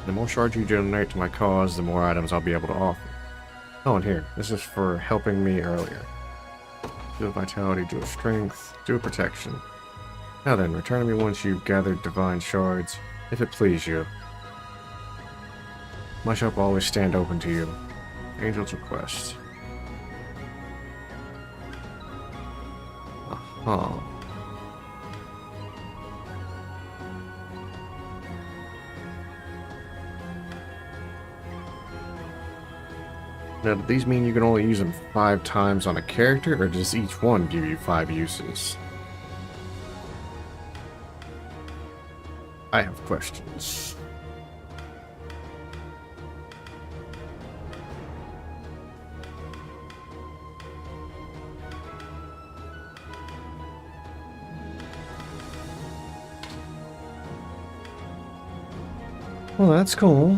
The more shards you donate to my cause, the more items I'll be able to offer. Oh, and here, this is for helping me earlier. Dual vitality, dual strength, dual protection. Now then, return to me once you've gathered divine shards, if it please you. My shop will always stand open to you. Angel's request. Aha. Now, do these mean you can only use them 5 times on a character, or does each one give you 5 uses? I have questions. Well, that's cool.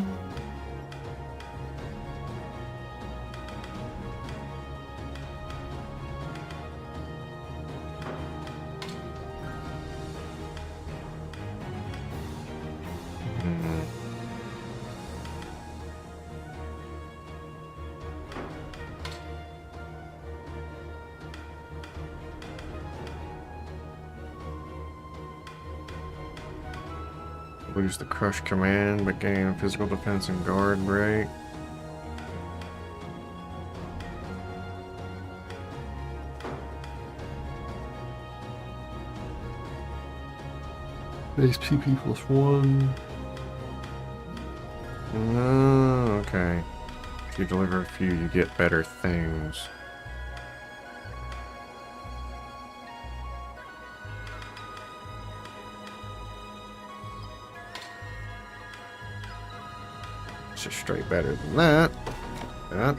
Lose the crush command, but gain physical defense and guard rate. Base PP +1. No, okay. If you deliver a few, you get better things. Just straight better than that. That.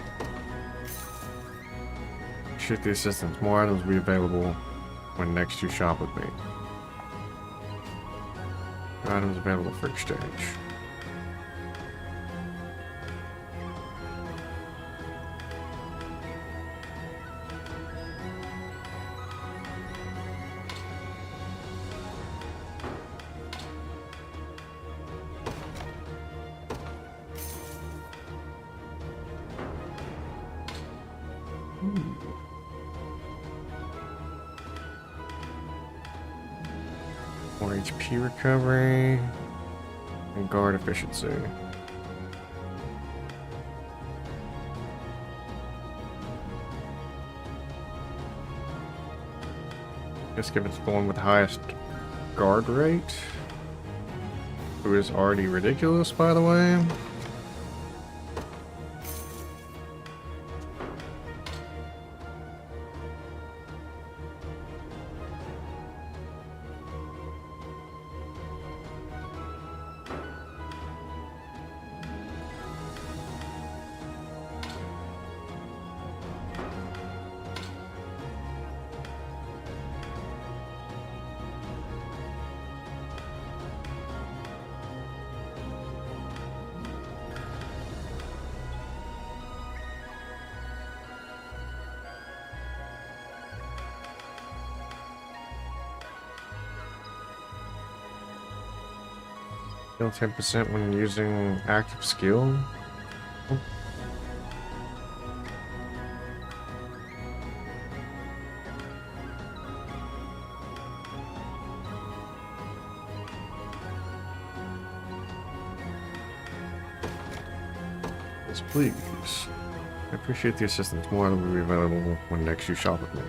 Shoot the assistants. More items will be available when next you shop with me. Items available for exchange. More HP recovery and guard efficiency. Guess give it the one with the highest guard rate, who is already ridiculous, by the way. Heal 10% when using active skill. Yes, please. I appreciate the assistance. More will be available when next you shop with me.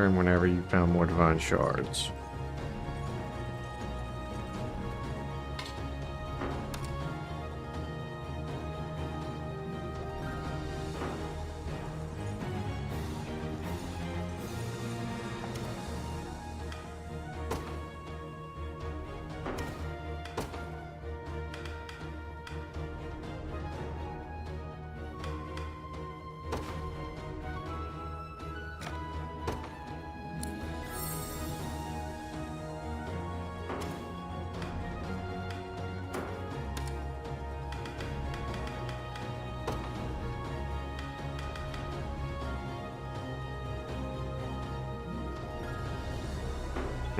Whenever you found more divine shards.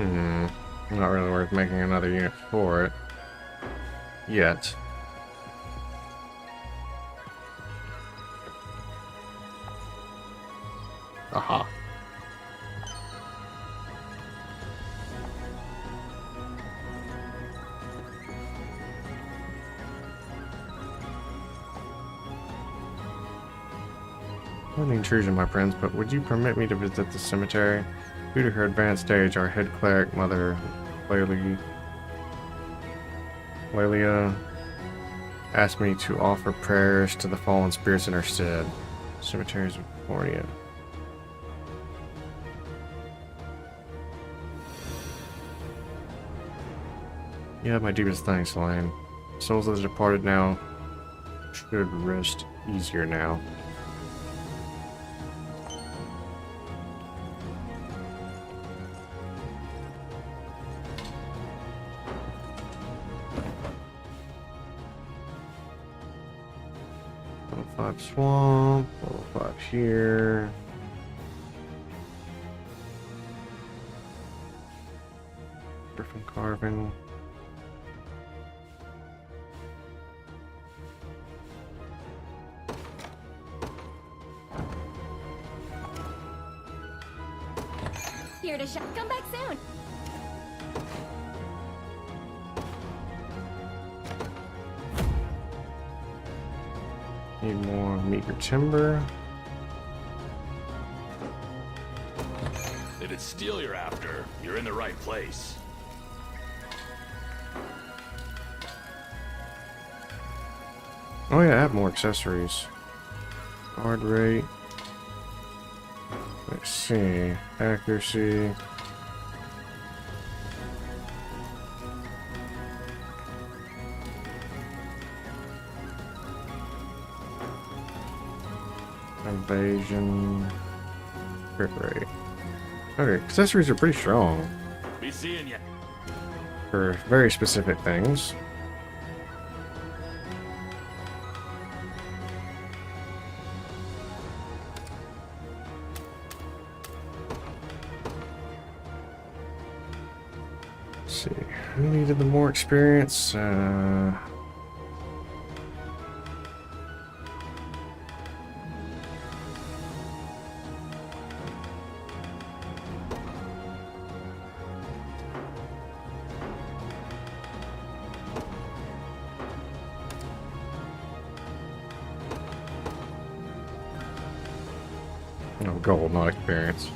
Not really worth making another unit for it. Yet. Aha. Not an intrusion, my friends, but would you permit me to visit the cemetery? Due to her advanced age, our head cleric, Mother Lelia, asked me to offer prayers to the fallen spirits in her stead. Cemeteries of Cornea. Yeah, my deepest thanks, Elaine. Souls of the departed now should rest easier now. Level 5 swamp, level 5 here. Griffin carving. Here to shop. Come back soon. Need more meager timber. If it's steel you're after, you're in the right place. Oh yeah, I have more accessories. Guard rate. Let's see. Accuracy. Evasion. Crit rate. Okay, accessories are pretty strong. Be seeing ya. For very specific things. Let's see. Who needed the more experience? No, gold, not experience.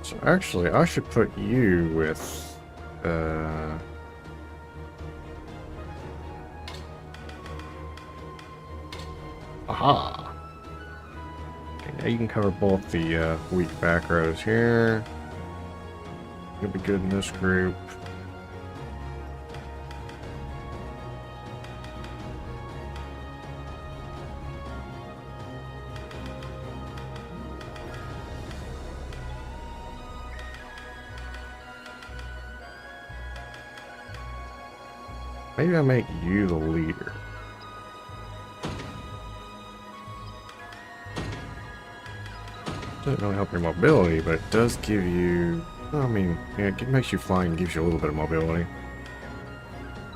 So actually, I should put you with, aha! Okay, now you can cover both the, weak back rows here. You'll be good in this group. Maybe I make you the leader. Doesn't really help your mobility, but it does give you... I mean, yeah, it makes you fly and gives you a little bit of mobility.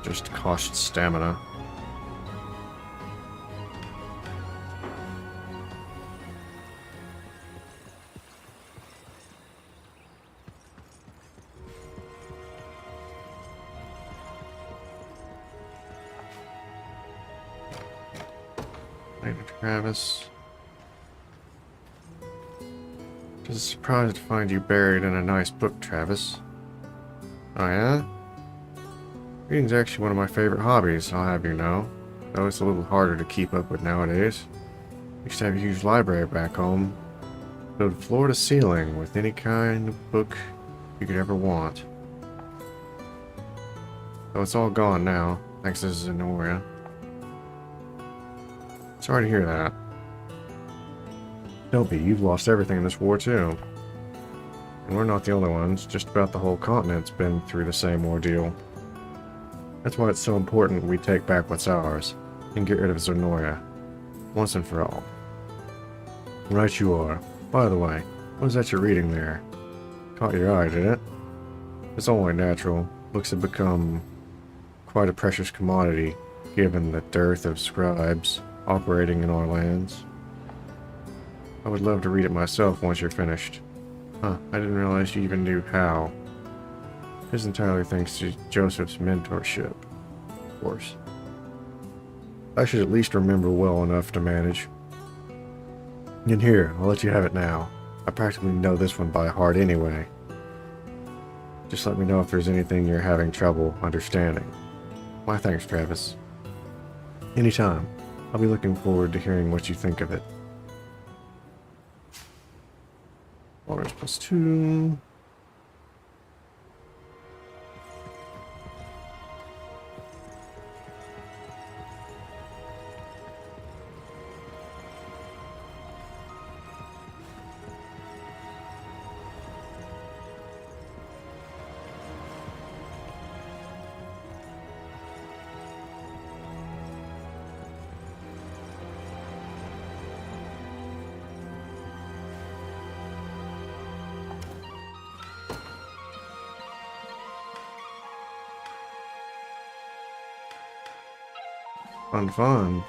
Just costs stamina. Travis. Just surprised to find you buried in a nice book, Travis. Oh yeah? Reading's actually one of my favorite hobbies, I'll have you know. Though it's a little harder to keep up with nowadays. Used to have a huge library back home. Filled floor to ceiling with any kind of book you could ever want. Though it's all gone now, thanks to Zenoria. Sorry to hear that. Don't be, you've lost everything in this war too. And we're not the only ones, just about the whole continent's been through the same ordeal. That's why it's so important we take back what's ours, and get rid of Zenoria, once and for all. Right you are. By the way, What is that you're reading there? Caught your eye, did it? It's only natural. Books have become quite a precious commodity, given the dearth of scribes operating in our lands. I would love to read it myself once you're finished. Huh, I didn't realize you even knew how. It's entirely thanks to Joseph's mentorship, of course. I should at least remember well enough to manage. And here, I'll let you have it now. I practically know this one by heart anyway. Just let me know if there's anything you're having trouble understanding. My thanks, Travis. Anytime. I'll be looking forward to hearing what you think of it. Orders +2. Fun.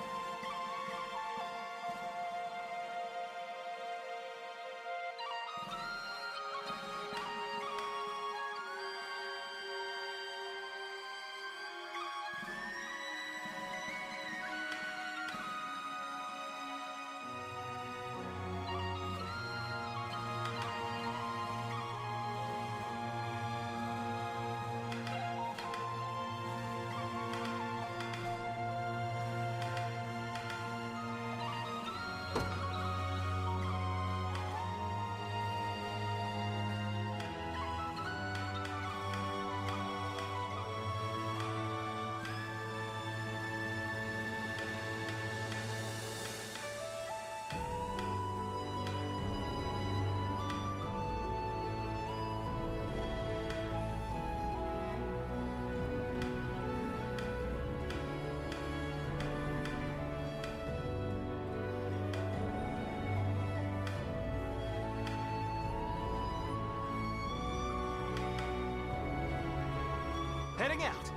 Heading out.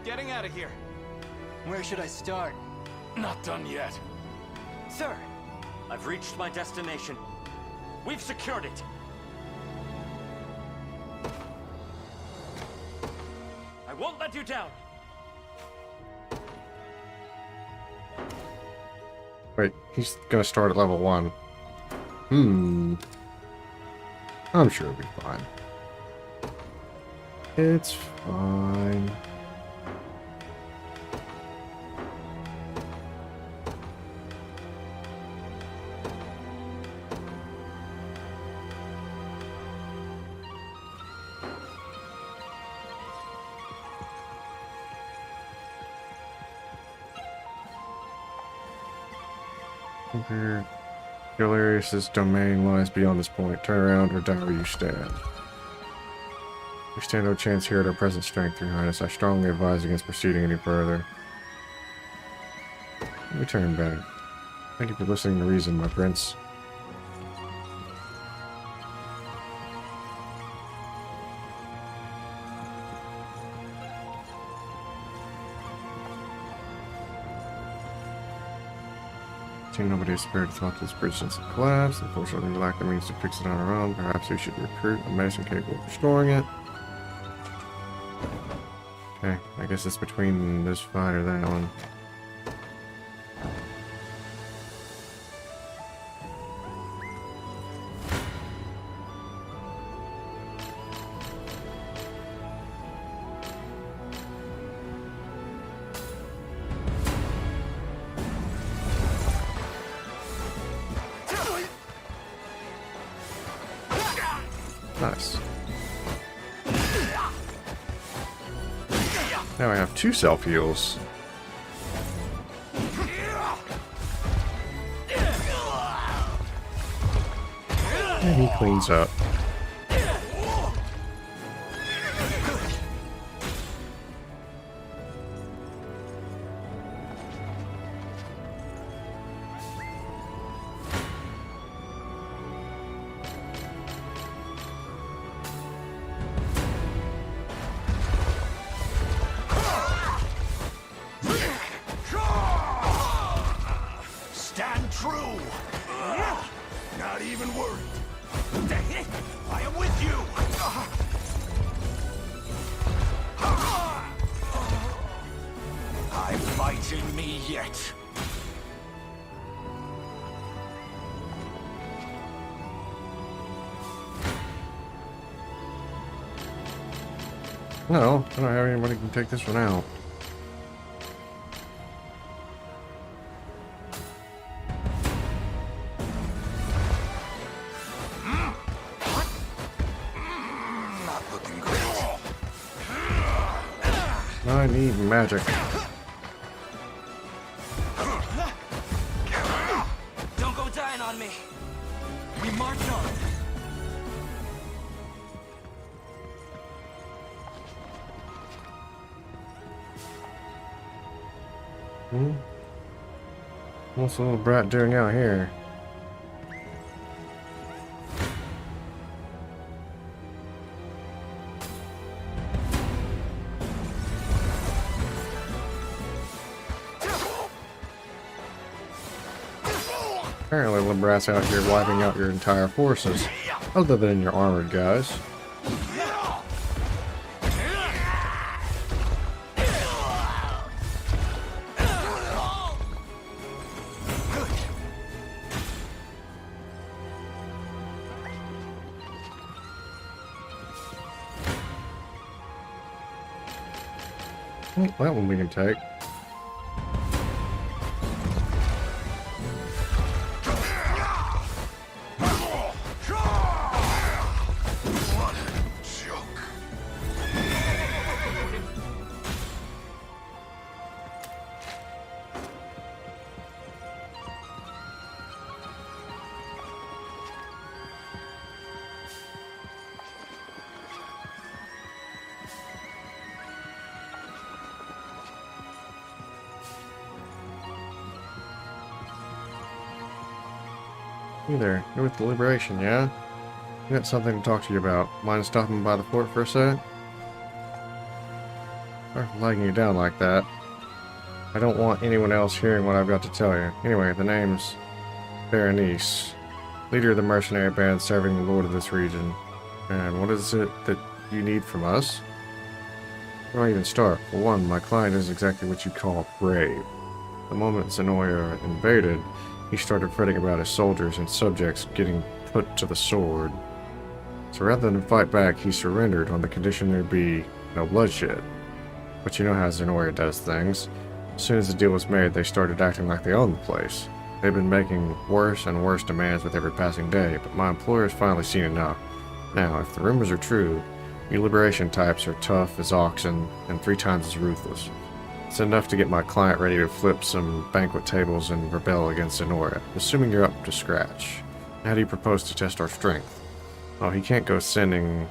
Getting out of here. Where should I start? Not done yet. Sir, I've reached my destination. We've secured it. I won't let you down. Wait, he's gonna start at level 1. I'm sure it'll be fine. It's fine. Galerius' domain lies beyond this point. Turn around or die where you stand. We stand no chance here at our present strength, Your Highness. I strongly advise against proceeding any further. Let me turn back. Thank you for listening to reason, my prince. Nobody has spared to talk to this bridge since it collapsed. Unfortunately, we lack the means to fix it on our own. Perhaps we should recruit a mason capable of restoring it. Okay, I guess it's between this fight or that one. Nice. Now I have 2 self-heals. And he cleans up. even worried. I am with you! I'm fighting me yet. No, I don't have anybody who can take this one out. Not looking great. I need magic. Don't go dying on me. We march on. What's the little brat doing out here? Apparently, little brat's out here wiping out your entire forces, other than your armored guys. That one we can take. Hey there, you're with the Liberation, yeah? I got something to talk to you about. Mind stopping by the fort for a sec? Sorry for lagging you down like that. I don't want anyone else hearing what I've got to tell you. Anyway, the name's Emyris, leader of the mercenary band serving the lord of this region. And what is it that you need from us? Where do I even start? For one, my client is exactly what you call brave. The moment Zenoia invaded, he started fretting about his soldiers and subjects getting put to the sword. So rather than fight back, he surrendered on the condition there'd be no bloodshed. But you know how Zenoia does things. As soon as the deal was made, they started acting like they owned the place. They've been making worse and worse demands with every passing day, but my employer's finally seen enough. Now, if the rumors are true, you Liberation types are tough as oxen and 3 times as ruthless. It's enough to get my client ready to flip some banquet tables and rebel against Zenoia, assuming you're up to scratch. How do you propose to test our strength? Oh, he can't go sending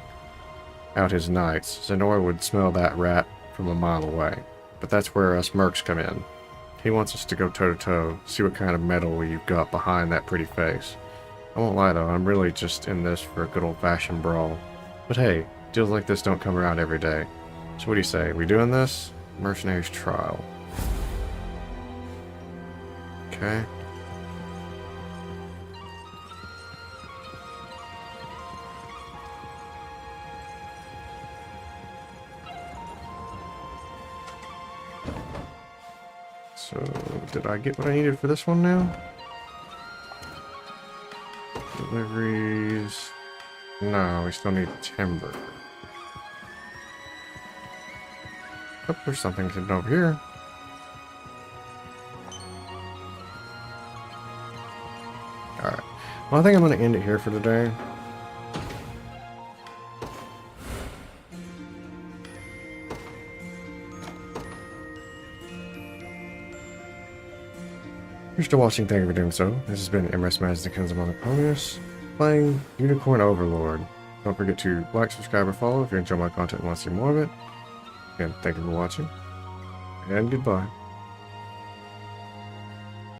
out his knights. Zenoia would smell that rat from a mile away. But that's where us mercs come in. He wants us to go toe-to-toe, see what kind of metal you've got behind that pretty face. I won't lie though, I'm really just in this for a good old-fashioned brawl. But hey, deals like this don't come around every day. So what do you say, we doing this? Mercenaries trial. Okay. So, did I get what I needed for this one now? Deliveries. No, we still need timber. Oh, there's something hidden over here. Alright. Well, I think I'm going to end it here for today. If you're still watching, thank you for doing so. This has been Emyris, Masnokinza, Monoclonius, playing Unicorn Overlord. Don't forget to like, subscribe, or follow if you enjoy my content and want to see more of it. Again, thank you for watching, and goodbye.